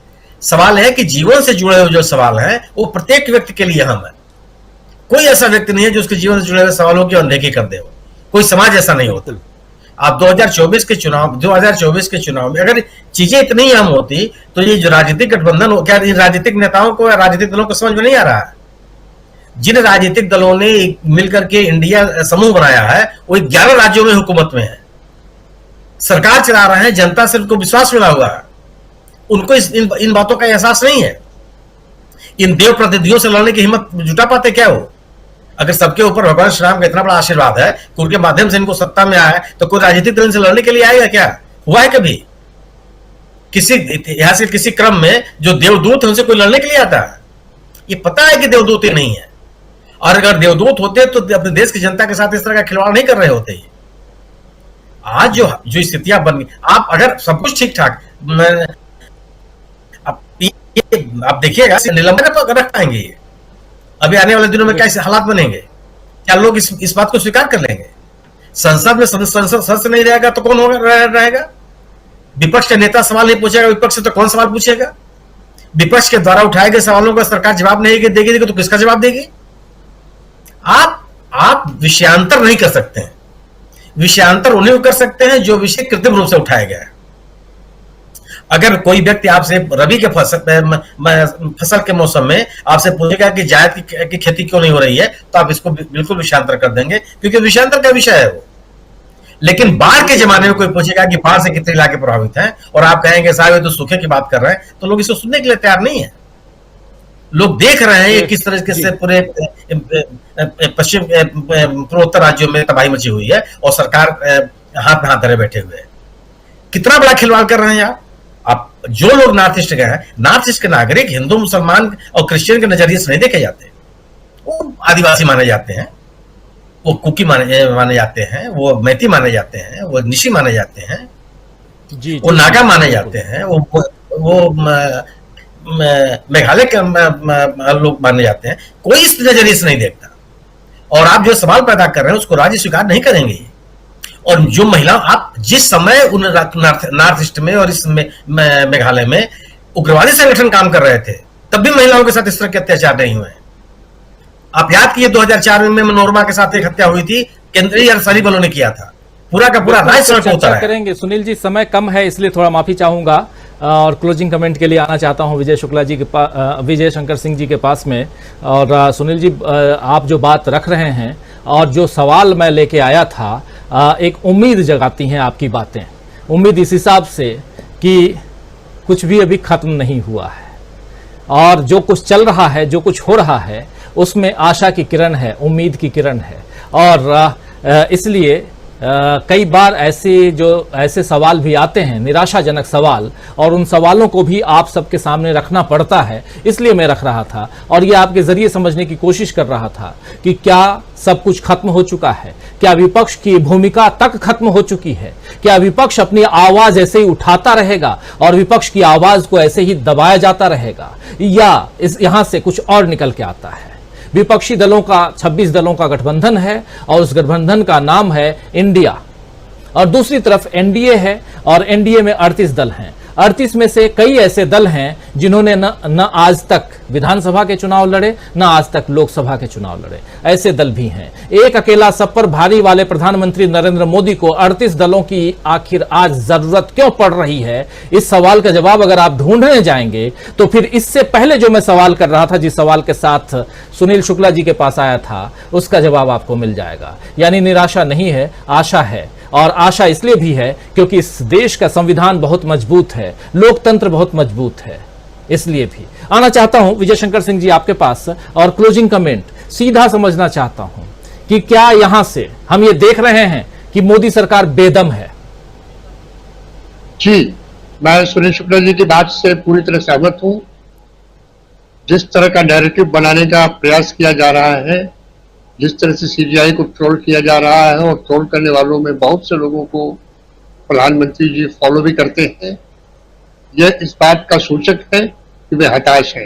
सवाल है कि जीवन से जुड़े हुए जो सवाल हैं वो प्रत्येक व्यक्ति के लिए अहम है। कोई ऐसा व्यक्ति नहीं है जो उसके जीवन से जुड़े हुए सवालों की अनदेखी कर दे। कोई समाज ऐसा नहीं होता। आप 2024 के चुनाव में अगर चीजें इतनी अहम होती तो ये जो राजनीतिक गठबंधन, क्या राजनीतिक नेताओं को या राजनीतिक दलों को समझ में नहीं आ रहा है? जिन राजनीतिक दलों ने मिलकर के इंडिया समूह बनाया है वो 11 राज्यों में हुकूमत में है, सरकार चला रहे हैं, जनता से उनको विश्वास मिला हुआ है, उनको इन बातों का एहसास नहीं है। इन देव प्रतिनिधियों से लड़ने की हिम्मत जुटा पाते क्या वो? अगर सबके ऊपर भगवान श्री राम का इतना बड़ा आशीर्वाद है कि उनके माध्यम से इनको सत्ता में आया है, तो कोई राजनीतिक दल से लड़ने के लिए आएगा क्या? हुआ है कभी किसी इतिहास के किसी क्रम में जो देवदूत है उनसे कोई लड़ने के लिए आता है? ये पता है कि देवदूत ही नहीं है, और अगर देवदूत होते तो अपने देश की जनता के साथ इस तरह का खिलवाड़ नहीं कर रहे होते। आज जो स्थितियां बन गई, आप अगर सब कुछ ठीक ठाक, आप देखिएगा निलंबन रख पाएंगे अभी आने वाले दिनों में क्या हालात बनेंगे? क्या लोग इस बात को स्वीकार कर लेंगे? संसद में सदस्य नहीं रहेगा तो कौन रहेगा? विपक्ष के नेता सवाल नहीं पूछेगा, विपक्ष से तो कौन सवाल पूछेगा? विपक्ष के द्वारा उठाए गए सवालों का सरकार जवाब नहीं देगी तो किसका जवाब देगी? आप विषयांतर नहीं कर सकते हैं। विषयांतर उन्हीं को कर सकते हैं जो विषय कृत्रिम रूप से उठाया गया है। अगर कोई व्यक्ति आपसे रबी के फसल के मौसम में आपसे पूछेगा कि जायद की खेती क्यों नहीं हो रही है, तो आप इसको बिल्कुल विषयांतर कर देंगे, क्योंकि विषयांतर का विषय है वो। लेकिन बाढ़ के जमाने में कोई पूछेगा कि बाढ़ से कितने इलाके प्रभावित हैं, और आप कहेंगे साहब ये तो सूखे की बात कर रहे हैं, तो लोग इसको सुनने के लिए तैयार नहीं है। लोग देख रहे हैं ये किस तरीके से पूरे पश्चिम पूर्वोत्तर राज्यों में तबाही मची हुई है, और सरकार हाथ में हाथ धरे बैठे हुए है। कितना बड़ा खिलवाड़ कर रहे हैं आप जो लोग नॉर्थ ईस्ट गए हैं, नॉर्थ ईस्ट के नागरिक हिंदू, मुसलमान और क्रिश्चियन के नजरिए से नहीं देखे जाते। वो आदिवासी माने जाते हैं, वो कुकी माने जाते हैं, वो मैती माने जाते हैं, वो निशी माने जाते हैं, वो नागा माने जाते हैं, वो मेघालय के लोग माने जाते हैं। कोई इस नजरिए से नहीं देखता। और आप जो सवाल पैदा कर रहे हैं उसको राज्य स्वीकार नहीं करेंगे। और जो महिला, आप जिस समय उन नॉर्थ ईस्ट में और इस मेघालय में उग्रवादी संगठन काम कर रहे थे, तब भी महिलाओं के साथ इस तरह के अत्याचार नहीं हुए। आप याद कीजिए 2004 में मनोरमा के साथ एक हत्या हुई थी, केंद्रीय अर्धसैनिक बलों ने किया था। पूरा का पूरा राज्य सड़क पर उतरा है। करेंगे सुनील जी, समय कम है इसलिए थोड़ा माफी चाहूंगा, और क्लोजिंग कमेंट के लिए आना चाहता हूं विजय शुक्ला जी के पास, विजय शंकर सिंह जी के पास में। और सुनील जी, आप जो बात रख रहे हैं और जो सवाल मैं लेके आया था, एक उम्मीद जगाती हैं आपकी बातें। उम्मीद इस हिसाब से कि कुछ भी अभी खत्म नहीं हुआ है, और जो कुछ चल रहा है, जो कुछ हो रहा है, उसमें आशा की किरण है, उम्मीद की किरण है। और इसलिए कई बार ऐसे सवाल भी आते हैं, निराशाजनक सवाल, और उन सवालों को भी आप सबके सामने रखना पड़ता है। इसलिए मैं रख रहा था, और ये आपके जरिए समझने की कोशिश कर रहा था कि क्या सब कुछ खत्म हो चुका है? क्या विपक्ष की भूमिका तक खत्म हो चुकी है? क्या विपक्ष अपनी आवाज ऐसे ही उठाता रहेगा और विपक्ष की आवाज को ऐसे ही दबाया जाता रहेगा, या यहां से कुछ और निकल के आता है? विपक्षी दलों का 26 दलों का गठबंधन है, और उस गठबंधन का नाम है इंडिया, और दूसरी तरफ एनडीए है, और एनडीए में 38 दल हैं। 38 में से कई ऐसे दल हैं जिन्होंने न आज तक विधानसभा के चुनाव लड़े, न आज तक लोकसभा के चुनाव लड़े। ऐसे दल भी हैं। एक अकेला सब पर भारी वाले प्रधानमंत्री नरेंद्र मोदी को 38 दलों की आखिर आज जरूरत क्यों पड़ रही है? इस सवाल का जवाब अगर आप ढूंढने जाएंगे तो फिर इससे पहले जो मैं सवाल कर रहा था, जिस सवाल के साथ सुनील शुक्ला जी के पास आया था, उसका जवाब आपको मिल जाएगा। यानी निराशा नहीं है, आशा है। और आशा इसलिए भी है क्योंकि इस देश का संविधान बहुत मजबूत है, लोकतंत्र बहुत मजबूत है। इसलिए भी आना चाहता हूं विजय शंकर सिंह जी आपके पास, और क्लोजिंग कमेंट सीधा समझना चाहता हूं कि क्या यहां से हम ये देख रहे हैं कि मोदी सरकार बेदम है? जी, मैं सुनील शुक्ला जी की बात से पूरी तरह सहमत हूं। जिस तरह का नैरेटिव बनाने का प्रयास किया जा रहा है, जिस तरह से सीबीआई को ट्रोल किया जा रहा है, और ट्रोल करने वालों में बहुत से लोगों को प्रधानमंत्री जी फॉलो भी करते हैं, यह इस बात का सूचक है कि वे हताश हैं।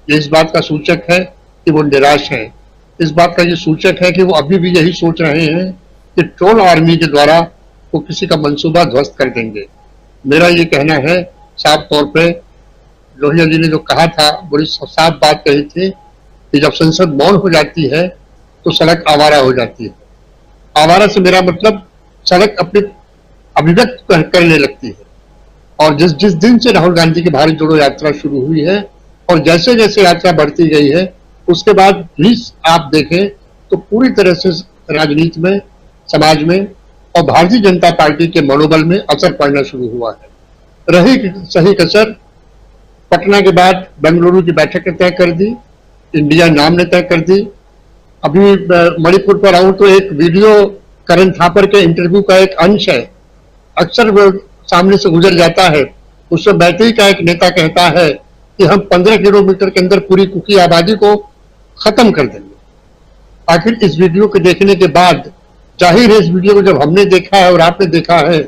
यह इस बात का सूचक है कि वो निराश हैं। इस बात का ये सूचक है कि वो अभी भी यही सोच रहे हैं कि ट्रोल आर्मी के द्वारा वो किसी का मंसूबा ध्वस्त कर देंगे। मेरा ये कहना है साफ तौर पे, लोहिया जी ने जो कहा था, बड़ी साफ बात कही थी कि जब संसद मौन हो जाती है तो सड़क आवारा हो जाती है। आवारा से मेरा मतलब सड़क अपने अभिव्यक्त करने लगती है। और जिस दिन से राहुल गांधी की भारत जोड़ो यात्रा शुरू हुई है, और जैसे जैसे यात्रा बढ़ती गई है, उसके बाद भी आप देखें तो पूरी तरह से राजनीति में, समाज में और भारतीय जनता पार्टी के मनोबल में असर पड़ना शुरू हुआ है। रही सही कसर, पटना के बाद बेंगलुरु की बैठक ने तय कर दी, इंडिया नाम ने तय कर दी। अभी मणिपुर पर आऊं तो एक वीडियो करण थापर के इंटरव्यू का एक अंश है, अक्सर वो सामने से गुजर जाता है। उसमें बैटरी का एक नेता कहता है कि हम 15 किलोमीटर के अंदर पूरी कुकी आबादी को खत्म कर देंगे। आखिर इस वीडियो को देखने के बाद, जाहिर है इस वीडियो को जब हमने देखा है और आपने देखा है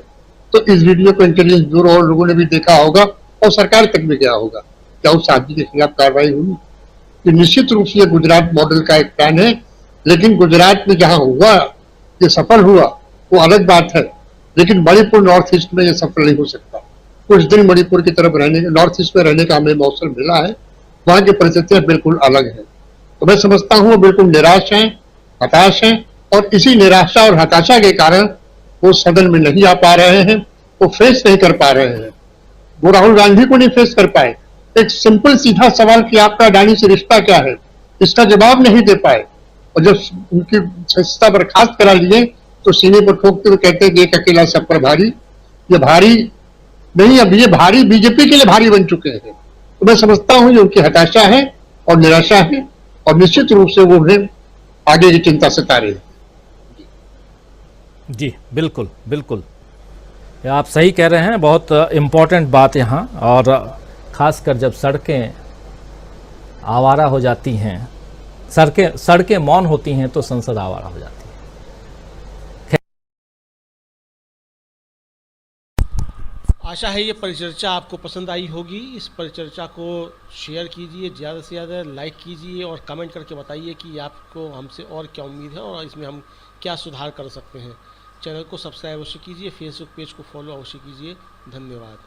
तो इस वीडियो को इंटेलिजेंस ब्यूरो और लोगों ने भी देखा होगा और सरकार तक भी गया होगा। क्या उस आदमी के खिलाफ कार्रवाई हुई? कि निश्चित रूप से ये गुजरात मॉडल का एक प्लान है, लेकिन गुजरात में जहां हुआ, ये सफल हुआ, वो अलग बात है, लेकिन मणिपुर नॉर्थ ईस्ट में ये सफल नहीं हो सकता। कुछ दिन मणिपुर की तरफ रहने, नॉर्थ ईस्ट में रहने का हमें मौसम मिला है, वहां की परिस्थितियां बिल्कुल अलग है। तो मैं समझता हूँ वो बिल्कुल निराश हैं, हताश हैं, और इसी निराशा और हताशा के कारण वो सदन में नहीं आ पा रहे हैं, वो फेस नहीं कर पा रहे हैं। वो राहुल गांधी को नहीं फेस कर पाए। एक सिंपल सीधा सवाल कि आपका अडानी से रिश्ता क्या है, इसका जवाब नहीं दे पाए, और जब उनकी सदस्यता बर्खास्त करा लिए तो सीने पर ठोकते हुए कहते हैं कि एक अकेला सब पर भारी। ये भारी नहीं, अब ये भारी बीजेपी के लिए भारी बन चुके हैं। तो मैं समझता हूं ये उनकी हताशा है और निराशा है, और निश्चित रूप से वो भी आगे की चिंता सता रहे हैं। जी बिल्कुल बिल्कुल, आप सही कह रहे हैं। बहुत इम्पोर्टेंट बात यहाँ, और खासकर जब सड़कें आवारा हो जाती हैं, सड़कें मौन होती हैं तो संसद आवारा हो जाती है। आशा है ये परिचर्चा आपको पसंद आई होगी। इस परिचर्चा को शेयर कीजिए, ज़्यादा से ज़्यादा लाइक कीजिए और कमेंट करके बताइए कि आपको हमसे और क्या उम्मीद है और इसमें हम क्या सुधार कर सकते हैं। चैनल को सब्सक्राइब अवश्य कीजिए, फेसबुक पेज को फॉलो अवश्य कीजिए। धन्यवाद।